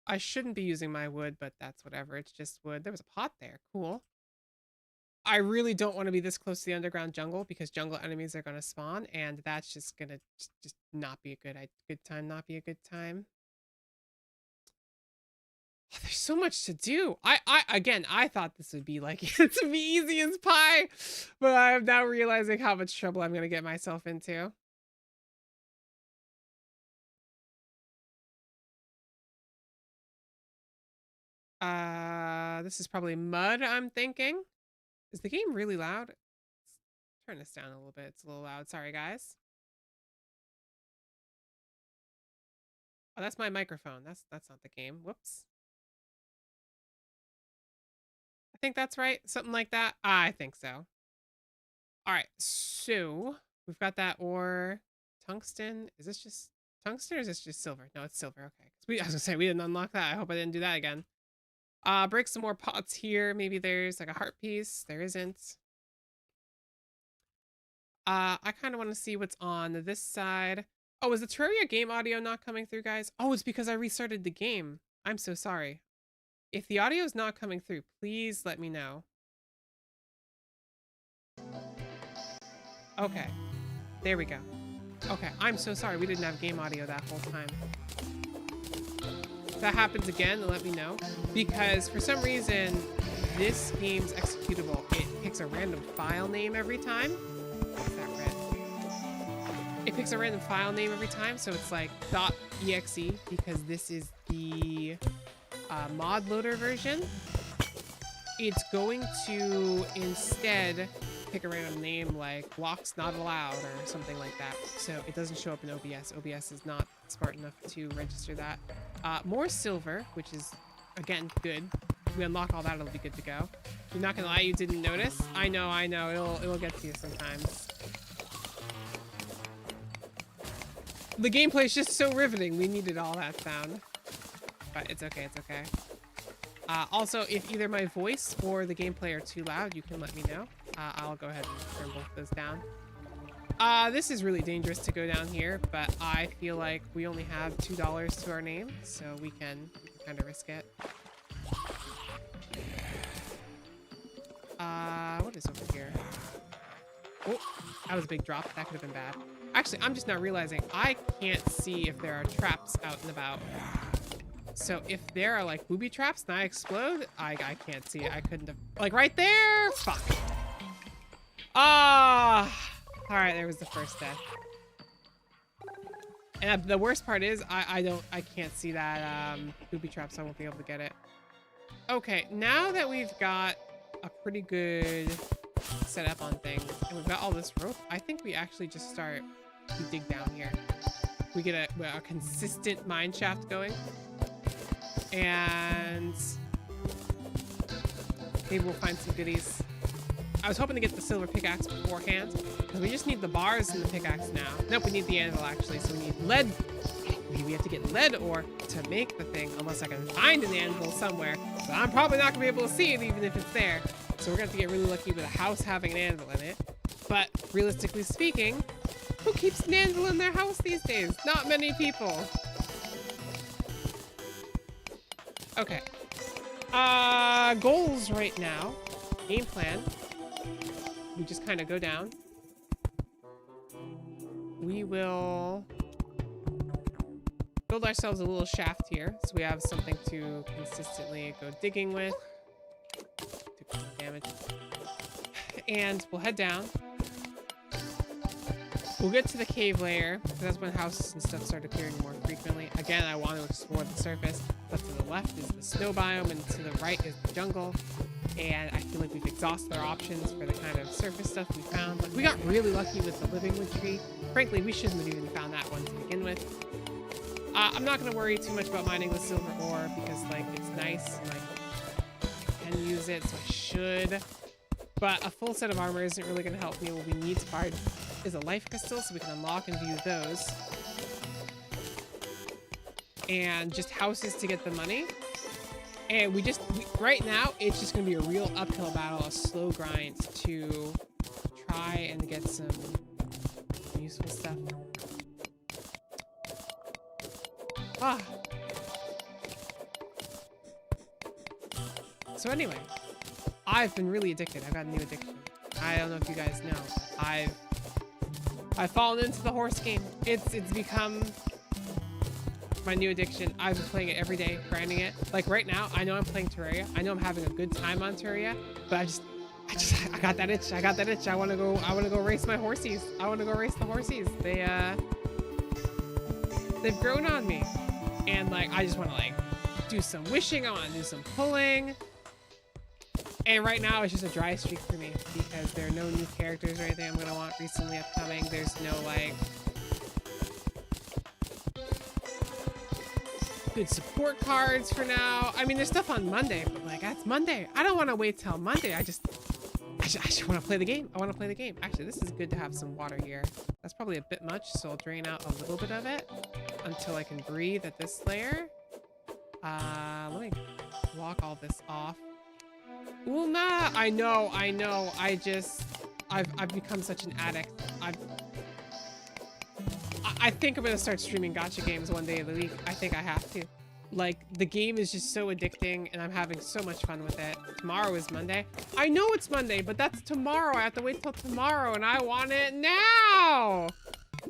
I shouldn't be using my wood, but that's whatever. It's just wood. There was a pot there. Cool. I really don't want to be this close to the underground jungle because jungle enemies are going to spawn, and that's just going to just not be a good time, not be a good time. Oh, there's so much to do. I thought this would be like, it would be easy as pie, but I'm now realizing how much trouble I'm going to get myself into. This is probably mud, I'm thinking. Is the game really loud? Let's turn this down a little bit. It's a little loud. Sorry, guys. Oh, that's my microphone. That's not the game. Whoops. I think that's right. Something like that. I think so. All right. So we've got that ore. Tungsten. Is this just tungsten or is this just silver? No, it's silver. Okay. I was gonna say we didn't unlock that. I hope I didn't do that again. Break some more pots here. Maybe there's like a heart piece. There isn't. I kind of want to see what's on this side. Oh, is the Terraria game audio not coming through, guys? Oh, it's because I restarted the game. I'm so sorry. If the audio is not coming through, please let me know. Okay. There we go. Okay, I'm so sorry. We didn't have game audio that whole time. If that happens again, let me know. Because for some reason, this game's executable, it picks a random file name every time. What's that red? It picks a random file name every time, so it's like .exe because this is the mod loader version. It's going to instead pick a random name like blocks not allowed or something like that, so it doesn't show up in OBS. OBS is not smart enough to register that. More silver, which is again good. If we unlock all that, it'll be good to go. You're not gonna lie, you didn't notice. I know, it'll get to you sometimes. The gameplay is just so riveting. We needed all that sound, but it's okay. It's okay. Also, if either my voice or the gameplay are too loud, you can let me know. I'll go ahead and turn both those down. This is really dangerous to go down here, but I feel like we only have $2 to our name, so we can kind of risk it. What is over here? Oh, that was a big drop. That could have been bad. Actually, I'm just not realizing I can't see if there are traps out and about. So if there are like booby traps and I explode, I can't see it. I couldn't have, like right there. Fuck. Ah. All right, there was the first death. And the worst part is I can't see that booby trap, so I won't be able to get it. Okay, now that we've got a pretty good setup on things and we've got all this rope, I think we actually just start to dig down here. We get a consistent mine shaft going, and maybe we'll find some goodies. I was hoping to get the silver pickaxe beforehand, because we just need the bars and the pickaxe now. Nope, we need the anvil actually, so we need lead. We have to get lead ore to make the thing, unless I can find an anvil somewhere. But I'm probably not gonna be able to see it even if it's there. So we're gonna have to get really lucky with a house having an anvil in it. But realistically speaking, who keeps an anvil in their house these days? Not many people. Okay. Goals right now. Game plan. We just kind of go down. We will build ourselves a little shaft here so we have something to consistently go digging with. Took some damage. And we'll head down. We'll get to the cave layer, because that's when houses and stuff start appearing more frequently. Again, I want to explore the surface, but to the left is the snow biome, and to the right is the jungle. And I feel like we've exhausted our options for the kind of surface stuff we found. Like, we got really lucky with the living wood tree. Frankly, we shouldn't have even found that one to begin with. I'm not going to worry too much about mining the silver ore, because, like, it's nice, and, like, I can use it, so I should. But a full set of armor isn't really going to help me. What we need to find is a life crystal, so we can unlock and view those. And just houses to get the money. And right now, it's just going to be a real uphill battle, a slow grind to try and get some useful stuff. Ah. So anyway, I've been really addicted. I've got a new addiction. I don't know if you guys know. I've fallen into the horse game. It's become my new addiction. I've been playing it every day, grinding it. Like right now, I know I'm playing Terraria. I know I'm having a good time on Terraria, but I got that itch. I got that itch. I want to go race my horsies. I want to go race the horsies. They've grown on me. And like, I just want to like do some wishing. I want to do some pulling. And right now it's just a dry streak for me because there are no new characters or anything I'm going to want recently upcoming. There's no like good support cards for now. I mean, there's stuff on Monday, but like that's Monday. I don't want to wait till Monday. I just want to play the game. I want to play the game. Actually, this is good to have some water here. That's probably a bit much, so I'll drain out a little bit of it until I can breathe at this layer. Let me block all this off. Una! I know. I've become such an addict. I think I'm gonna start streaming gacha games one day of the week. I think I have to. Like, the game is just so addicting and I'm having so much fun with it. Tomorrow is Monday. I know it's Monday, but that's tomorrow. I have to wait till tomorrow and I want it now!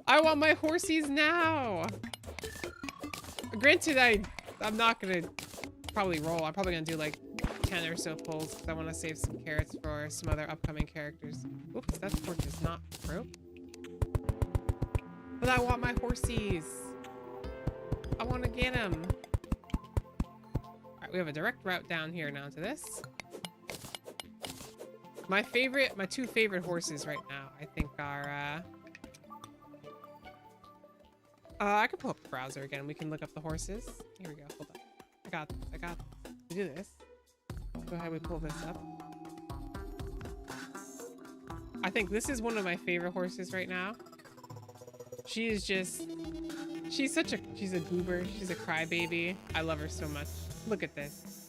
I want my horsies now! Granted, I'm not gonna probably roll. I'm probably gonna do like 10 or so pulls because I want to save some carrots for some other upcoming characters. Oops, that torch is not broke. But I want my horsies. I want to get them. Alright, we have a direct route down here now to this. My two favorite horses right now, I think are, I can pull up the browser again. We can look up the horses. Here we go. Hold on. I got this. To do this. Go ahead, we pull this up. I think this is one of my favorite horses right now. She is just, she's a goober. She's a crybaby. I love her so much. Look at this.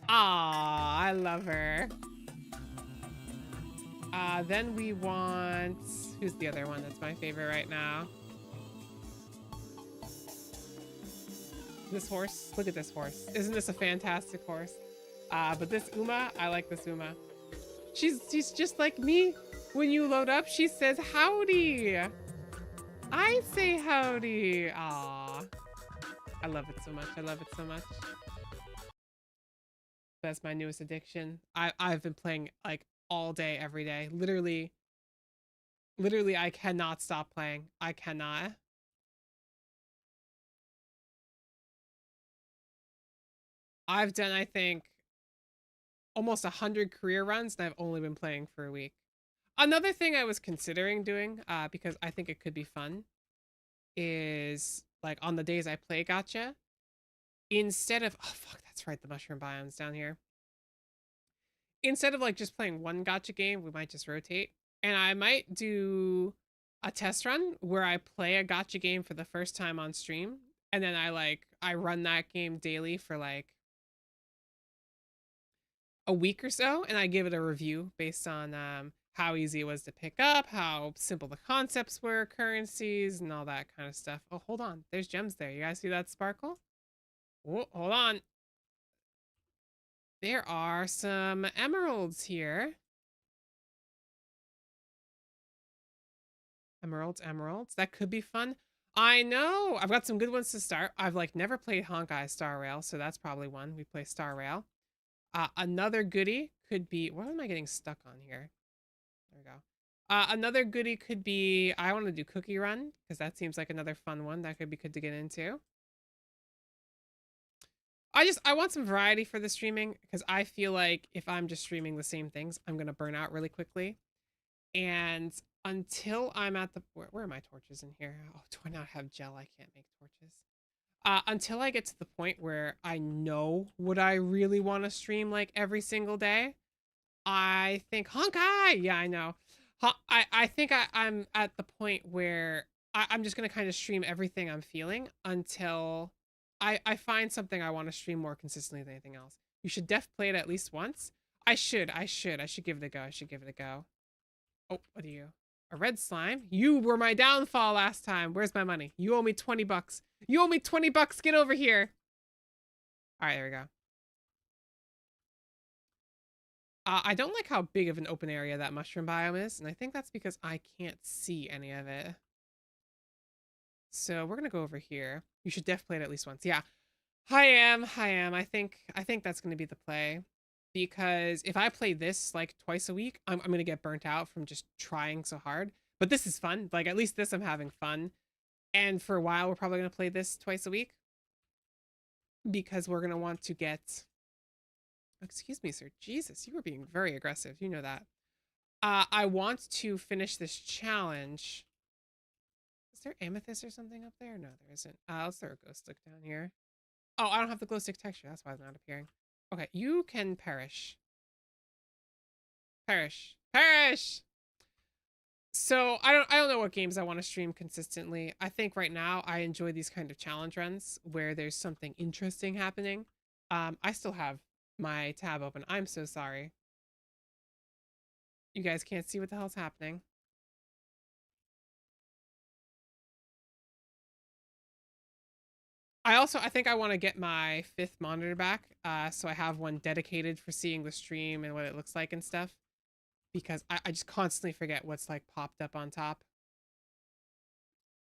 Ah, I love her. Then we want, who's the other one that's my favorite right now? This horse. Look at this horse. Isn't this a fantastic horse? But this Uma, I like this Uma. She's just like me. When you load up, she says howdy. I say howdy. Aw. I love it so much. I love it so much. That's my newest addiction. I've been playing like all day, every day. Literally, I cannot stop playing. I cannot. I've done, I think, almost 100 career runs, and I've only been playing for a week. Another thing I was considering doing, because I think it could be fun, is like on the days I play gotcha, instead of, oh fuck, that's right, the mushroom biome's down here. Instead of like just playing one gotcha game, we might just rotate. And I might do a test run where I play a gotcha game for the first time on stream. And then I run that game daily for like a week or so. And I give it a review based on how easy it was to pick up, how simple the concepts were, currencies, and all that kind of stuff. Oh, hold on. There's gems there. You guys see that sparkle? Oh, hold on. There are some emeralds here. Emeralds. That could be fun. I know. I've got some good ones to start. I've like never played Honkai Star Rail, so that's probably one. We play Star Rail. Another goodie could be. What am I getting stuck on here? There we go. Another goodie could be. I want to do Cookie Run because that seems like another fun one that could be good to get into. I want some variety for the streaming because I feel like if I'm just streaming the same things, I'm gonna burn out really quickly. And until I'm at the where are my torches in here? Oh, do I not have gel? I can't make torches. Until I get to the point where I know what I really want to stream like every single day, I think Honkai. Yeah, I know. I think I'm at the point where I'm just gonna kind of stream everything I'm feeling until I find something I want to stream more consistently than anything else. You should play it at least once. I should give it a go. I should give it a go. Oh, what are you? A red slime? You were my downfall last time. Where's my money? You owe me 20 bucks. You owe me 20 bucks. Get over here. All right, there we go. I don't like how big of an open area that mushroom biome is, and I think that's because I can't see any of it. So we're gonna go over here. You should play it at least once. Yeah. I am. I think that's gonna be the play. Because if I play this like twice a week, I'm gonna get burnt out from just trying so hard. But this is fun. Like at least this I'm having fun. And for a while we're probably gonna play this twice a week. Because we're gonna want to get excuse me, sir. Jesus, you were being very aggressive. You know that. I want to finish this challenge. Is there amethyst or something up there? No, there isn't. Let's throw a ghost stick down here. Oh, I don't have the glow stick texture. That's why it's not appearing. Okay, you can perish. Perish. So I don't know what games I want to stream consistently. I think right now I enjoy these kind of challenge runs where there's something interesting happening. I still have my tab open. I'm so sorry. You guys can't see what the hell's happening. I think I want to get my 5th monitor back, so I have one dedicated for seeing the stream and what it looks like and stuff. Because I just constantly forget what's like popped up on top.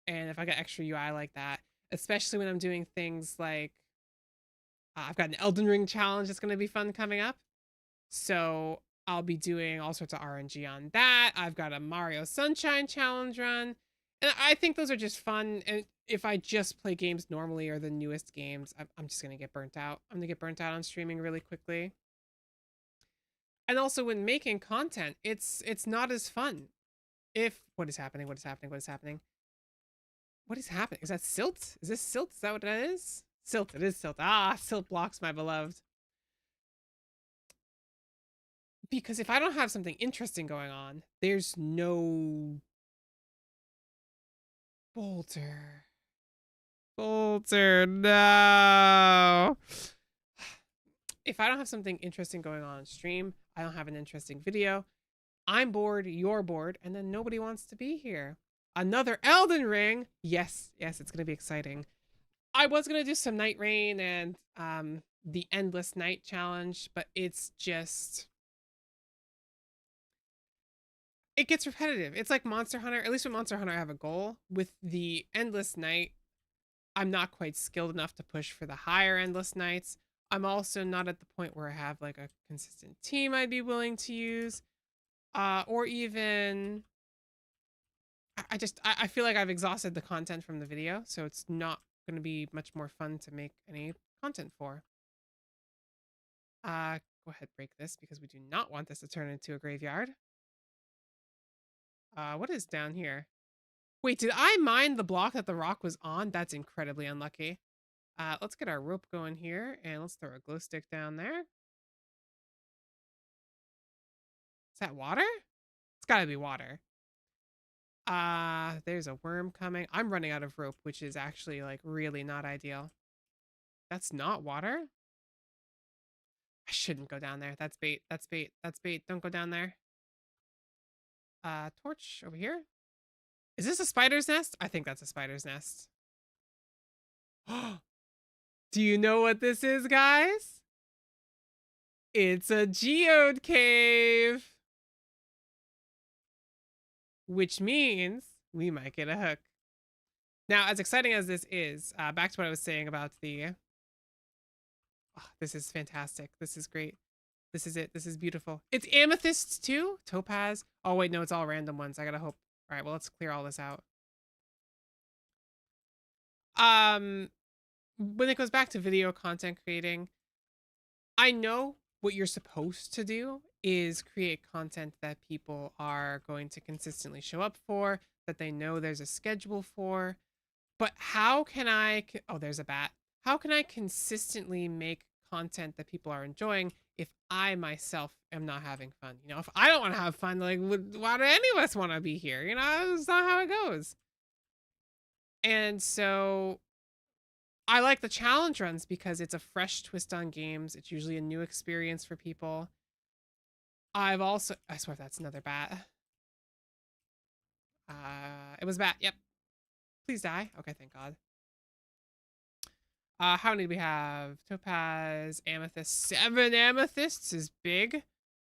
And if I got extra UI like that, especially when I'm doing things like I've got an Elden Ring challenge that's going to be fun coming up. So I'll be doing all sorts of RNG on that. I've got a Mario Sunshine challenge run. And I think those are just fun. And if I just play games normally or the newest games, I'm just going to get burnt out. I'm going to get burnt out on streaming really quickly. And also when making content, it's not as fun. What is happening? What is happening? Is that silt? Is this silt? Is that what that is? Silt. It is silt. Ah, silt blocks my beloved. Because if I don't have something interesting going on, there's no Bolter. Bolter, no. If I don't have something interesting going on stream, I don't have an interesting video, I'm bored, you're bored, and then nobody wants to be here. Another Elden Ring. Yes, it's going to be exciting. I was going to do some Night Rain and the Endless Night challenge, but it's just it gets repetitive. It's like Monster Hunter. At least with Monster Hunter, I have a goal. With the Endless Night, I'm not quite skilled enough to push for the higher Endless Nights. I'm also not at the point where I have like a consistent team I'd be willing to use. Or even I feel like I've exhausted the content from the video, so it's not going to be much more fun to make any content for. Go ahead, break this because we do not want this to turn into a graveyard. What is down here? Wait, did I mine the block that the rock was on? That's incredibly unlucky. Let's get our rope going here, and let's throw a glow stick down there. Is that water? It's gotta be water. There's a worm coming. I'm running out of rope, which is actually like really not ideal. That's not water? I shouldn't go down there. That's bait. That's bait. That's bait. Don't go down there. Torch over here. Is this a spider's nest? I think that's a spider's nest. Do you know what this is, guys? It's a geode cave. Which means we might get a hook. Now, as exciting as this is, back to what I was saying about the... Oh, this is fantastic. This is great. This is it. This is beautiful. It's amethysts too? Topaz? Oh, wait, no, it's all random ones. I gotta hope. All right, well, let's clear all this out. When it goes back to video content creating, I know what you're supposed to do is create content that people are going to consistently show up for, that they know there's a schedule for. But how can I... Oh, there's a bat. How can I consistently make content that people are enjoying if I myself am not having fun? You know, if I don't want to have fun, like, why do any of us want to be here? You know, that's not how it goes. And so I like the challenge runs because it's a fresh twist on games. It's usually a new experience for people. I swear that's another bat. It was a bat. Yep. Please die. Okay, thank God. How many do we have? Topaz, amethyst. 7 amethysts is big.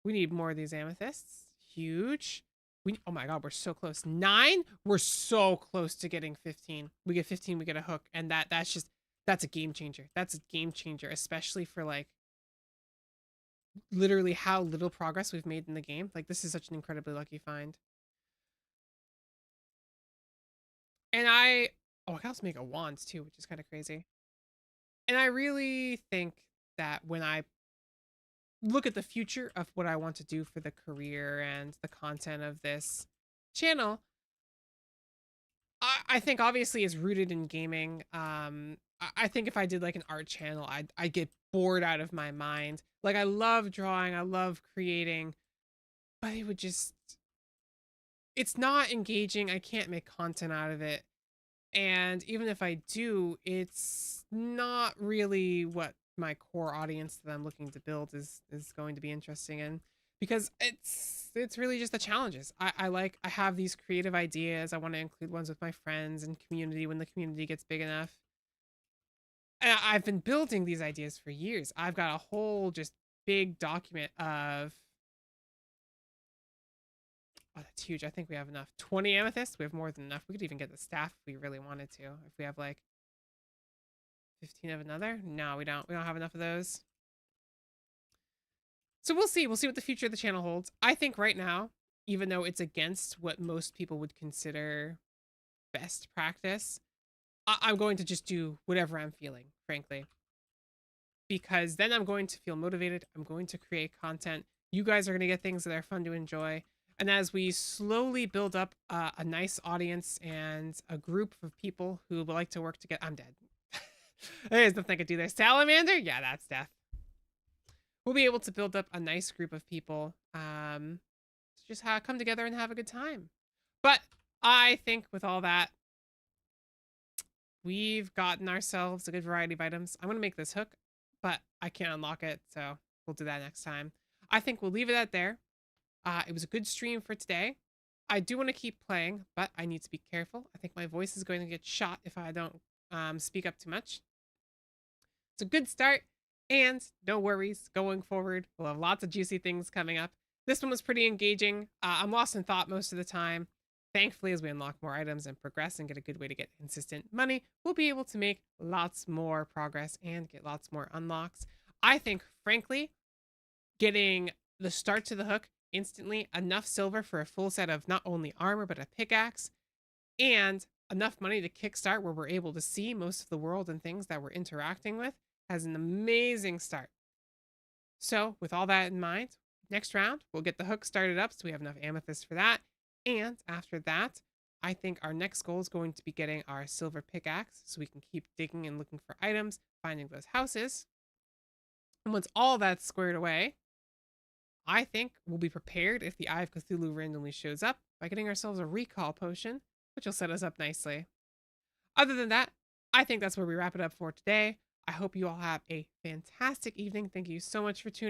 We need more of these amethysts. Huge. Oh my God, we're so close. 9? We're so close to getting 15. We get 15, we get a hook. And that's a game changer. That's a game changer, especially for like literally how little progress we've made in the game. Like, this is such an incredibly lucky find. And I can also make a wand too, which is kind of crazy. And I really think that when I look at the future of what I want to do for the career and the content of this channel, I think obviously is rooted in gaming. I think if I did like an art channel, I'd get bored out of my mind. Like, I love drawing, I love creating, but it would just... It's not engaging. I can't make content out of it. And even if I do, it's not really what my core audience that I'm looking to build is going to be interesting in, because it's really just the challenges. I have these creative ideas. I want to include ones with my friends and community when the community gets big enough. And I've been building these ideas for years. I've got a whole just big document of... Oh, that's huge. I think we have enough. 20 amethysts? We have more than enough. We could even get the staff if we really wanted to. If we have like 15 of another? No, we don't. We don't have enough of those. So we'll see. We'll see what the future of the channel holds. I think right now, even though it's against what most people would consider best practice, I'm going to just do whatever I'm feeling, frankly. Because then I'm going to feel motivated. I'm going to create content. You guys are going to get things that are fun to enjoy. And as we slowly build up a nice audience and a group of people who would like to work together... I'm dead. There's nothing I could do there. Salamander? Yeah, that's death. We'll be able to build up a nice group of people to just come together and have a good time. But I think with all that, we've gotten ourselves a good variety of items. I'm going to make this hook, but I can't unlock it, so we'll do that next time. I think we'll leave it at there. It was a good stream for today. I do want to keep playing, but I need to be careful. I think my voice is going to get shot if I don't speak up too much. It's a good start, and no worries going forward. We'll have lots of juicy things coming up. This one was pretty engaging. I'm lost in thought most of the time. Thankfully, as we unlock more items and progress and get a good way to get consistent money, we'll be able to make lots more progress and get lots more unlocks. I think, frankly, getting the start to the hook instantly, enough silver for a full set of not only armor, but a pickaxe, and enough money to kickstart where we're able to see most of the world and things that we're interacting with has an amazing start. So, with all that in mind, next round, we'll get the hook started up so we have enough amethyst for that. And after that, I think our next goal is going to be getting our silver pickaxe so we can keep digging and looking for items, finding those houses. And once all that's squared away, I think we'll be prepared if the Eye of Cthulhu randomly shows up by getting ourselves a recall potion, which will set us up nicely. Other than that, I think that's where we wrap it up for today. I hope you all have a fantastic evening. Thank you so much for tuning in.